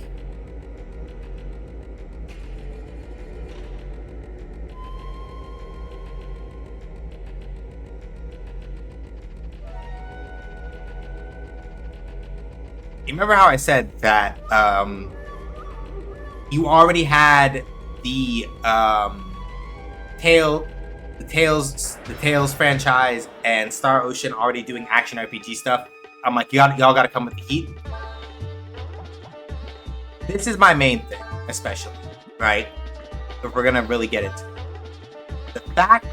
you remember how I said that you already had the Tales franchise and Star Ocean already doing action RPG stuff? I'm like, y'all gotta come with the heat. This is my main thing, especially, right? If we're gonna really get into it. The fact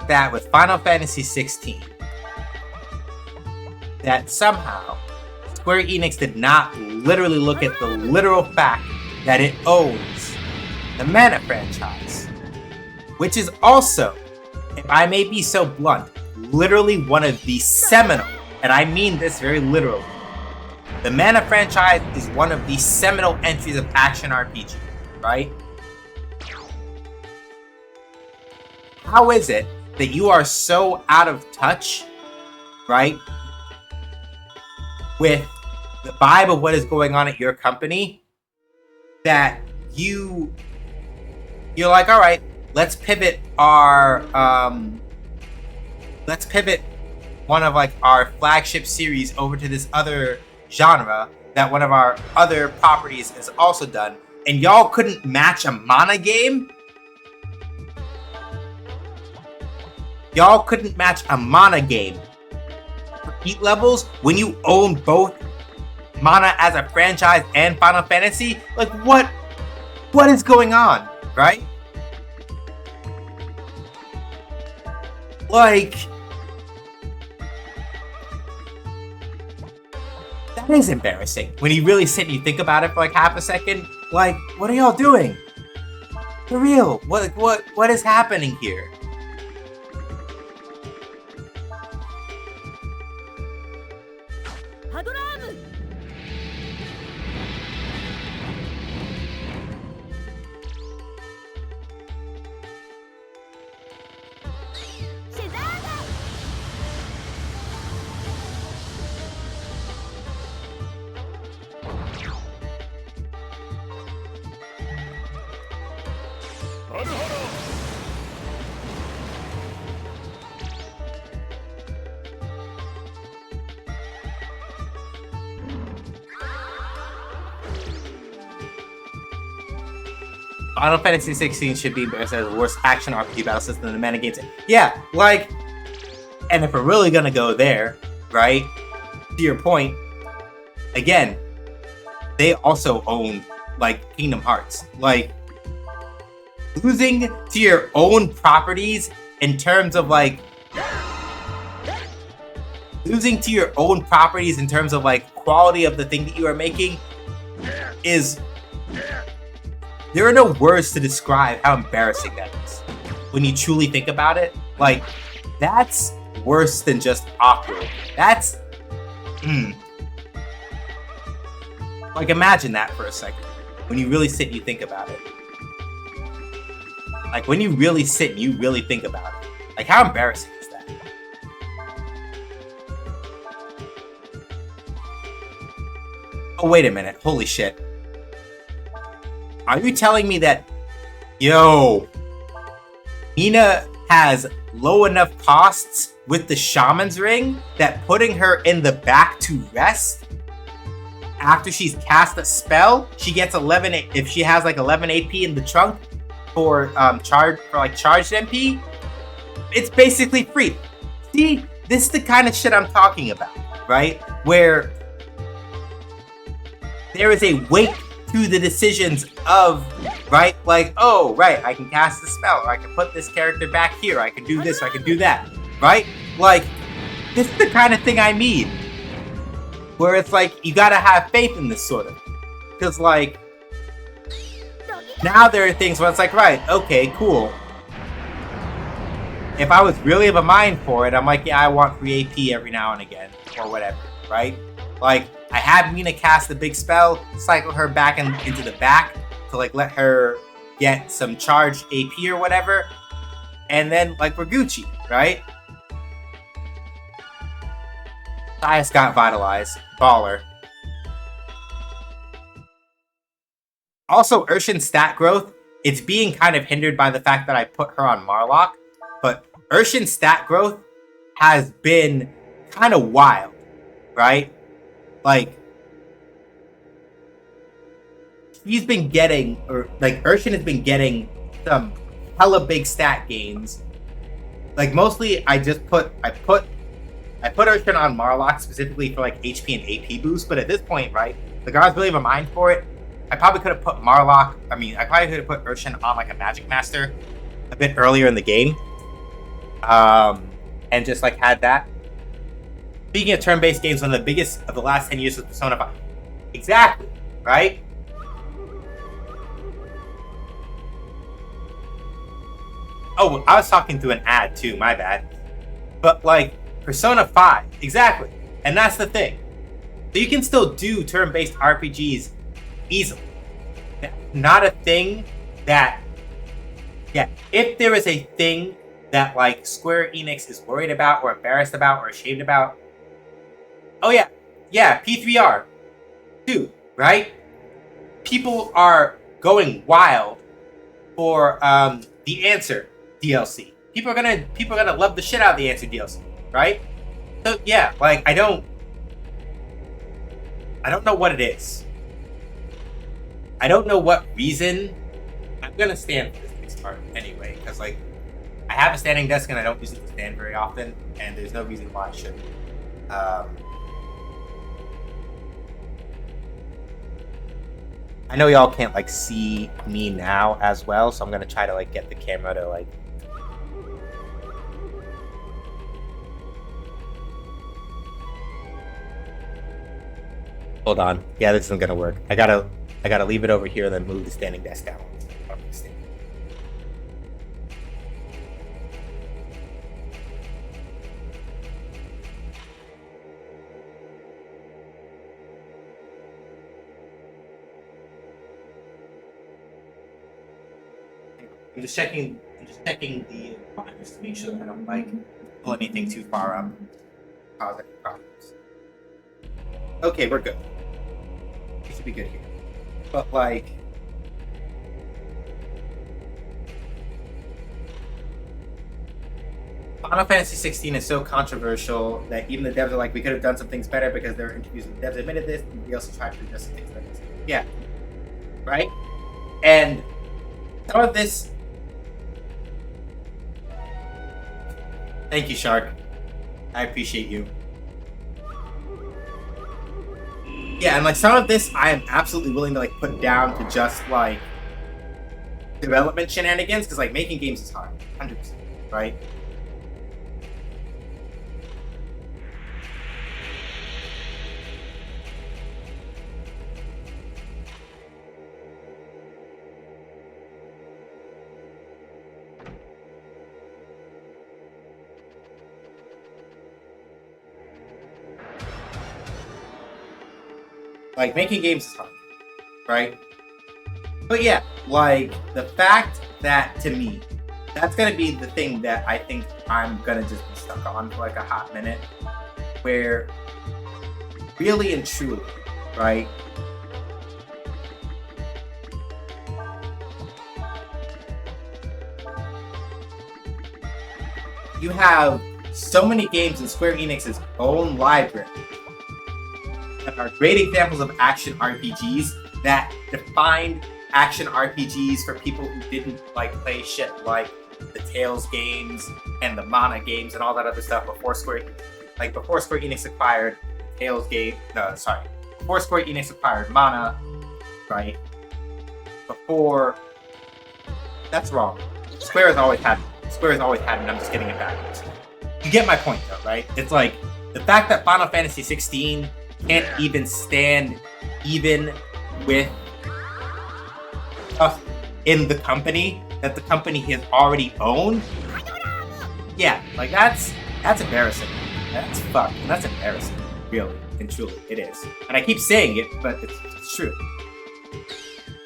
that with Final Fantasy 16, that somehow Square Enix did not literally look at the literal fact that it owns the Mana franchise, which is also, if I may be so blunt, literally one of the seminal, and I mean this very literally, the Mana franchise is one of the seminal entries of action RPG, right? How is it that you are so out of touch, right, with the vibe of what is going on at your company, that you're like, all right, let's pivot one of like our flagship series over to this other genre that one of our other properties has also done, and y'all couldn't match a mana game? Y'all couldn't match a mana game for heat levels when you own both mana as a franchise and Final Fantasy? Like, what is going on, right? Like, that is embarrassing. When you really sit and you think about it for like half a second, like, what are y'all doing? For real, what is happening here? Final Fantasy 16 should be as the worst action RPG battle system in the meta games. Yeah, like, and if we're really gonna go there, right? To your point, again, they also own like Kingdom Hearts. Like, losing to your own properties in terms of like quality of the thing that you are making is. There are no words to describe how embarrassing that is. When you truly think about it, like, that's worse than just awkward. That's, Like, imagine that for a second. When you really sit and you think about it. Like, when you really sit and you really think about it. Like, how embarrassing is that? Oh, wait a minute. Holy shit. Are you telling me that, Nina has low enough costs with the Shaman's Ring that putting her in the back to rest after she's cast a spell, she gets 11, if she has like 11 AP in the trunk for charged MP, it's basically free. See, this is the kind of shit I'm talking about, right? Where there is a weight to the decisions of, right? Like, oh, right, I can cast a spell, or I can put this character back here, I can do this, or I can do that, right? Like, this is the kind of thing I mean. Where it's like, you gotta have faith in this sort of. Because, like, now there are things where it's like, right, okay, cool. If I was really of a mind for it, I'm like, yeah, I want free AP every now and again, or whatever, right? Like, I had Mina cast the big spell, cycle her back into the back to, like, let her get some charged AP or whatever, and then, like, we're Gucci, right? Thias got vitalized. Baller. Also, Urshin's stat growth, it's being kind of hindered by the fact that I put her on Marlock, but Urshin's stat growth has been kind of wild, right? Like, he's been getting, or like Urshin has been getting some hella big stat gains. Like, mostly I put Urshin on Marlock specifically for like HP and AP boost, but at this point, right, the guys really have a mind for it. I probably could have put Urshin on like a Magic Master a bit earlier in the game. And just like had that. Speaking of turn-based games, one of the biggest of the last 10 years was Persona 5. Exactly, right? Oh, I was talking through an ad too, my bad. But like, Persona 5, exactly. And that's the thing. So you can still do turn-based RPGs easily. That's not a thing that, yeah, if there is a thing that like Square Enix is worried about or embarrassed about or ashamed about, oh yeah, P3R too, right? people are going wild for the Answer DLC. People are gonna love the shit out of the Answer DLC, right? So yeah, like I don't know what it is. I don't know what reason. I'm gonna stand for this next part anyway, because like I have a standing desk and I don't use it to stand very often, and there's no reason why I shouldn't. I know y'all can't like see me now as well, so I'm gonna try to like get the camera to like. Hold on. Yeah, this isn't gonna work. I gotta leave it over here and then move the standing desk down. I'm just checking the just to make sure that I don't like pull anything too far up, cause any problems. Okay, we're good. We should be good here. But like, Final Fantasy 16 is so controversial that even the devs are like, we could have done some things better because there were interviews with devs admitted this, and we also tried to adjust things like this. Yeah. Right? And some of this. Thank you, Shark. I appreciate you. Yeah, and like some of this I am absolutely willing to like put down to just like development shenanigans, because like making games is hard. 100%, right? Like, making games is hard, right? But yeah, like, the fact that, to me, that's gonna be the thing that I think I'm gonna just be stuck on for, like, a hot minute. Where, really and truly, right? You have so many games in Square Enix's own library that are great examples of action RPGs that defined action RPGs for people who didn't like play shit like the Tales games and the Mana games and all that other stuff before Square Enix acquired Tales game. Before Square Enix acquired Mana, right? That's wrong. Square has always had it, and I'm just getting it backwards. You get my point though, right? It's like the fact that Final Fantasy 16 can't even stand even with stuff in the company that the company has already owned. Yeah, like that's embarrassing. That's fucked. And that's embarrassing. Really and truly, it is. And I keep saying it, but it's true.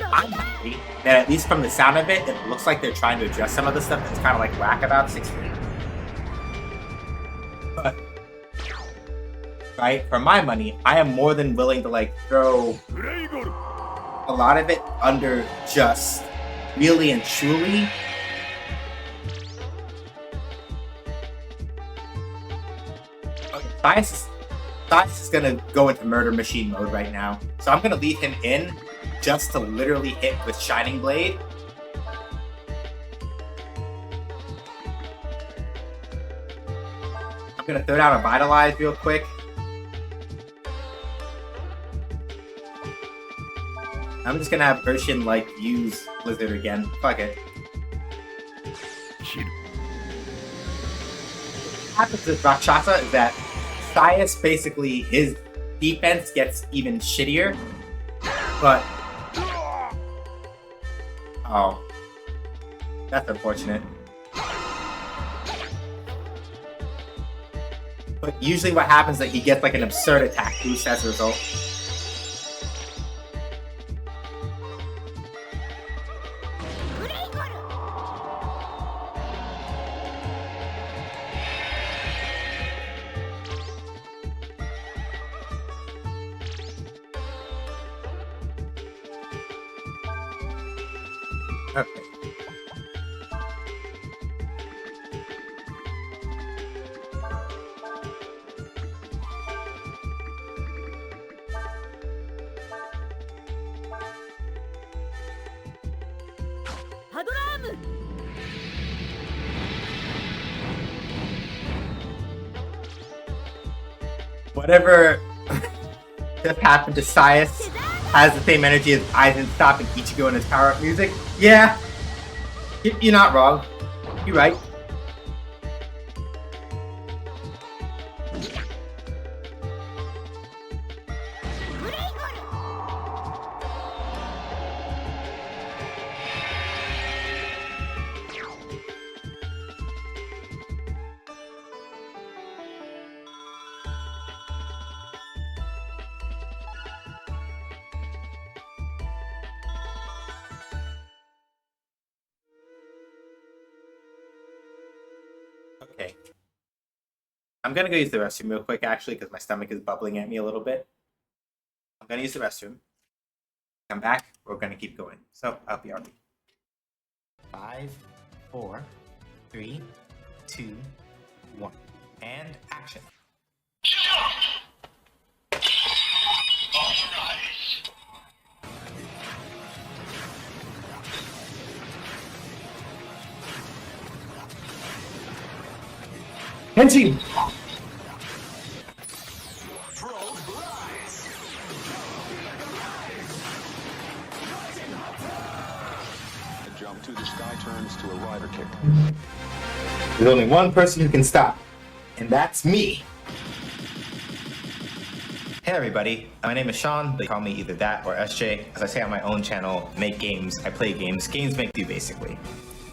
I'm happy that at least from the sound of it, it looks like they're trying to address some of the stuff that's kind of like whack about 16. But right, for my money, I am more than willing to like throw a lot of it under just really and truly Thias is gonna go into murder machine mode right now, so I'm gonna leave him in just to literally hit with Shining Blade. I'm gonna throw down a Vitalize real quick. I'm just gonna have Urshin like use Blizzard again. Fuck it. What happens with Rakshasa is that Thias basically his defense gets even shittier, but oh, that's unfortunate. But usually what happens is that he gets like an absurd attack boost as a result. Okay. Whatever just happened to Saius has the same energy as Aizen-Stop and Ichigo in his power-up music. Yeah, you're not wrong. You're right. Okay. I'm gonna go use the restroom real quick, actually, because my stomach is bubbling at me a little bit. I'm gonna use the restroom. Come back. We're gonna keep going. So I'll be RB. 5, 4, 3, 2, 1, and action. Henshin! The jump to the sky turns to a rider kick. There's only one person who can stop, and that's me. Hey everybody, my name is Sean. They call me either that or SJ. As I say on my own channel, make games, I play games. Games make you, basically.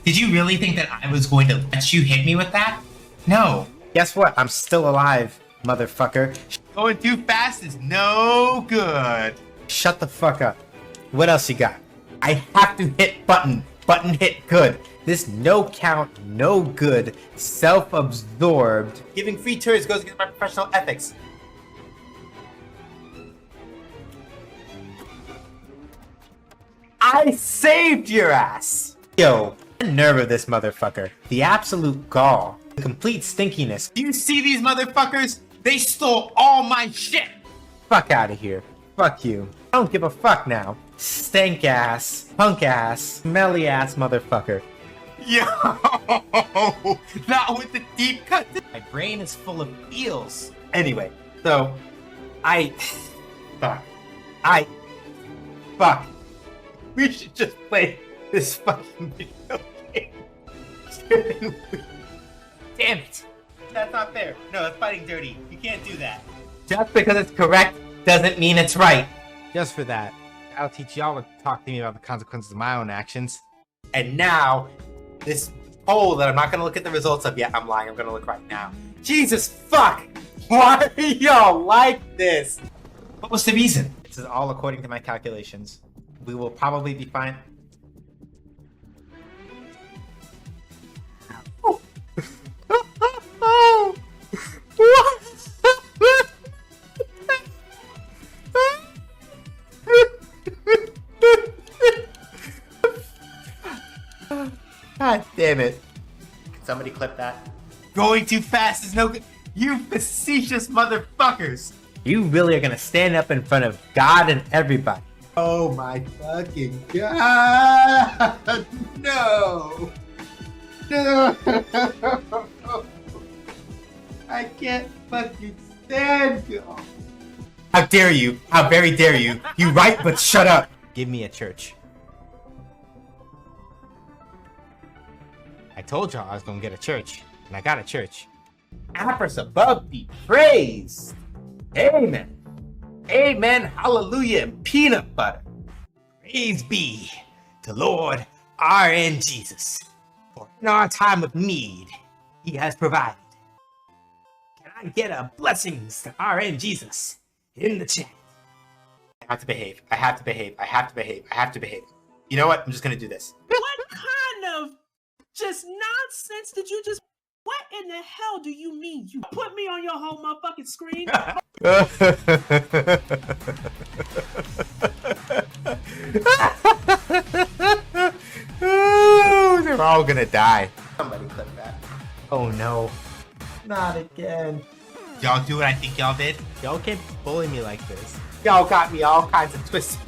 Did you really think that I was going to let you hit me with that? No. Guess what? I'm still alive, motherfucker. Going too fast is no good. Shut the fuck up. What else you got? I have to hit button. Button hit good. This no count, no good, self-absorbed. Giving free turns goes against my professional ethics. I saved your ass! Yo, the nerve of this motherfucker. The absolute gall. The complete stinkiness. Do you see these motherfuckers? They stole all my shit! Fuck out of here. Fuck you. I don't give a fuck now. Stank ass, punk ass, smelly ass motherfucker. Yo! Not with the deep cut. My brain is full of feels. Anyway, so Fuck. We should just play this fucking video game. Damn it. That's not fair. No, that's fighting dirty. You can't do that. Just because it's correct doesn't mean it's right. Just for that, I'll teach y'all to talk to me about the consequences of my own actions. And now, this poll that I'm not going to look at the results of yet. I'm lying. I'm going to look right now. Jesus fuck! Why are y'all like this? What was the reason? This is all according to my calculations. We will probably be fine. God damn it. Can somebody clip that? Going too fast is no good. You facetious motherfuckers. You really are gonna stand up in front of God and everybody. Oh my fucking God. No. No. I can't fucking stand you. How dare you? How very dare you? You right, but shut up. Give me a church. I told y'all I was gonna get a church, and I got a church. Apis above be praised. Amen. Amen. Hallelujah. And peanut butter. Praise be to Lord R.N. Jesus. For in our time of need, He has provided. Can I get a blessings to R.N. Jesus in the chat? I have to behave. I have to behave. I have to behave. I have to behave. You know what? I'm just gonna do this. What kind of just nonsense did you just... What in the hell do you mean? You put me on your whole motherfucking screen? all gonna die. Somebody clip that. Oh no. Not again. Y'all do what I think y'all did? Y'all can't bully me like this. Y'all got me all kinds of twists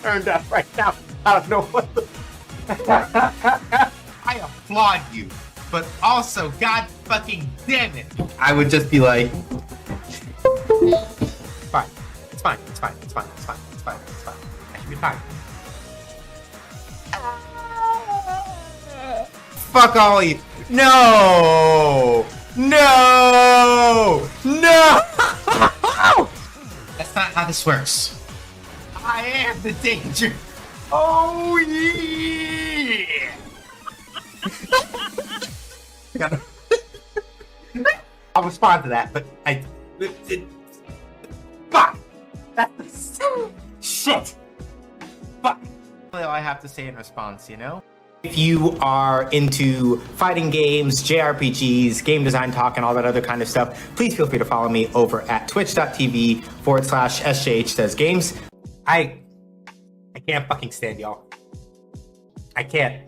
turned up right now. I don't know what the... I applaud you, but also, god fucking damn it, I would just be like, fine, it's fine, it's fine, it's fine, it's fine, it's fine, it's fine. I should be fine. Fuck all of you. No! No! No! That's not how this works. I am the danger. Oh yeah! I'll respond to that, but fuck! That's shit! Fuck! That's all I have to say in response, you know? If you are into fighting games, JRPGs, game design talk, and all that other kind of stuff, please feel free to follow me over at twitch.tv/SJH Says Games. I can't fucking stand y'all. I can't.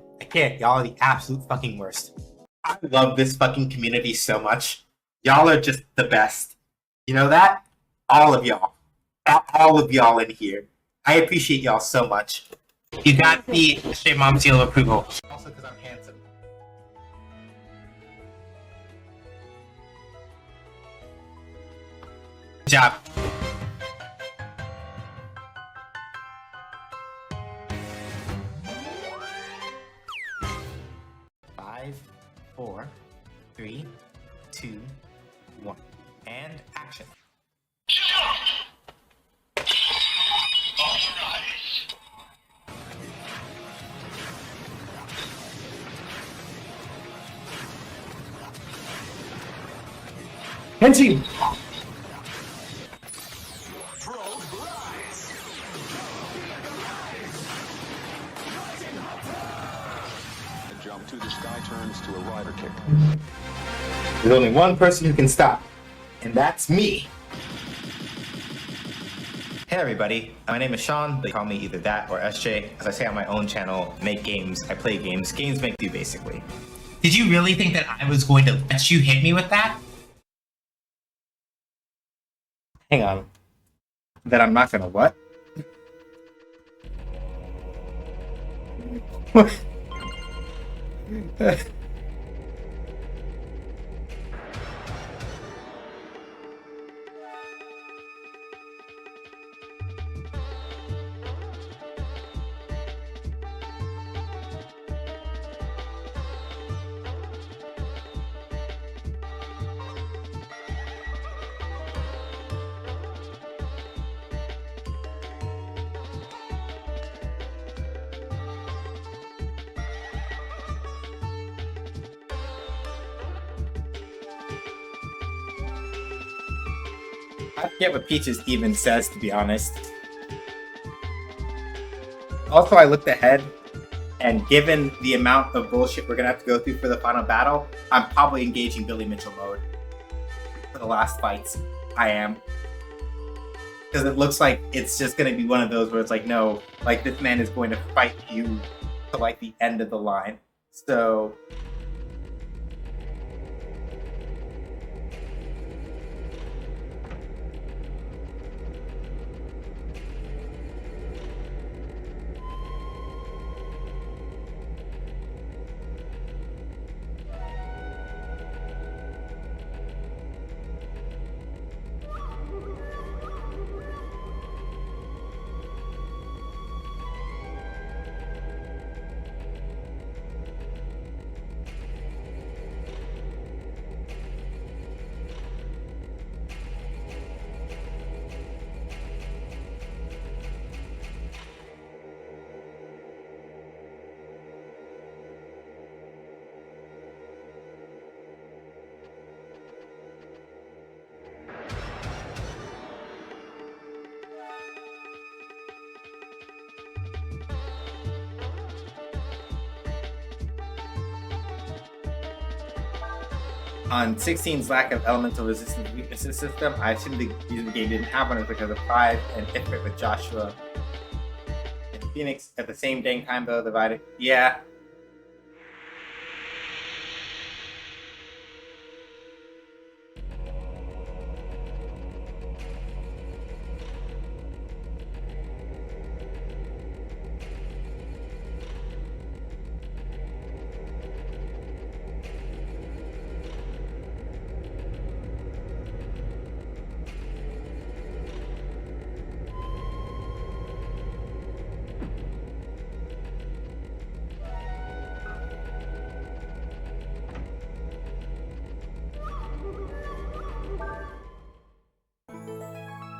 Y'all are the absolute fucking worst. I love this fucking community so much. Y'all are just the best. You know that? All of y'all. All of y'all in here. I appreciate y'all so much. You got the straight mom seal of approval. Also because I'm handsome. Good job. Five, 4, 3, 2, 1, and action. Henty! The jump to the sky turns to a rider kick. There's only one person who can stop, and that's me. Hey everybody, my name is Sean. They call me either that or SJ. As I say on my own channel, make games, I play games. Games make you, basically. Did you really think that I was going to let you hit me with that? Hang on. That I'm not gonna what? What? I forget what Peaches even says, to be honest. Also, I looked ahead, and given the amount of bullshit we're gonna have to go through for the final battle, I'm probably engaging Billy Mitchell mode for the last fights. I am. Because it looks like it's just gonna be one of those where it's like, no, like this man is going to fight you to like the end of the line. So... On 16's lack of elemental resistance weaknesses system, I assume the reason the game didn't have one is because of Pride and Ifrit with Joshua and Phoenix at the same dang time though, divided. Yeah.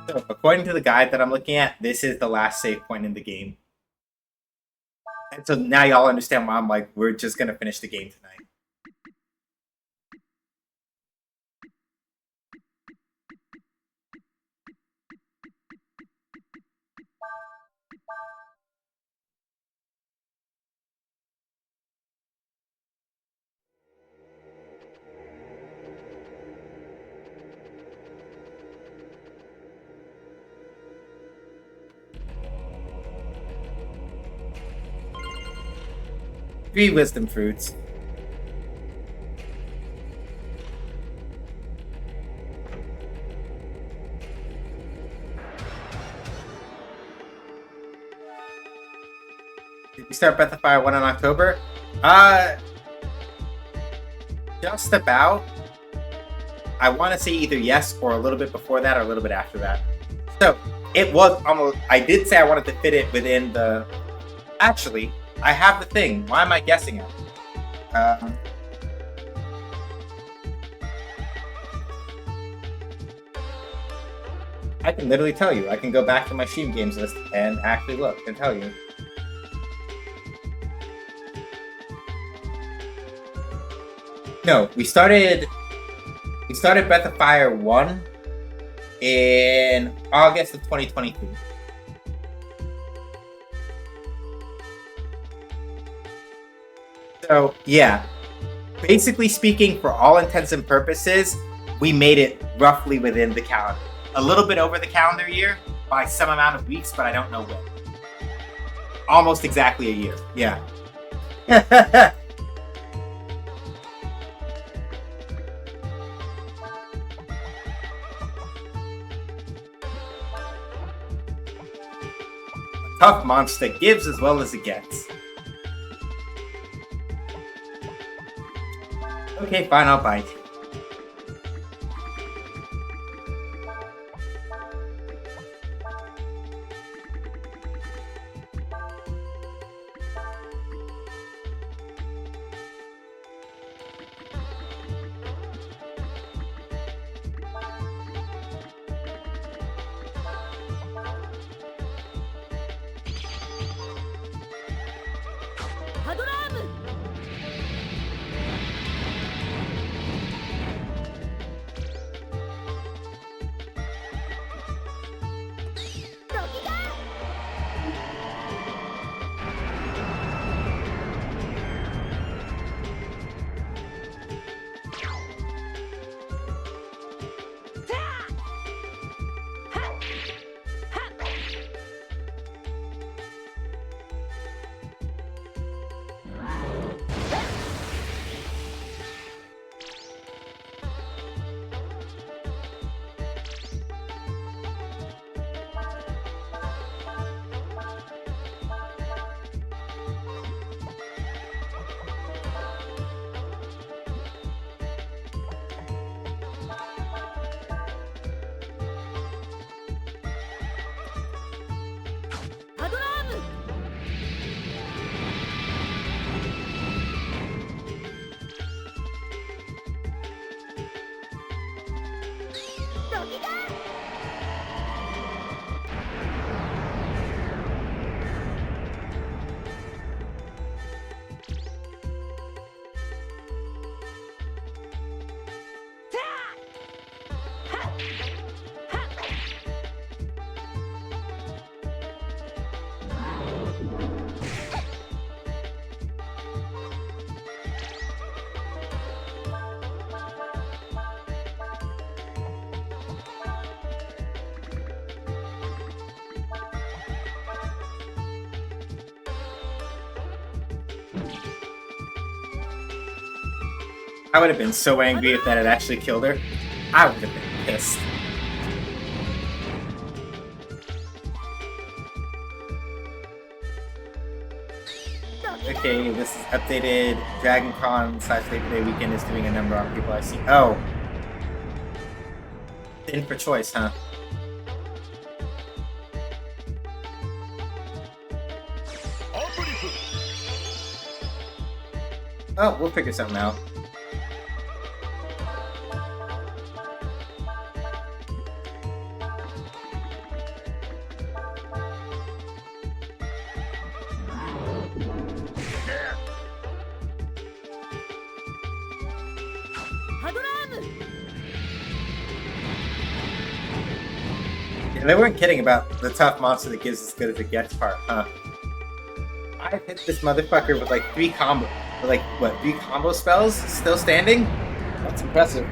So, according to the guide that I'm looking at, this is the last save point in the game. And so now y'all understand why I'm like, we're just gonna finish the game tonight. Three wisdom fruits. Did we start Breath of Fire 1 in October? Just about. I want to say either yes or a little bit before that or a little bit after that. So, it was almost... I did say I wanted to fit it within the... Actually, I have the thing. Why am I guessing it? I can literally tell you. I can go back to my Steam Games list and actually look and tell you. No, we started Breath of Fire 1 in August of 2022. So, yeah. Basically speaking, for all intents and purposes, we made it roughly within the calendar. A little bit over the calendar year by some amount of weeks, but I don't know when. Almost exactly a year. Yeah. Tough monster gives as well as it gets. Okay, fine, I'll bite. I would have been so angry if that had actually killed her. I would have been pissed. Okay, this is updated. Dragon Con / Labor Day weekend is doing a number on people I see. Oh. In for choice, huh? Oh, we'll figure something out. They weren't kidding about the tough monster that gives as good as it gets part, huh? I've hit this motherfucker with like 3 combo spells, still standing? That's impressive.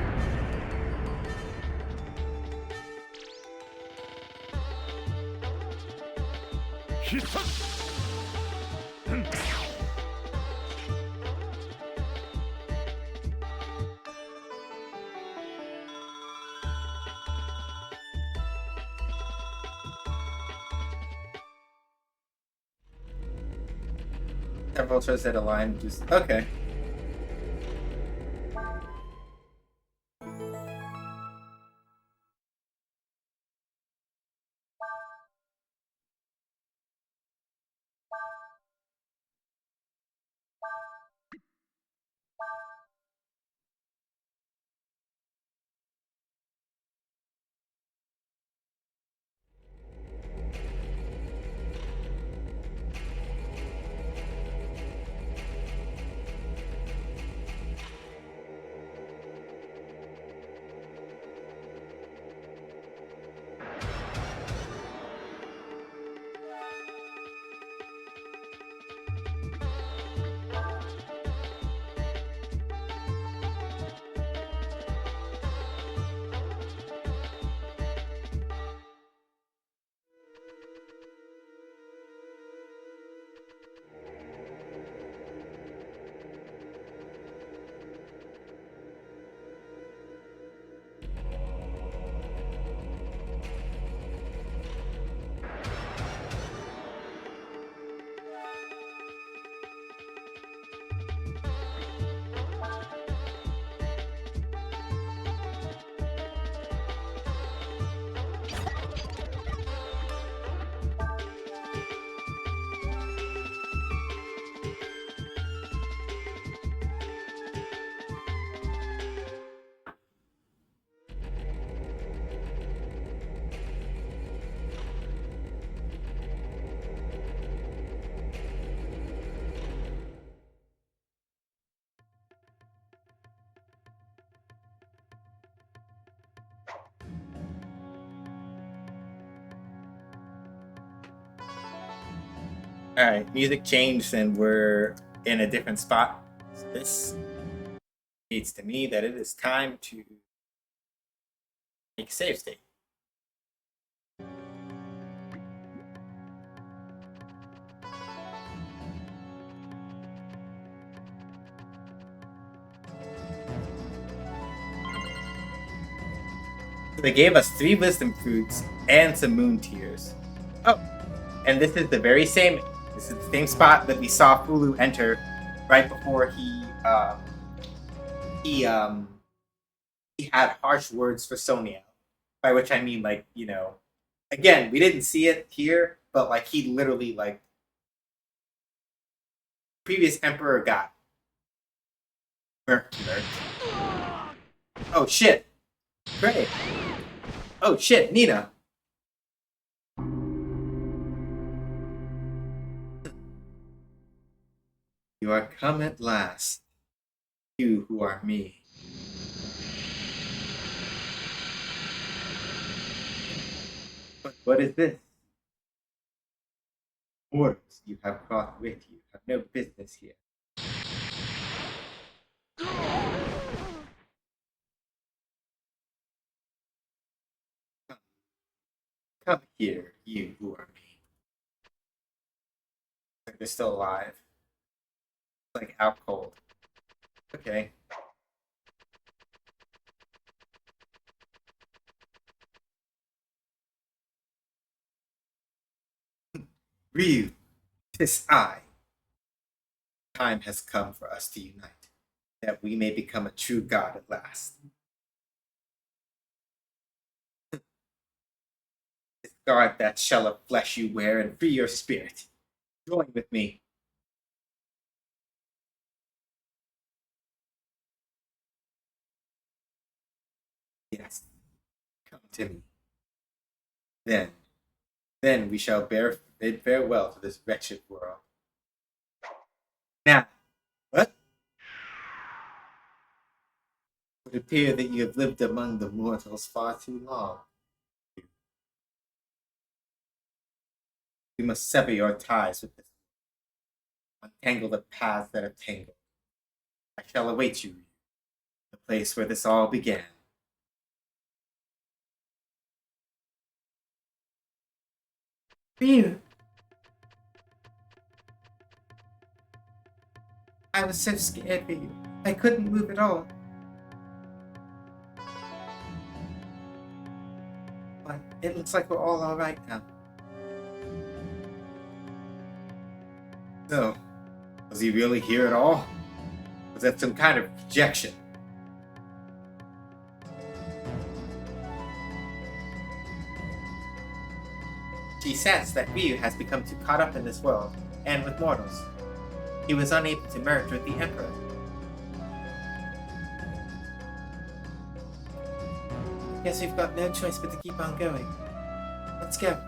Several shows that align. Just okay. All right, music changed and we're in a different spot. So this indicates to me that it is time to make a save state. So they gave us 3 wisdom fruits and some moon tears. Oh, and this is the very same. This is the same spot that we saw Fulu enter right before he had harsh words for Sonia. By which I mean, like, you know, again, we didn't see it here, but like he literally like previous emperor got murked. Oh shit! Great. Oh shit, Nina. You are come at last, you who are me. But what is this? Mortals you have brought with you have no business here. Come here, you who are me. Like they're still alive. Like out cold. Okay. Ryu, 'tis I. Time has come for us to unite, that we may become a true god at last. This guard that shell of flesh you wear and free your spirit. Join with me. Yes, come to me. Then, then we shall bid farewell to this wretched world. Now, what? It would appear that you have lived among the mortals far too long. You must sever your ties with this. Untangle the paths that are tangled. I shall await you, the place where this all began. Ryu! I was so scared for you. I couldn't move at all. But it looks like we're all alright now. So, was he really here at all? Was that some kind of projection? She says that Ryu has become too caught up in this world, and with mortals. He was unable to merge with the Emperor. Guess we've got no choice but to keep on going. Let's go.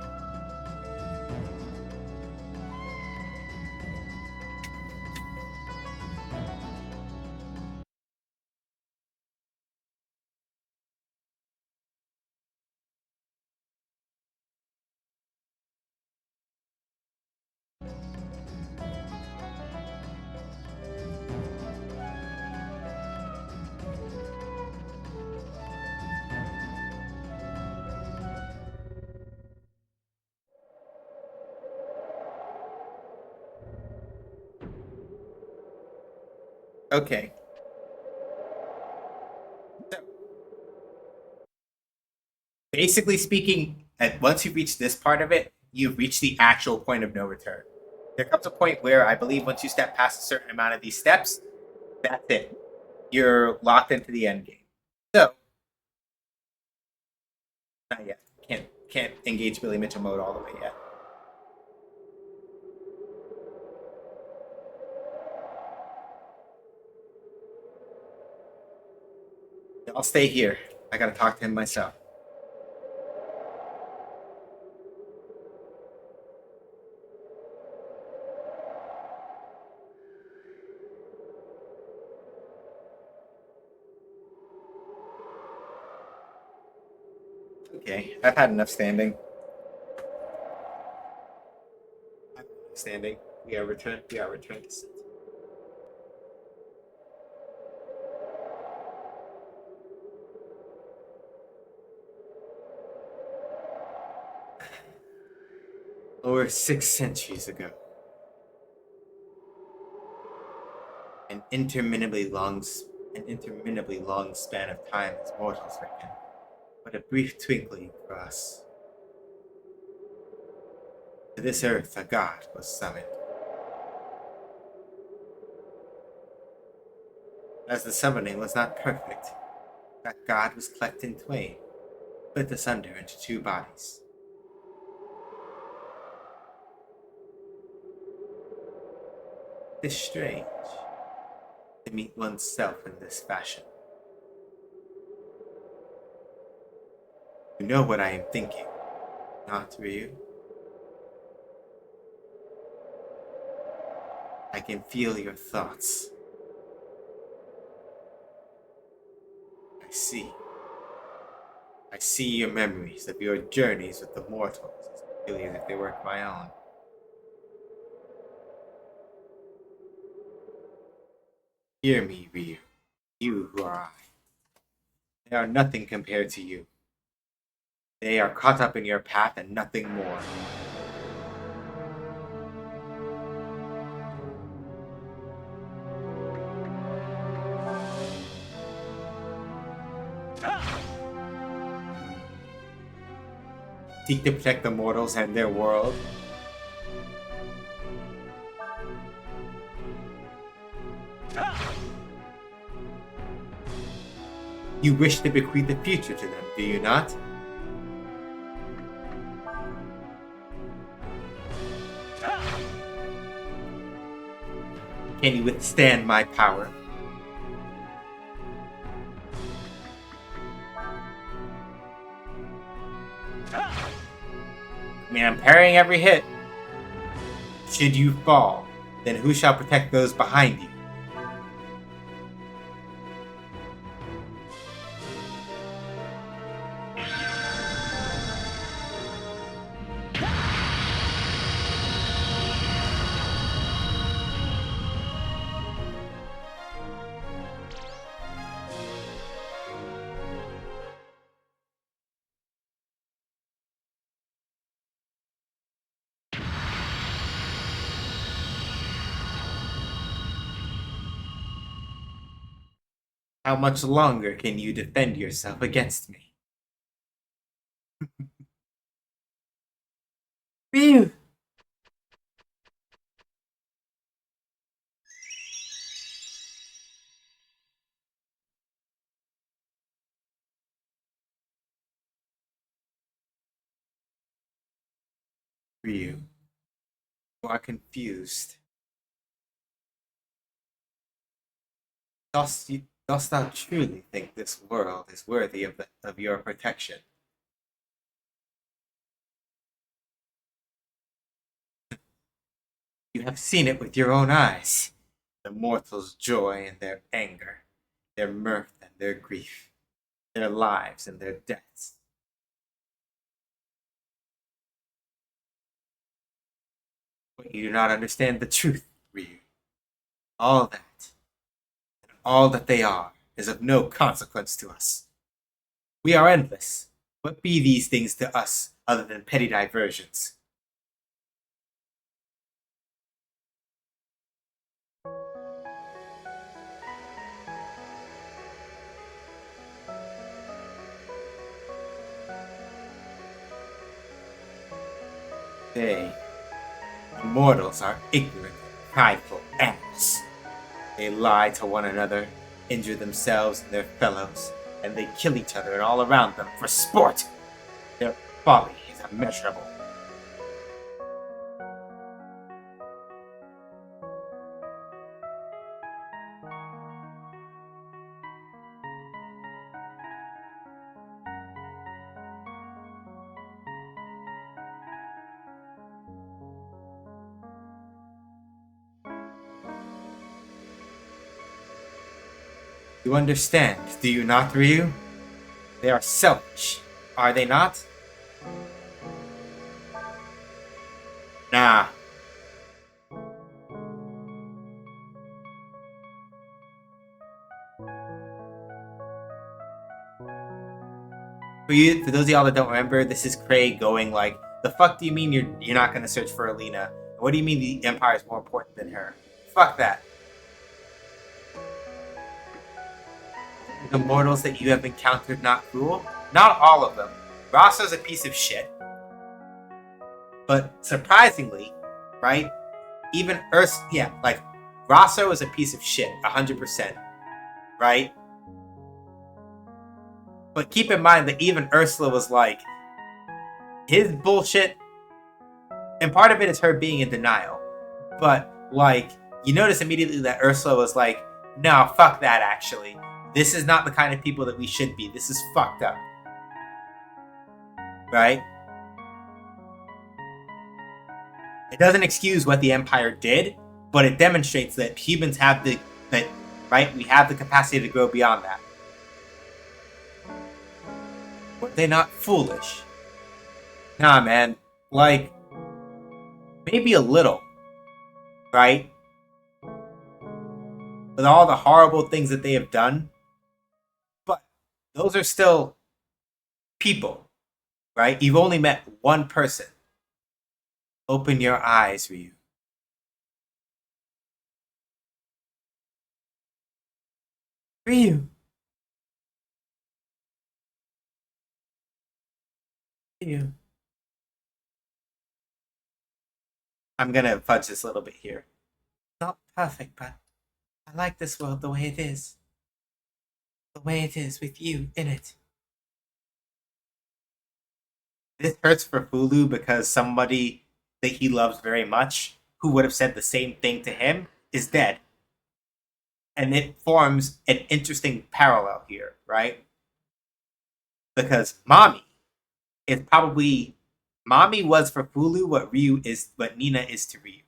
Okay. So, basically speaking, once you reach this part of it, you've reached the actual point of no return. There comes a point where I believe once you step past a certain amount of these steps, that's it. You're locked into the end game. So, not yet. Can't engage Billy Mitchell mode all the way yet. I'll stay here. I gotta talk to him myself. Okay, I've had enough standing. We are returned to sit. Over 6 centuries ago. An interminably long span of time as mortals reckon, but a brief twinkling for us. To this earth a god was summoned. As the summoning was not perfect, that god was cleft in twain, split asunder into 2 bodies. It is strange to meet oneself in this fashion. You know what I am thinking, not Ryu? I can feel your thoughts. I see your memories of your journeys with the mortals as clearly as if they were my own. Hear me, Ryu. You who are I. They are nothing compared to you. They are caught up in your path and nothing more. Seek to protect the mortals and their world. You wish to bequeath the future to them, do you not? Can you withstand my power? I mean, I'm parrying every hit. Should you fall, then who shall protect those behind you? How much longer can you defend yourself against me? Ryu! Ryu, you are confused. Dost thou truly think this world is worthy of your protection? You have seen it with your own eyes. The mortals' joy and their anger, their mirth and their grief, their lives and their deaths. But you do not understand the truth, Ryu. All that, and all that they are, is of no consequence to us. We are endless. What be these things to us other than petty diversions? They, immortals, are ignorant and prideful ants. They lie to one another, injure themselves and their fellows, and they kill each other and all around them for sport. Their folly is immeasurable. You understand, do you not, Ryu? They are selfish, are they not? Nah. For those of y'all that don't remember, this is Craig going like, "The fuck do you mean you're not gonna search for Alina? What do you mean the Empire is more important than her? Fuck that." The mortals that you have encountered not cruel? Not all of them. Rosso's a piece of shit. But surprisingly, right? Even Rosso is a piece of shit, 100%, right? But keep in mind that even Ursula was like, his bullshit, and part of it is her being in denial. But, like, you notice immediately that Ursula was like, no, fuck that, actually. This is not the kind of people that we should be. This is fucked up. Right? It doesn't excuse what the Empire did, but it demonstrates that humans have we have the capacity to grow beyond that. Were they not foolish? Nah, man. Like, maybe a little. Right? With all the horrible things that they have done. But those are still people. Right? You've only met one person. Open your eyes, Ryu. Ryu. Ryu. I'm gonna fudge this a little bit here. Not perfect, but I like this world the way it is. The way it is with you in it. This hurts for Fulu because somebody that he loves very much, who would have said the same thing to him, is dead. And it forms an interesting parallel here, right? Because Mommy was for Fulu what Nina is to Ryu,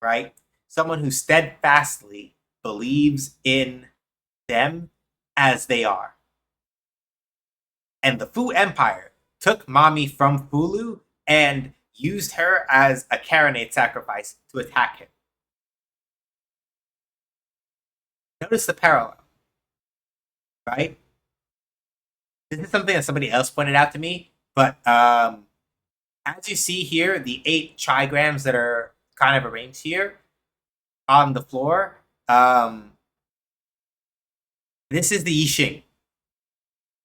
right? Someone who steadfastly believes in them as they are. And the Fu Empire took Mommy from Fulu and used her as a Karenate sacrifice to attack him. Notice the parallel, right? This is something that somebody else pointed out to me, but as you see here, the 8 trigrams that are kind of arranged here on the floor, This is the Yixing.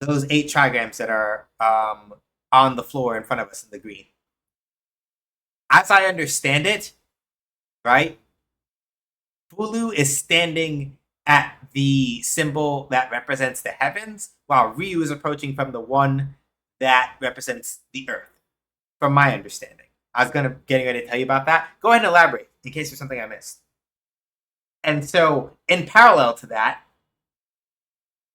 Those 8 trigrams that are on the floor in front of us in the green. As I understand it, right? Fulu is standing at the symbol that represents the heavens, while Ryu is approaching from the one that represents the earth, from my understanding. I was getting ready to tell you about that. Go ahead and elaborate, in case there's something I missed. And so, in parallel to that,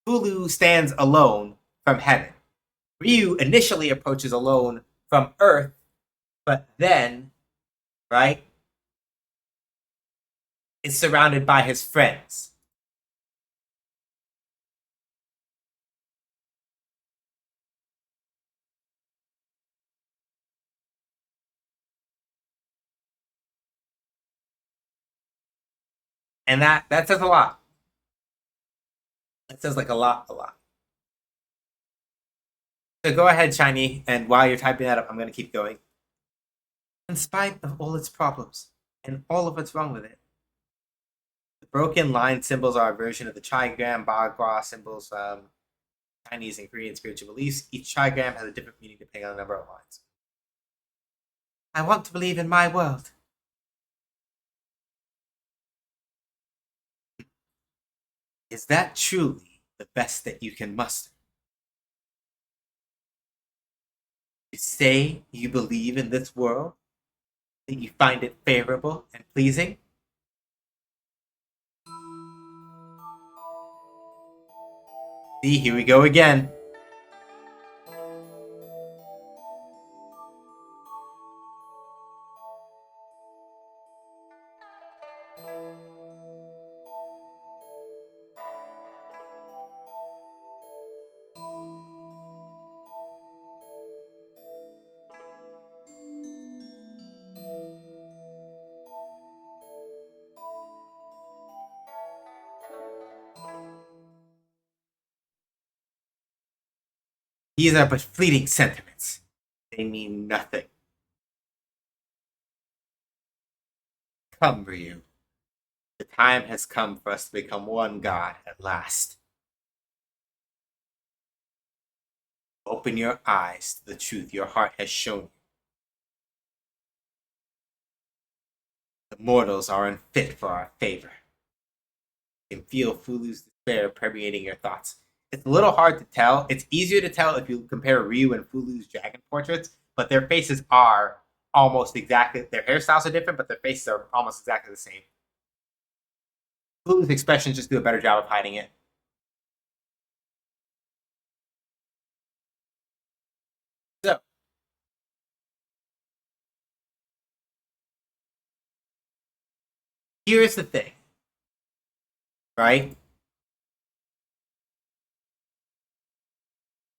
Fulu stands alone from heaven. Ryu initially approaches alone from earth, but then, right, is surrounded by his friends. And that says a lot. That says like a lot. So go ahead, Shiny, and while you're typing that up, I'm going to keep going. In spite of all its problems and all of what's wrong with it, the broken line symbols are a version of the trigram, bagua symbols from Chinese and Korean spiritual beliefs. Each trigram has a different meaning depending on the number of lines. I want to believe in my world. Is that truly the best that you can muster? You say you believe in this world, that you find it favorable and pleasing? See, here we go again. These are but fleeting sentiments. They mean nothing. Come, Ryu. The time has come for us to become one God at last. Open your eyes to the truth your heart has shown you. The mortals are unfit for our favor. You can feel Fulu's despair permeating your thoughts. It's a little hard to tell. It's easier to tell if you compare Ryu and Fulu's dragon portraits, but their faces are almost exactly, their hairstyles are different, but their faces are almost exactly the same. Fulu's expressions just do a better job of hiding it. So, here's the thing, right?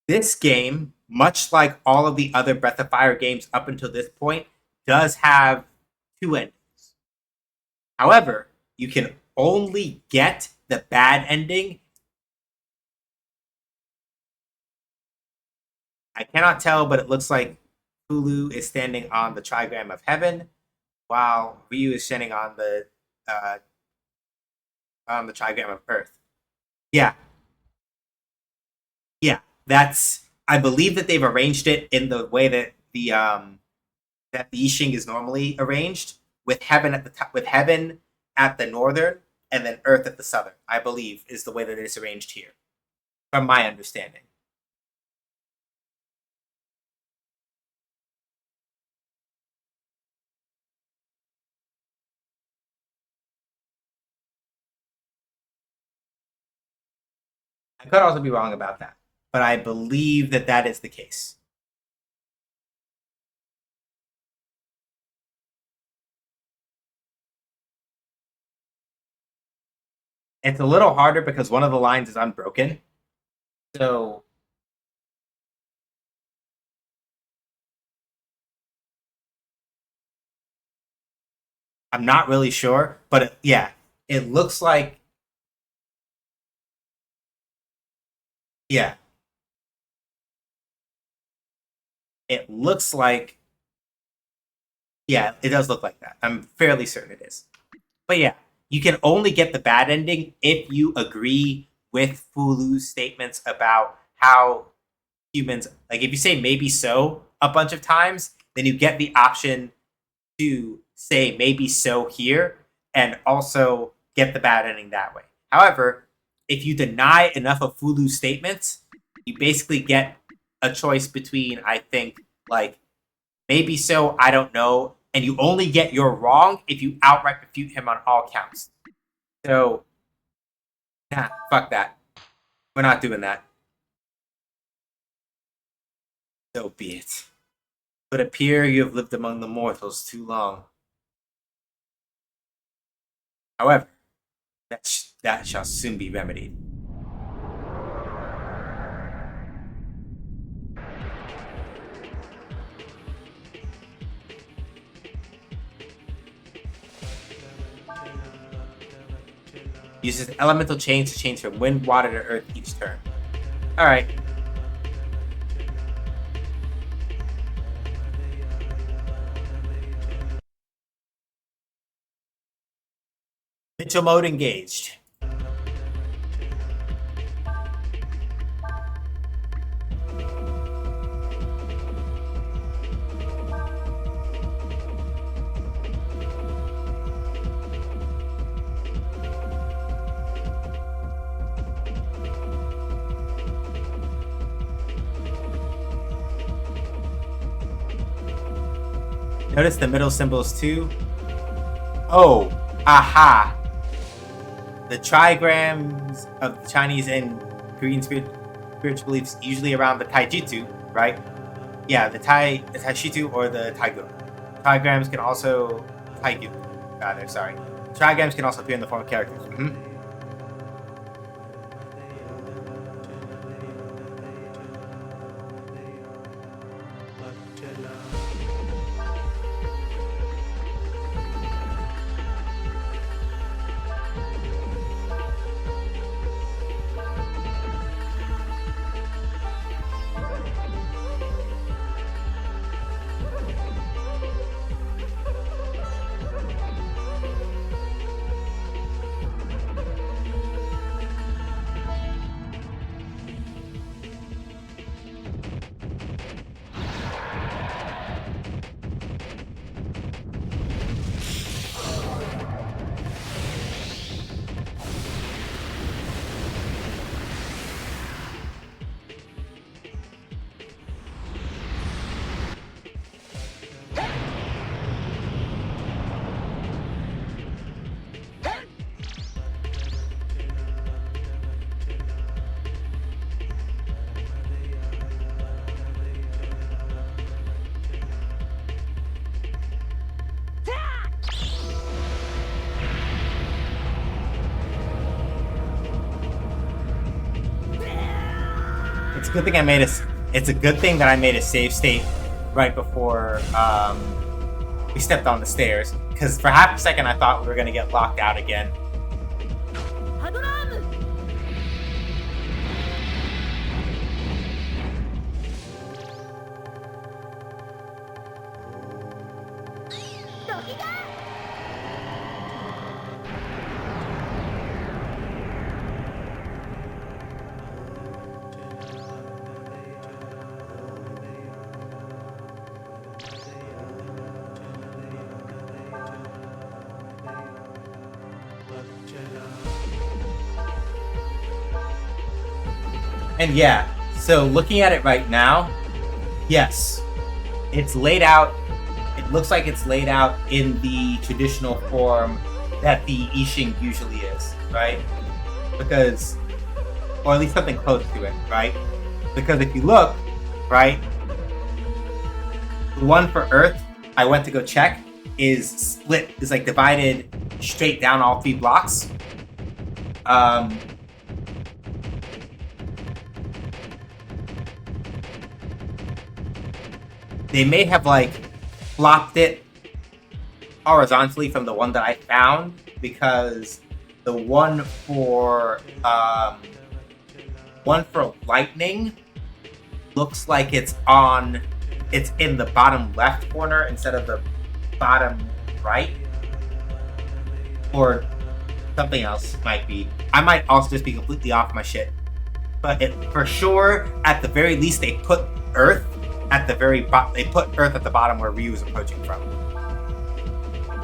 This game, much like all of the other Breath of Fire games up until this point, does have 2 endings. However, you can only get the bad ending. I cannot tell, but it looks like Fulu is standing on the trigram of heaven, while Ryu is standing on the trigram of earth. Yeah, that's. I believe that they've arranged it in the way that the Yixing is normally arranged, with heaven at the top, with heaven at the northern, and then earth at the southern. I believe is the way that it is arranged here, from my understanding. I could also be wrong about that, but I believe that that is the case. It's a little harder because one of the lines is unbroken. So I'm not really sure, but it looks like it looks like it does look like that. I'm fairly certain it is. But yeah, you can only get the bad ending if you agree with Fulu statements about how humans, like if you say maybe so a bunch of times, then you get the option to say maybe so here and also get the bad ending that way. However, if you deny enough of Fulu's statements, you basically get a choice between, I think, like maybe so, I don't know, and you only get your wrong if you outright refute him on all counts. So, nah, fuck that. We're not doing that. So be it. But appear you have lived among the mortals too long. However, that shall soon be remedied. Uses elemental change to change from wind, water to earth each turn. Alright. Mitchell mode engaged. Notice the middle symbols too. Oh, aha. The trigrams of the Chinese and Korean spiritual beliefs usually around the taijutsu, right? Yeah, the taishitu or the taigu. Trigrams can also taigu. Rather, sorry. Trigrams can also appear in the form of characters. It's a good thing it's a good thing that I made a save state right before we stepped on the stairs, because for half a second I thought we were gonna get locked out again. And yeah, so looking at it right now, yes, it's laid out. It looks like it's laid out in the traditional form that the Ishin usually is, right? Because, or at least something close to it, right? Because if you look, right, the one for Earth, I went to go check, is split, is like divided straight down all 3 blocks. They may have like flopped it horizontally from the one that I found, because the one for lightning looks like it's in the bottom left corner instead of the bottom right. Or something else might be. I might also just be completely off my shit. But for sure, at the very least, they put Earth at the very they put Earth at the bottom where Ryu is approaching from,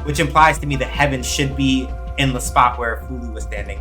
which implies to me that heaven should be in the spot where Fulu was standing.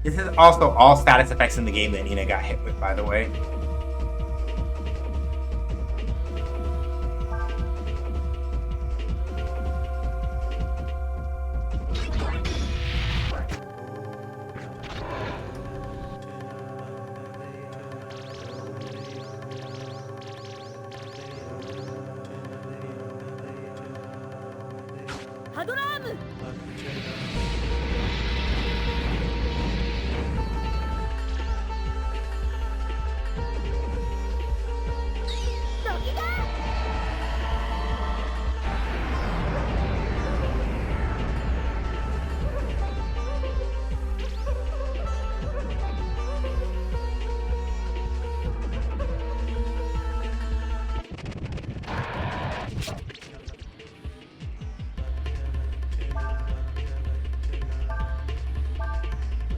This is also all status effects in the game that Nina got hit with, by the way.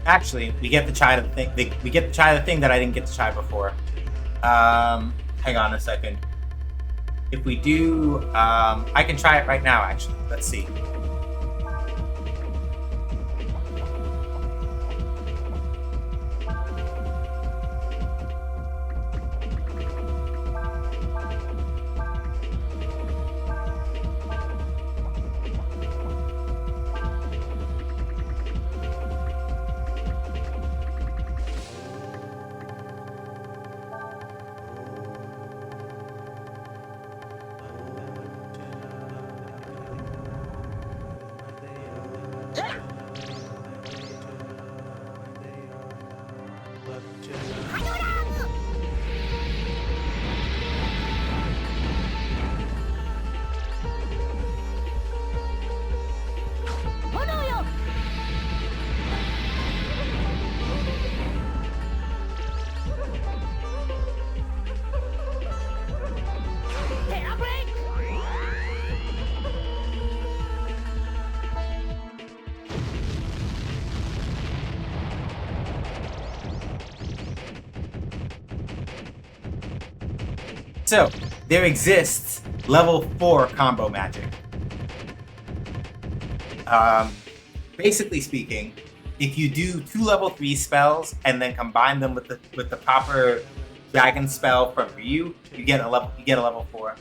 Actually, we get to try the thing. We get to try the thing that I didn't get to try before. Hang on a second. If we do, I can try it right now. Actually, let's see. So, there exists level 4 combo magic. Basically speaking, if you do 2 level 3 spells and then combine them with the proper dragon spell from Ryu, you get a level 4.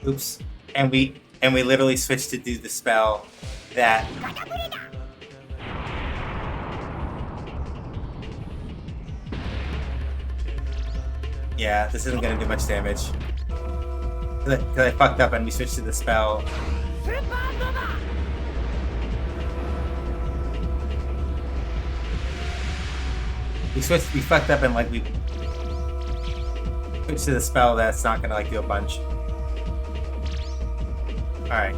Oops. And we literally switched to do the spell that. Yeah, this isn't gonna do much damage. Because I fucked up and we switched to the spell. We fucked up and like we switched to the spell that's not gonna like do a bunch. Alright.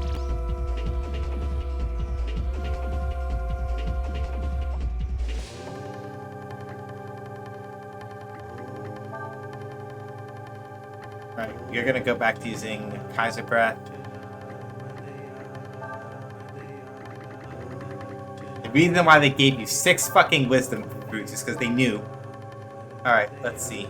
Alright, you're gonna go back to using Kaiser Breath. The reason why they gave you 6 fucking wisdom fruits is because they knew. Alright, let's see.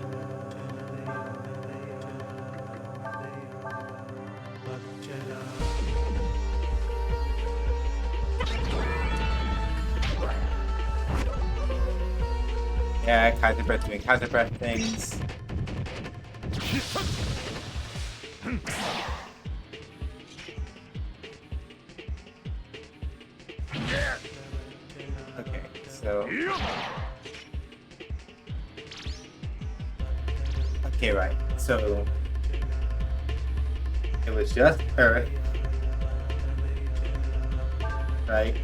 Yeah, Kaiser Breath doing Kaiser Breath things. Okay, so... Okay, right. So... It was just Earth. Right?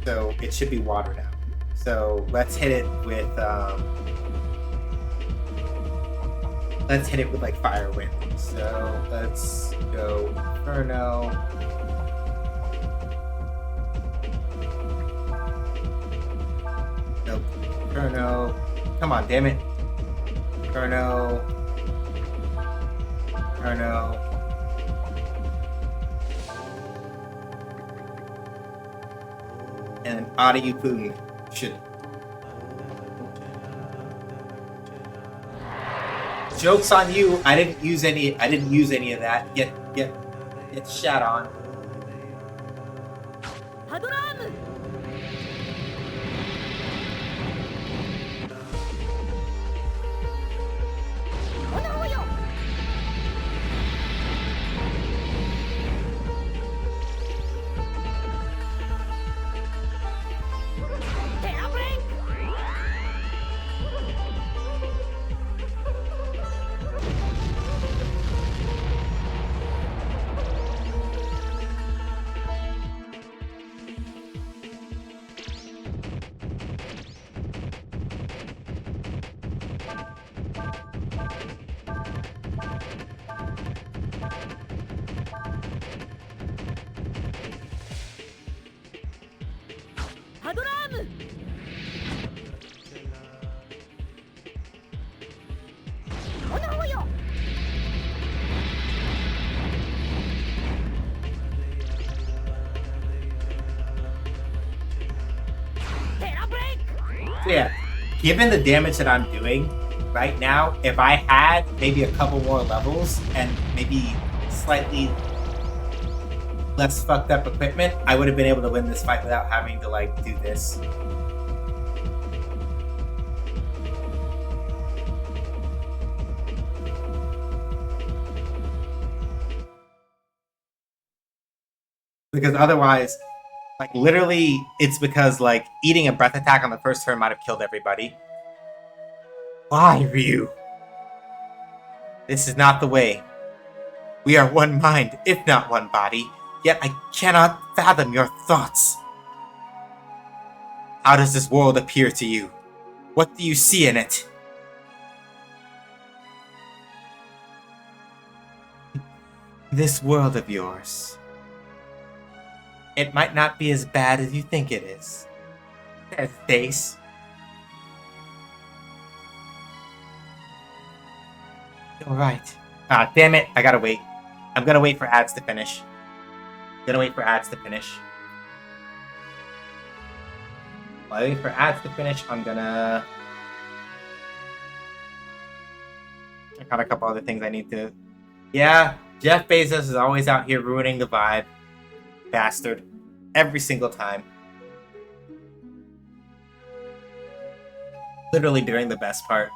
So it should be water now. So let's hit it with like fire wind. So let's go Inferno. Nope. Inferno. Come on, damn it. Inferno. Inferno. And then Adayupun should. Joke's on you. I didn't use any of that. Get shat on. So yeah, given the damage that I'm doing right now, if I had maybe a couple more levels and maybe slightly less fucked up equipment, I would have been able to win this fight without having to like do this. Because otherwise, like literally, it's because like eating a breath attack on the first turn might have killed everybody. Why, Ryu? This is not the way. We are one mind, if not one body, yet I cannot fathom your thoughts. How does this world appear to you? What do you see in it? This world of yours. It might not be as bad as you think it is. There's Dace. You're right. Ah, damn it. I gotta wait. I'm gonna wait for ads to finish. While I wait for ads to finish, I'm gonna... I got a couple other things I need to... Yeah, Jeff Bezos is always out here ruining the vibe. Bastard. Every single time. Literally during the best part.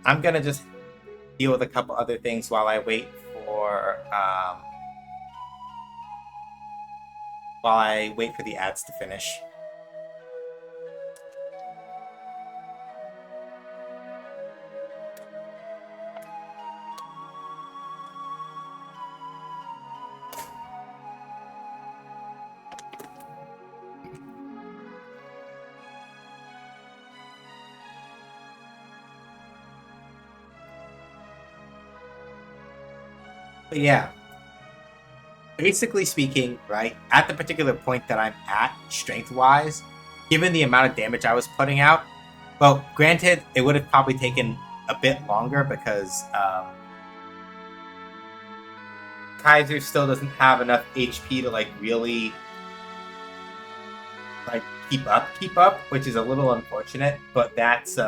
I'm gonna just deal with a couple other things while I wait for the ads to finish. But yeah, basically speaking, right, at the particular point that I'm at, strength-wise, given the amount of damage I was putting out, well, granted, it would have probably taken a bit longer because Kaiser still doesn't have enough HP to, like, really, like, keep up, which is a little unfortunate, but that's,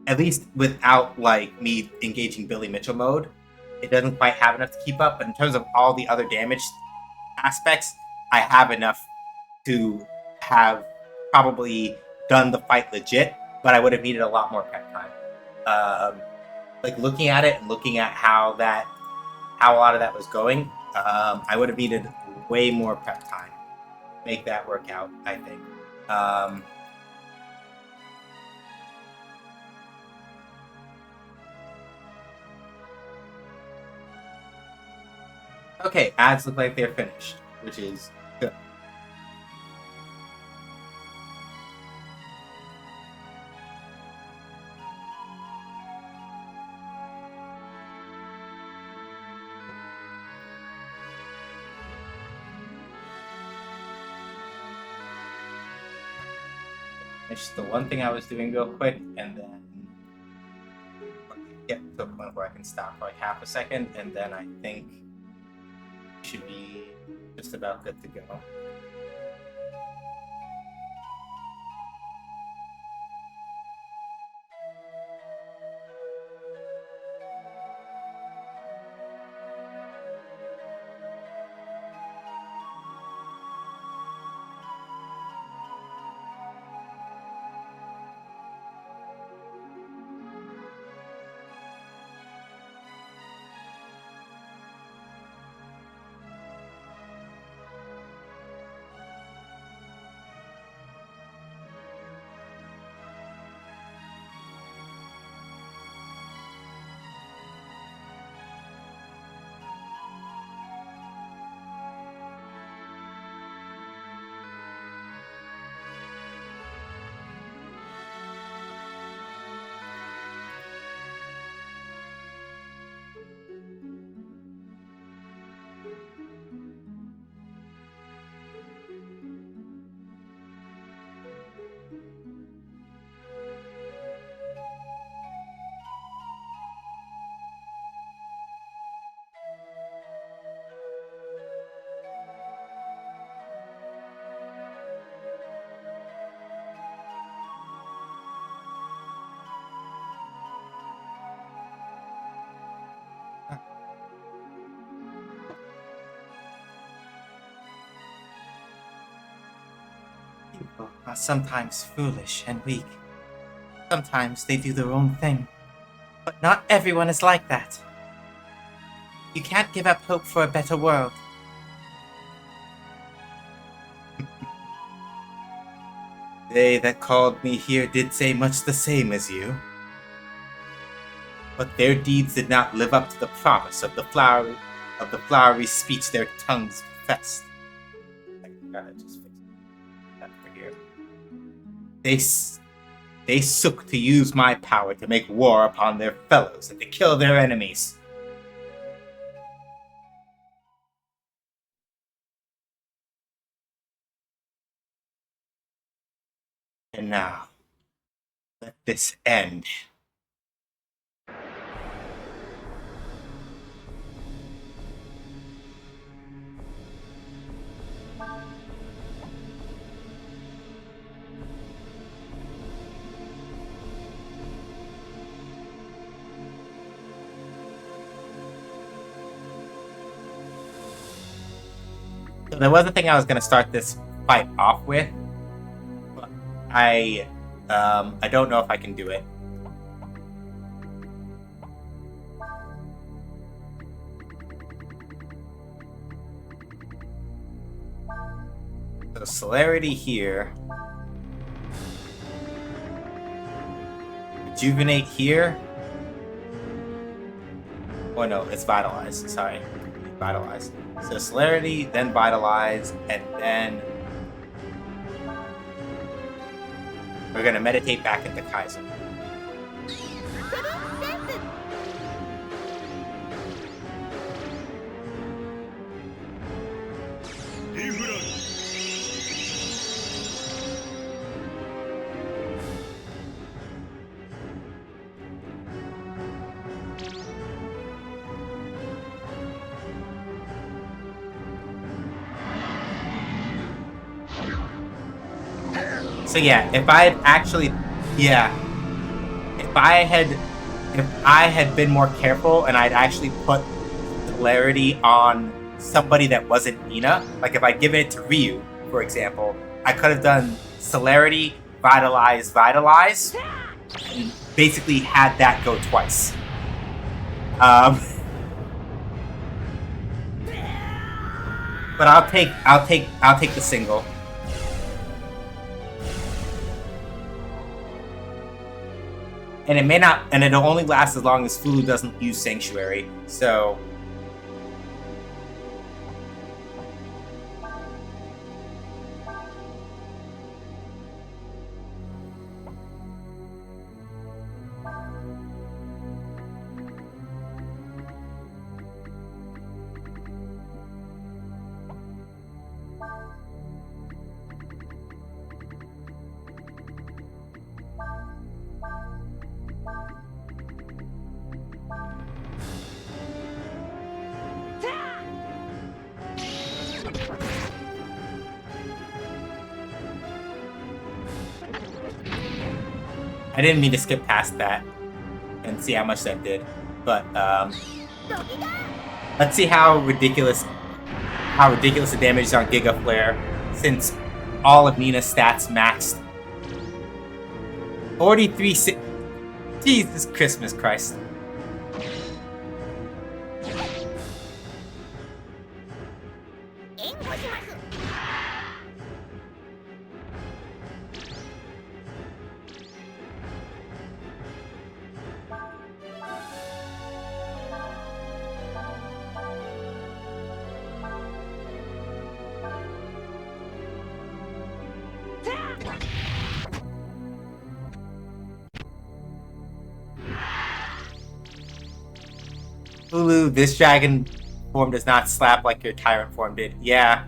at least without, like, me engaging Billy Mitchell mode, it doesn't quite have enough to keep up. But in terms of all the other damage aspects, I have enough to have probably done the fight legit, but I would have needed a lot more prep time. Like, looking at it and looking at how a lot of that was going, I would have needed way more prep time to make that work out, I think. Okay, ads look like they're finished, which is good. Finish the one thing I was doing real quick, and then get to a point where I can stop for like half a second, and then I think should be just about good to go. People are sometimes foolish and weak. Sometimes they do their own thing. But not everyone is like that. You can't give up hope for a better world. They that called me here did say much the same as you. But their deeds did not live up to the promise of the flowery speech their tongues professed. I gotta just fix that for here. They sought to use my power to make war upon their fellows and to kill their enemies. And now, let this end. So there was a thing I was going to start this fight off with, I don't know if I can do it. So celerity here. Rejuvenate here. Oh no, it's vitalize. Sorry, vitalize. So celerity, then vitalize, and then we're gonna meditate back into Kaiser. So yeah, if I had been more careful and I'd actually put celerity on somebody that wasn't Nina, like if I'd given it to Ryu, for example, I could have done celerity, vitalize, and basically had that go twice. But I'll take the single. And it may not, and it'll only last as long as Fulu doesn't use Sanctuary, so... I didn't mean to skip past that and see how much that did, but let's see how ridiculous the damage is on Giga Flare, since all of Nina's stats maxed. 43. Jesus Christmas Christ. Hulu, this dragon form does not slap like your tyrant form did. Yeah.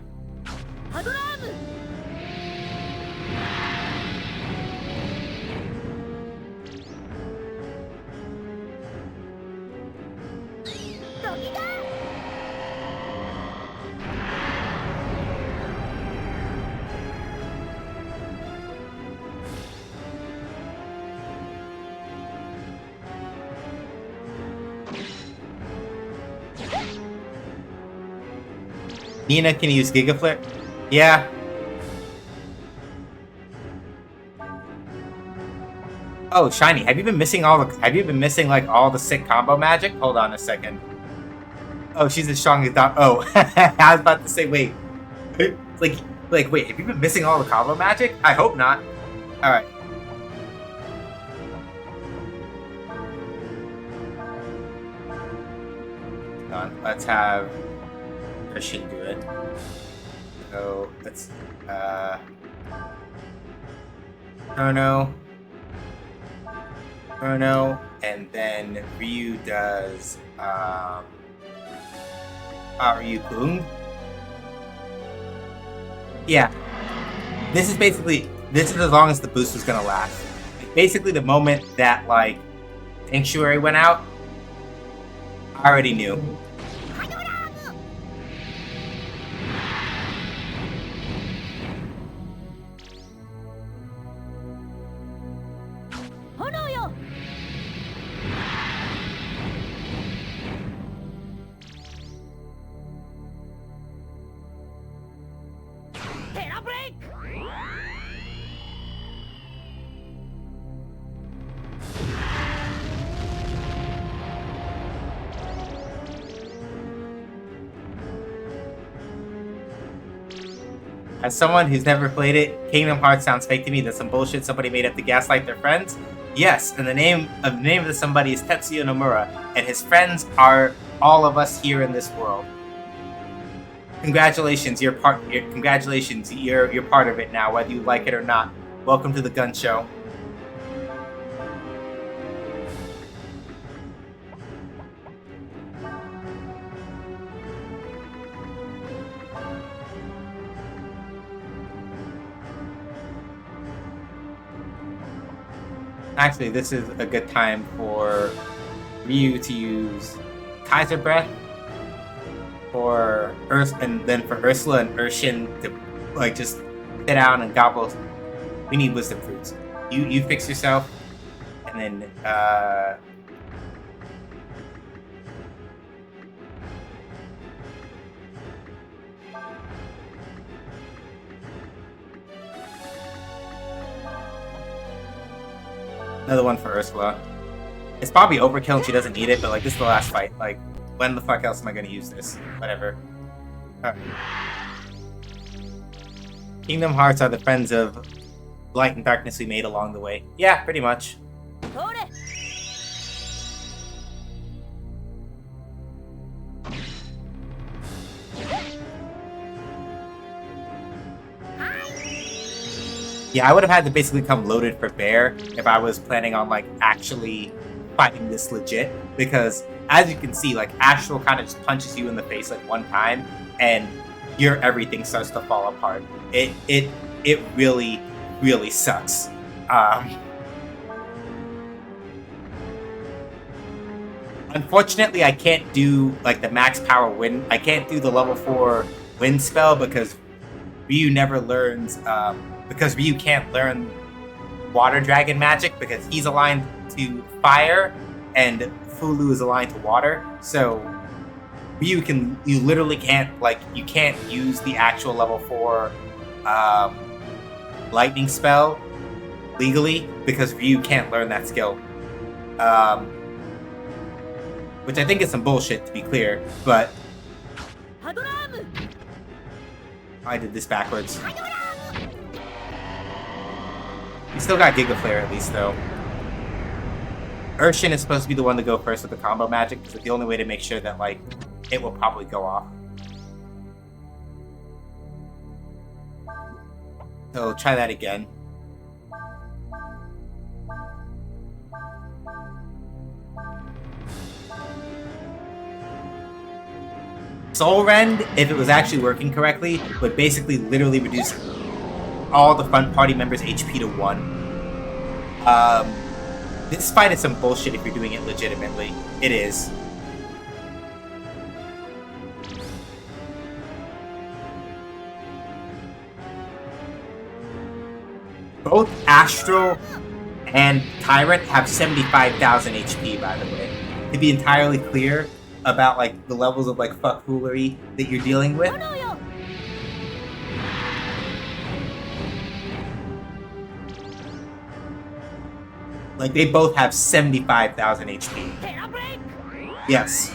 Nina can use Giga Flare? Yeah. Oh, Shiny, have you been missing like all the sick combo magic? Hold on a second. Oh, she's the strongest dog. Oh, I was about to say, wait. Wait, have you been missing all the combo magic? I hope not. Alright. Hang on, let's have Christian do it. So let's Chrono, and then Ryu does Ryu Kung. Yeah. This is as long as the boost was gonna last. Basically the moment that like Sanctuary went out, I already knew. As someone who's never played it, Kingdom Hearts sounds fake to me. That's some bullshit somebody made up to gaslight their friends. Yes, and the name of the somebody is Tetsuya Nomura, and his friends are all of us here in this world. Congratulations, you're part of it now, whether you like it or not. Welcome to the Gun Show. Actually, this is a good time for Ryu to use Kaiser Breath for and then for Ursula and Urshin to like just sit down and gobble. We need wisdom fruits. You fix yourself, and then another one for Ursula. It's probably overkill and she doesn't need it, but like this is the last fight. Like, when the fuck else am I gonna use this? Whatever. Alright. Kingdom Hearts are the friends of light and darkness we made along the way. Yeah, pretty much. Yeah, I would have had to basically come loaded for bear if I was planning on like actually fighting this legit, because as you can see, like Astral kind of just punches you in the face like one time and your everything starts to fall apart. It really, really sucks. Unfortunately, I can't do like the max power wind. I can't do the level 4 wind spell because Ryu never learns. Because Ryu can't learn water dragon magic because he's aligned to fire and Fulu is aligned to water. So you literally can't, like, you can't use the actual level 4 lightning spell legally because Ryu can't learn that skill. Which I think is some bullshit, to be clear, but I did this backwards. We still got Giga Flare at least, though. Urshin is supposed to be the one to go first with the combo magic, because it's the only way to make sure that, like, it will probably go off. So, try that again. Soul Rend, if it was actually working correctly, would basically literally reduce all the front party members' HP to 1. This fight is some bullshit if you're doing it legitimately. It is. Both Astral and Tyrant have 75,000 HP, by the way. To be entirely clear about, like, the levels of, like, fuckfoolery that you're dealing with. Like, they both have 75,000 HP. Yes.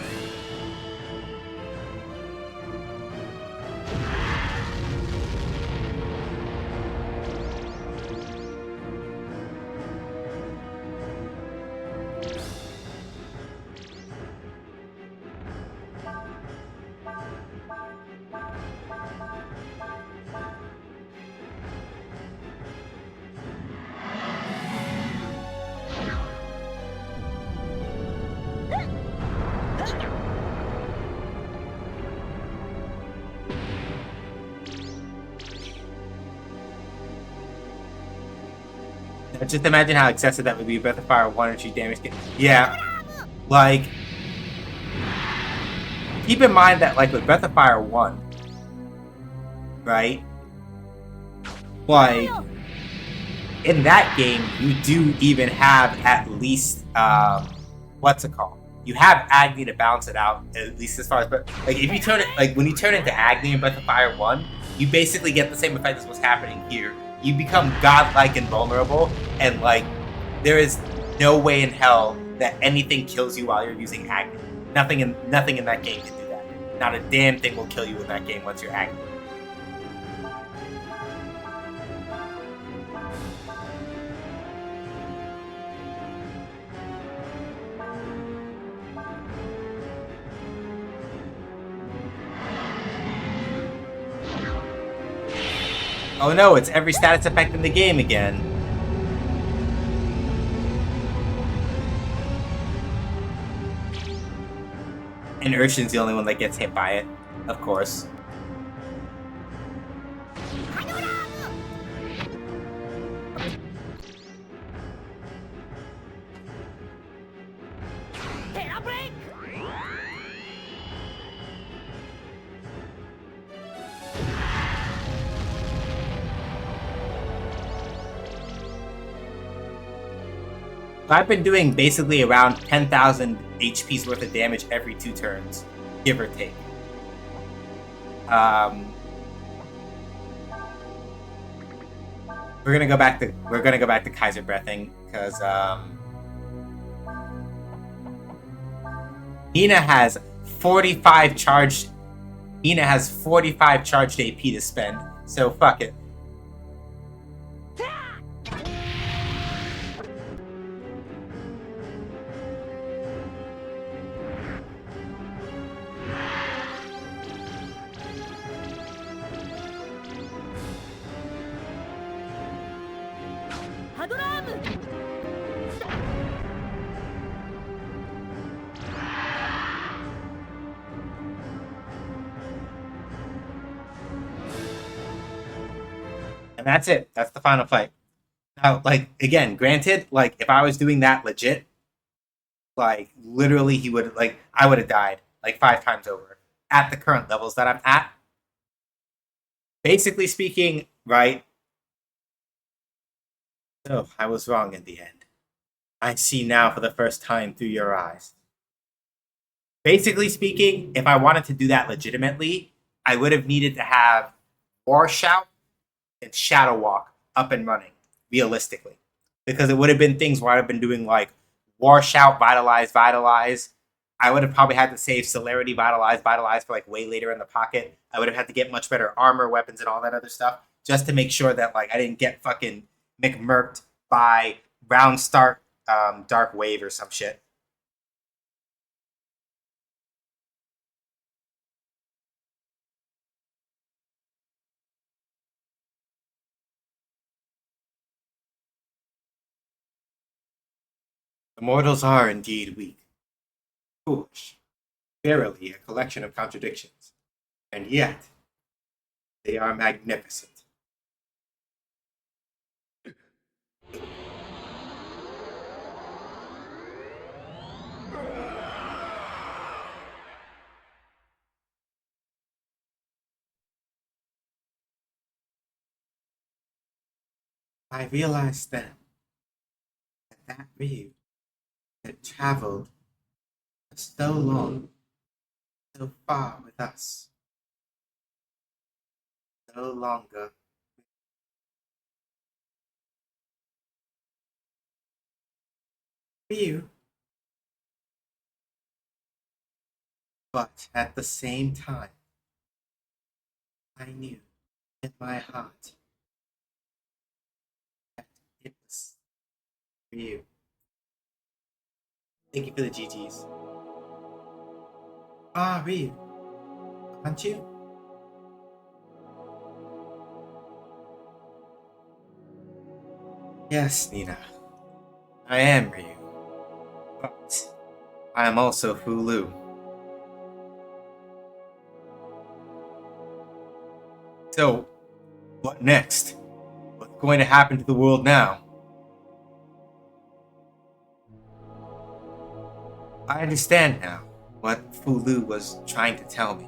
Just imagine how excessive that would be. Breath of Fire 1 or 2 damage. Yeah. Like, keep in mind that, like, with Breath of Fire 1, right? Like, in that game, you do even have at least, what's it called? You have Agni to balance it out, at least as far as, but, like, if you turn it, like, when you turn into Agni in Breath of Fire 1, you basically get the same effect as what's happening here. You become godlike and vulnerable, and, like, there is no way in hell that anything kills you while you're using Agni. Nothing in that game can do that. Not a damn thing will kill you in that game once you're Agni. Oh no, it's every status effect in the game again. And Urshan's the only one that gets hit by it, of course. I've been doing basically around 10,000 HP's worth of damage every 2 turns, give or take. We're gonna go back to Kaiser breathing because Hina has 45 charged. Hina has 45 charged AP to spend, so fuck it. And that's it. That's the final fight. Now, like, again, granted, like, if I was doing that legit, like, literally he would, like, I would have died, like, 5 times over at the current levels that I'm at. Basically speaking, right? So, I was wrong in the end. I see now for the first time through your eyes. Basically speaking, if I wanted to do that legitimately, I would have needed to have War Shout and Shadow Walk up and running, realistically. Because it would have been things where I've been doing like War Shout, Vitalize, Vitalize. I would have probably had to save Celerity, Vitalize, Vitalize for like way later in the pocket. I would have had to get much better armor, weapons, and all that other stuff just to make sure that like I didn't get fucking McMurked by round start Dark Wave or some shit. The mortals are indeed weak, foolish, verily a collection of contradictions, and yet they are magnificent. I realized then that Ryu had traveled so long, so far with us, no longer. Ryu, but at the same time, I knew in my heart that it was Ryu. Thank you for the GGs. Ah, Ryu, aren't you? Yes, Nina, I am Ryu, but I am also Fulu. So, what next? What's going to happen to the world now? I understand now what Fulu was trying to tell me.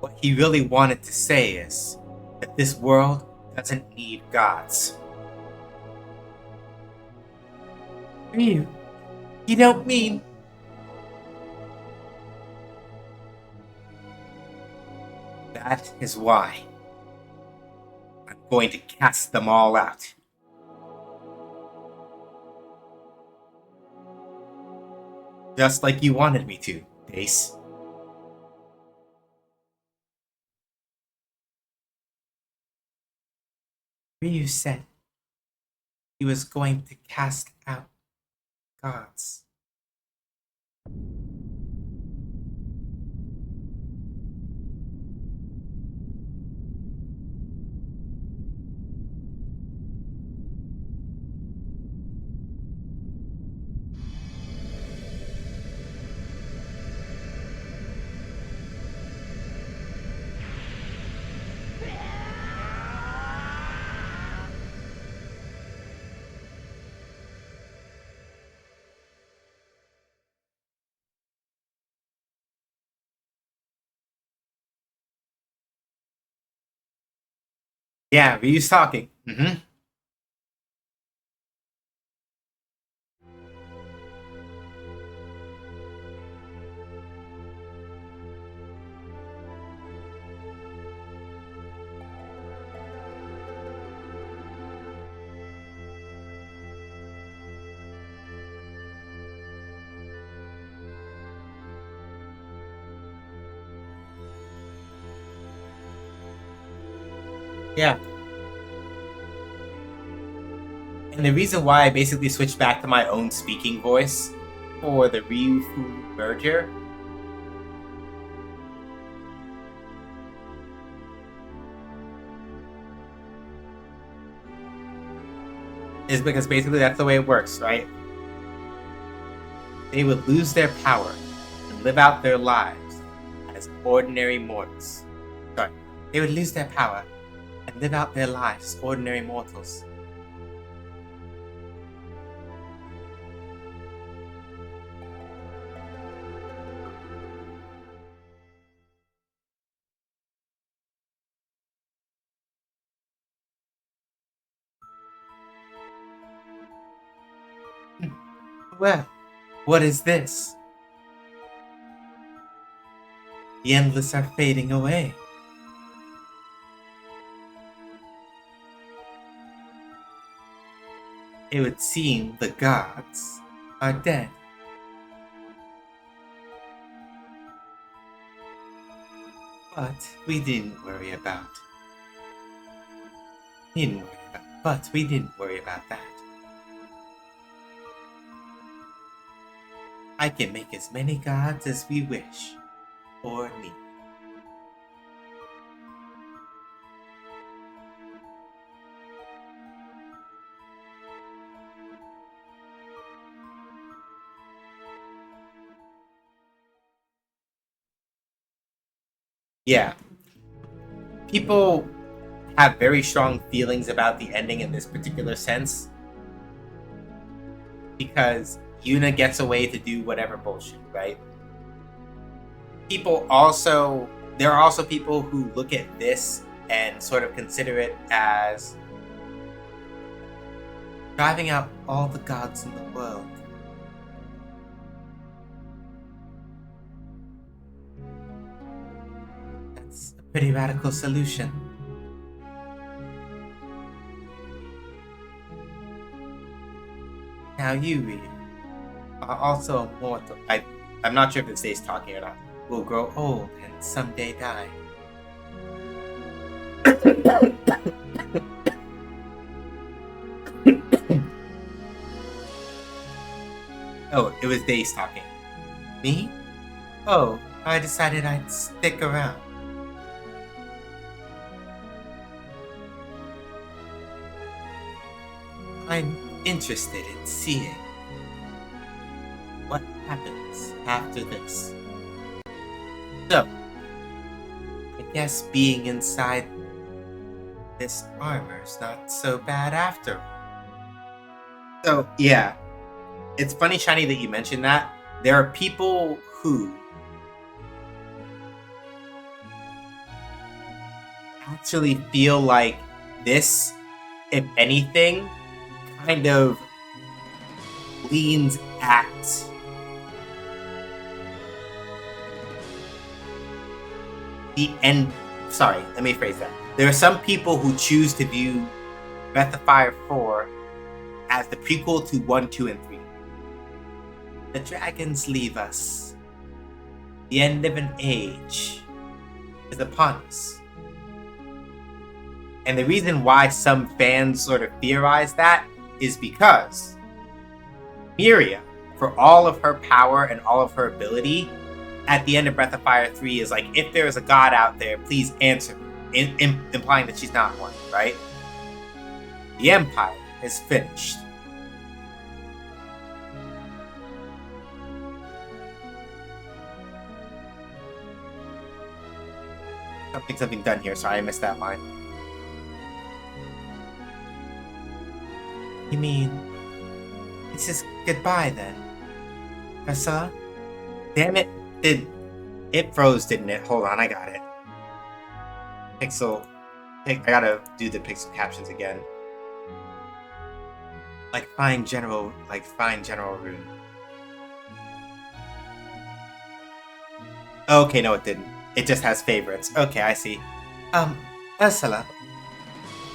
What he really wanted to say is that this world doesn't need gods. Ryu, you don't mean... That is why I'm going to cast them all out. Just like you wanted me to, Ace. Ryu said he was going to cast out gods. Yeah, Ryu's talking. Mm-hmm. Yeah. And the reason why I basically switched back to my own speaking voice for the Ryu Fu merger is because basically that's the way it works, right? They would lose their power and live out their lives as ordinary mortals. Sorry, they would lose their power and live out their lives as ordinary mortals. Well, what is this? The endless are fading away. It would seem the gods are dead. But we didn't worry about. But we didn't worry about that. I can make as many gods as we wish or need. Yeah. People have very strong feelings about the ending in this particular sense because Yuna gets away to do whatever bullshit, right? There are also people who look at this and sort of consider it as driving out all the gods in the world. That's a pretty radical solution. Now you, Ryu, are also a mortal. I'm not sure if it stays talking or not. Will grow old and someday die. Oh, it was Days talking. Me? Oh, I decided I'd stick around. I'm interested in seeing what happens after this. So, I guess being inside this armor's not so bad after all. So, yeah. It's funny, Shiny, that you mentioned that. There are people who actually feel like this, if anything, kind of leans at the end. Sorry, let me phrase that. There are some people who choose to view Breath of Fire 4 as the prequel to 1, 2, and 3. The dragons leave us. The end of an age is upon us. And the reason why some fans sort of theorize that is because Miria, for all of her power and all of her ability, at the end of Breath of Fire 3 is like, if there is a god out there, please answer me, implying that she's not one, right? The Empire is finished. Something done here. Sorry, I missed that line. You mean this is goodbye then, Ursa? Damn it! It froze, didn't it? Hold on, I got it. Pixel, I gotta do the pixel captions again. Like fine general rune. Okay, no, it didn't. It just has favorites. Okay, I see. Ursula.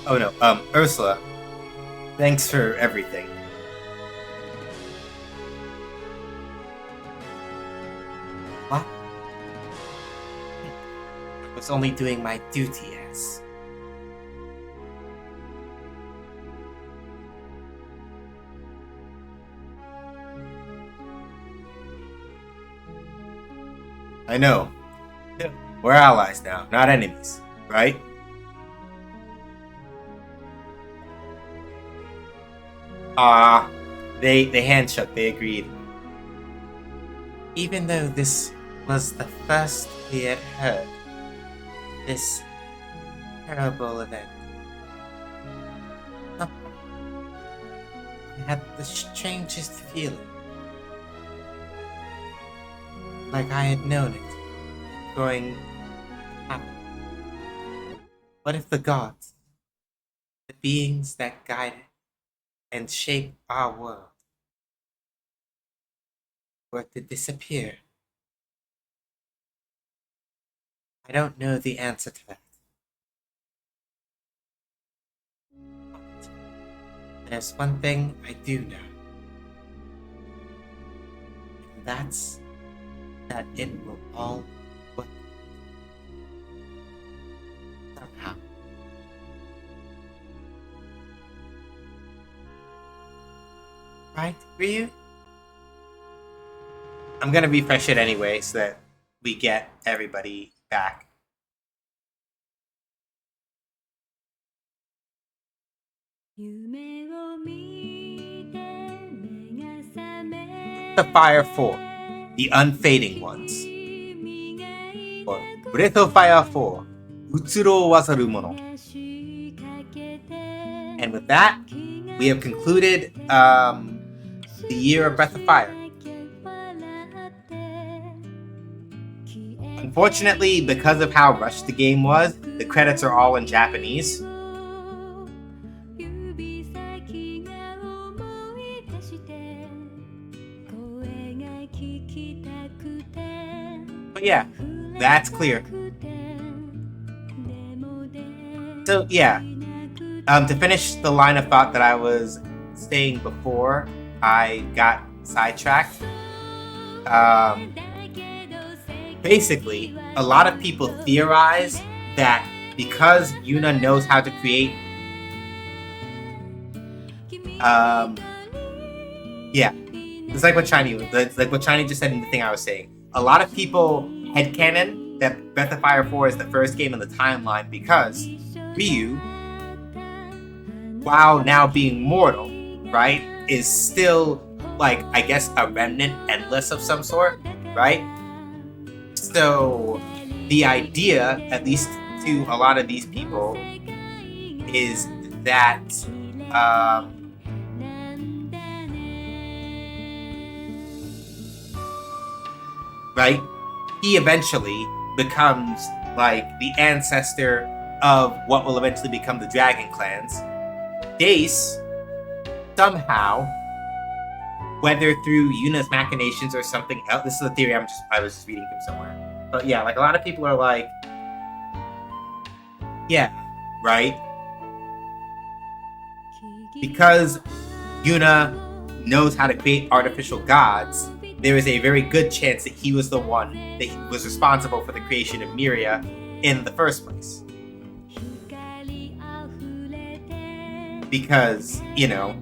Oh no, Ursula. Thanks for everything. What? I was only doing my duty as. I know. We're allies now, not enemies, right? They handshook, they agreed. Even though this was the first we had heard, this terrible event, I had the strangest feeling. Like I had known it going to happen. What if the gods, the beings that guide it and shape our world, were to disappear? I don't know the answer to that. But there's one thing I do know. And that's that it will all work somehow. Right, Ryu? I'm gonna refresh it anyway so that we get everybody back. The Fire 4, the Unfading Ones. Or Breath of Fire 4, Utsuro Wazaru Mono. And with that, we have concluded the year of Breath of Fire. Unfortunately, because of how rushed the game was, the credits are all in Japanese. But yeah, that's clear. So yeah, to finish the line of thought that I was saying before I got sidetracked, basically, a lot of people theorize that because Yuna knows how to create, it's like what Shiny just said in the thing I was saying. A lot of people headcanon that Breath of Fire 4 is the first game in the timeline because Ryu, while now being mortal, right, is still, like, I guess a remnant endless of some sort, right? So the idea, at least to a lot of these people, is that right, he eventually becomes like the ancestor of what will eventually become the Dragon Clans. Dace, somehow, whether through Yuna's machinations or something else, this is a theory I was just reading from somewhere. But yeah, like a lot of people are like, yeah, right? Because Yuna knows how to create artificial gods, there is a very good chance that he was the one that was responsible for the creation of Miria in the first place. Because, you know,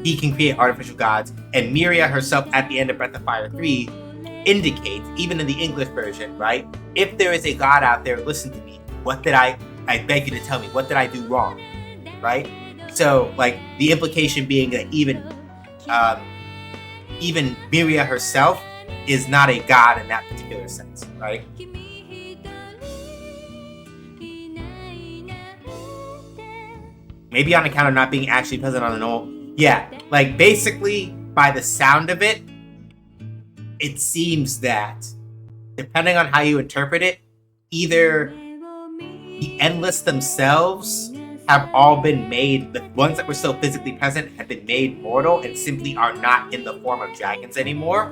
he can create artificial gods, and Miria herself at the end of Breath of Fire 3 indicates, even in the English version, right? If there is a god out there, listen to me. What did I beg you to tell me, what did I do wrong? Right? So, like, the implication being that even Miria herself is not a god in that particular sense, right? Maybe on account of not being actually present on the normal. Yeah, like basically by the sound of it, it seems that, depending on how you interpret it, either the endless themselves have all been made, the ones that were still physically present have been made mortal and simply are not in the form of dragons anymore,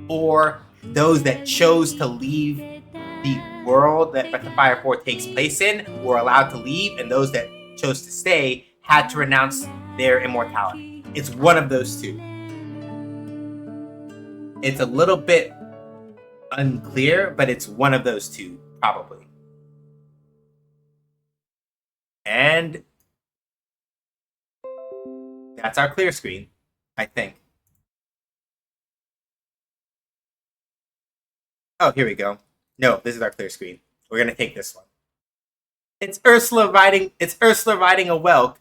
or those that chose to leave the world that Breath of Fire 4 takes place in were allowed to leave, and those that chose to stay had to renounce their immortality. It's one of those two. It's a little bit unclear, but it's one of those two, probably. And that's our clear screen, I think. Oh, here we go. No, this is our clear screen. We're gonna take this one. It's Ursula riding a Welk.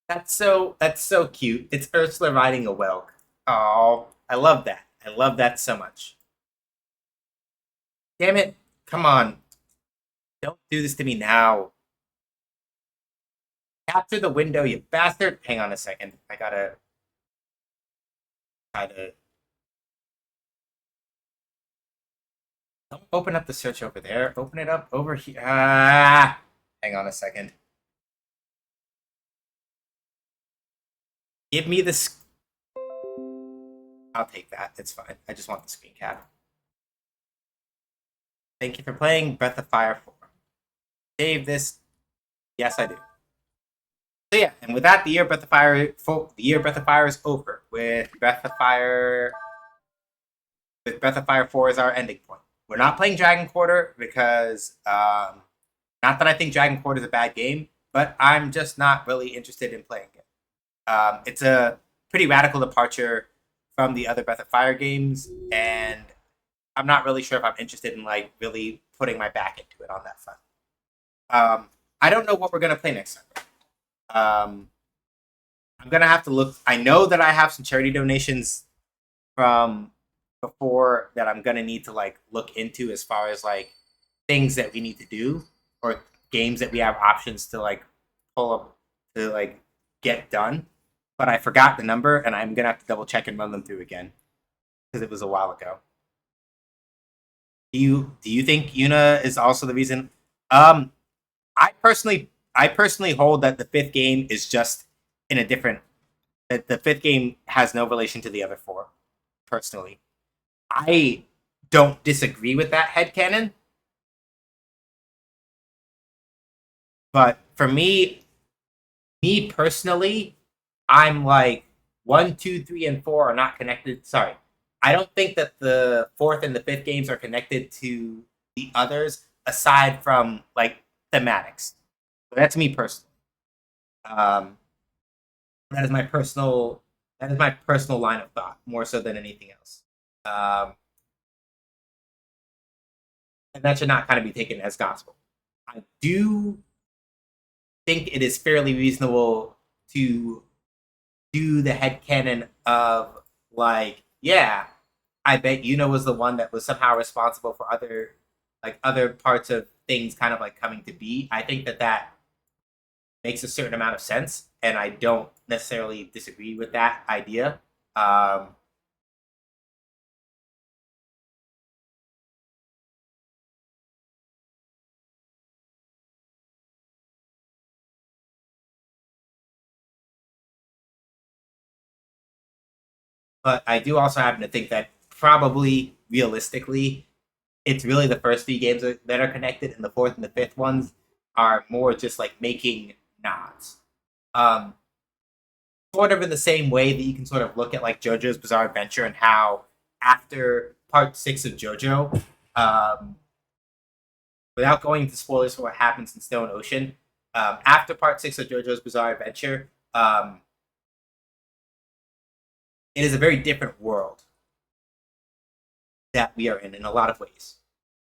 That's so cute. It's Ursula riding a Welk. Oh, I love that. I love that so much. Damn it. Come on. Don't do this to me now. Capture the window, you bastard. Hang on a second. I gotta try to. Don't open up the search over there. Open it up over here. Ah! Hang on a second. Give me this. I'll take that. It's fine. I just want the screen cap. Thank you for playing Breath of Fire 4. Save this. Yes, I do. So yeah, and with that, the year of Breath of Fire is over. With Breath of Fire 4 as our ending point. We're not playing Dragon Quarter because, not that I think Dragon Quarter is a bad game, but I'm just not really interested in playing it. It's a pretty radical departure from the other Breath of Fire games, and I'm not really sure if I'm interested in like really putting my back into it on that front. I don't know what we're gonna play next time. I'm gonna have to look. I know that I have some charity donations from before that I'm gonna need to like look into as far as like things that we need to do or games that we have options to like pull up to like get done. But I forgot the number, and I'm gonna have to double check and run them through again because it was a while ago. Do you think Yuna is also the reason? I personally hold that the fifth game is just in a different. That the fifth game has no relation to the other four. Personally, I don't disagree with that headcanon. But for me personally, I'm like 1, 2, 3, and 4 are not connected. Sorry. I don't think that the fourth and the fifth games are connected to the others aside from like thematics. So that's me personally. That is my personal line of thought more so than anything else. And that should not kind of be taken as gospel. I do think it is fairly reasonable to do the headcanon of like, yeah, I bet Yuna was the one that was somehow responsible for other parts of things kind of like coming to be. I think that makes a certain amount of sense, and I don't necessarily disagree with that idea. But I do also happen to think that probably realistically, it's really the first three games that are connected, and the fourth and the fifth ones are more just like making nods. Sort of in the same way that you can sort of look at like JoJo's Bizarre Adventure and how after part 6 of JoJo, without going into spoilers for what happens in Stone Ocean, after part 6 of JoJo's Bizarre Adventure, it is a very different world that we are in a lot of ways,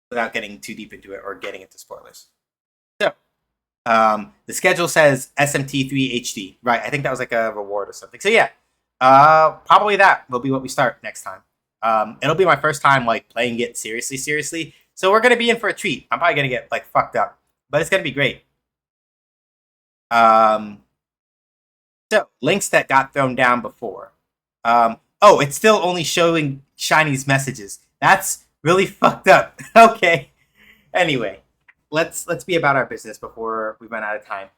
without getting too deep into it or getting into spoilers. So, the schedule says SMT3 HD. Right, I think that was like a reward or something. So yeah, probably that will be what we start next time. It'll be my first time like playing it seriously. So we're gonna be in for a treat. I'm probably gonna get like fucked up, but it's gonna be great. So links that got thrown down before. It's still only showing Shiny's messages. That's really fucked up. Okay. Anyway, let's be about our business before we run out of time.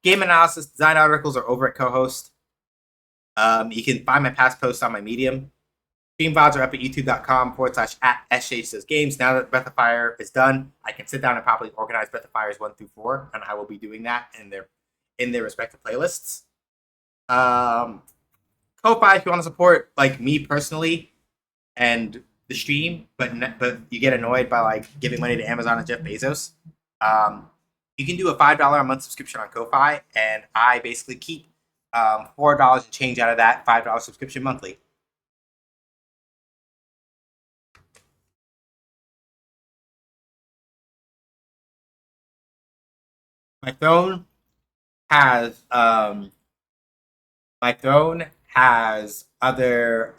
Game analysis, design articles are over at Co-Host. You can find my past posts on my Medium. Stream VODs are up at youtube.com/@SJSaysGames. Now that Breath of Fire is done, I can sit down and properly organize Breath of Fires 1 through 4, and I will be doing that in their respective playlists. Ko-Fi, if you want to support like me personally and the stream, but you get annoyed by like giving money to Amazon and Jeff Bezos, you can do a $5 a month subscription on Ko-Fi, and I basically keep $4 and change out of that $5 subscription monthly. My throne has other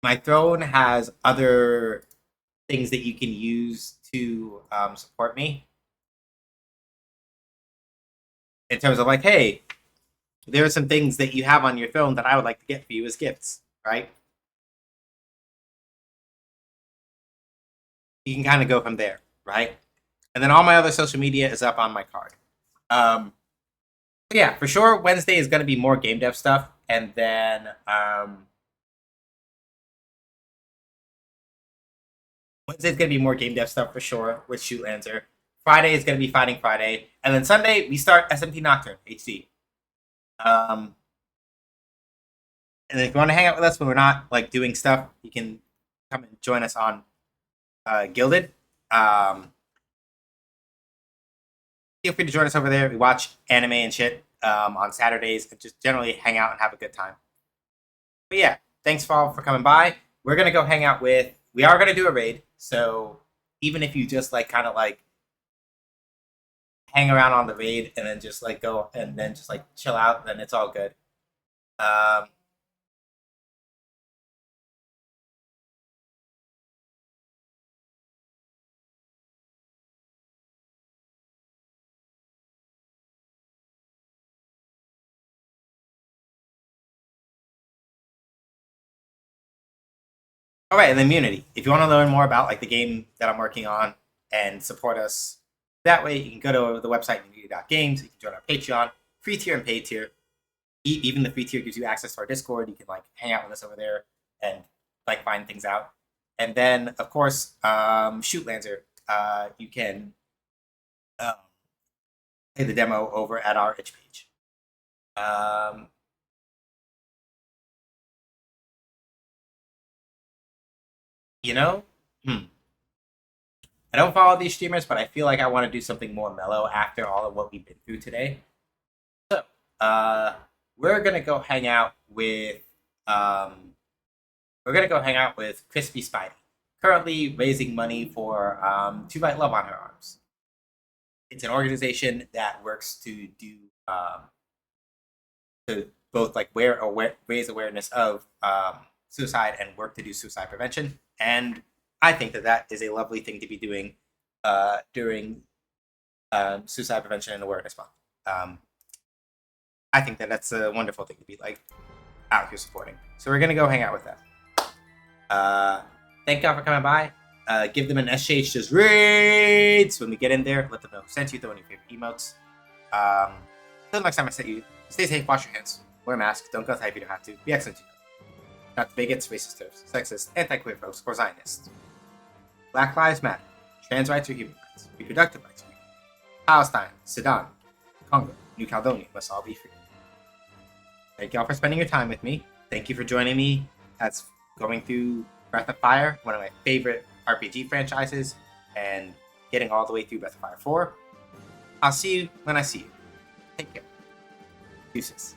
my throne has other things that you can use to support me. In terms of like, hey, there are some things that you have on your throne that I would like to get for you as gifts, right? You can kind of go from there, right? And then all my other social media is up on my card. Yeah, for sure, Wednesday is going to be more game dev stuff, and then Wednesday's going to be more game dev stuff for sure with Shoot Lancer. Friday is going to be Fighting Friday, and then Sunday we start SMT Nocturne HD. And if you want to hang out with us when we're not like doing stuff, you can come and join us on Gilded. Feel free to join us over there. We watch anime and shit on Saturdays and just generally hang out and have a good time. But yeah, thanks all for coming by. We're gonna go hang out with. We are gonna do a raid, so even if you just like kind of like hang around on the raid and then just like go and then just like chill out, then it's all good. All right, and then Munity. If you want to learn more about like the game that I'm working on and support us that way, you can go to the website munity.games. You can join our Patreon, free tier and paid tier. Even the free tier gives you access to our Discord. You can like hang out with us over there and like find things out. And then of course, Shoot Lancer. You can play the demo over at our itch page. You know, I don't follow these streamers, but I feel like I want to do something more mellow after all of what we've been through today. So, we're gonna go hang out with Crispy Spidey, currently raising money for To Write Love on Her Arms. It's an organization that works to do to both like raise awareness of suicide and work to do suicide prevention. And I think that is a lovely thing to be doing during Suicide Prevention and Awareness Month. I think that's a wonderful thing to be like out here supporting. So we're gonna go hang out with them. Thank y'all for coming by. Give them an SJH just raids when we get in there. Let them know who sent you. Throw in your favorite emotes. Until next time I set you, stay safe, wash your hands, wear a mask, don't go outside if you don't have to. Be excellent. Not the bigots, racist, sexist, anti-queer folks, or Zionists. Black Lives Matter. Trans rights are human rights. Reproductive rights are human rights. Palestine, Sudan, Congo, New Caledonia must all be free. Thank y'all for spending your time with me. Thank you for joining me as going through Breath of Fire, one of my favorite RPG franchises, and getting all the way through Breath of Fire 4. I'll see you when I see you. Take care. Deuces.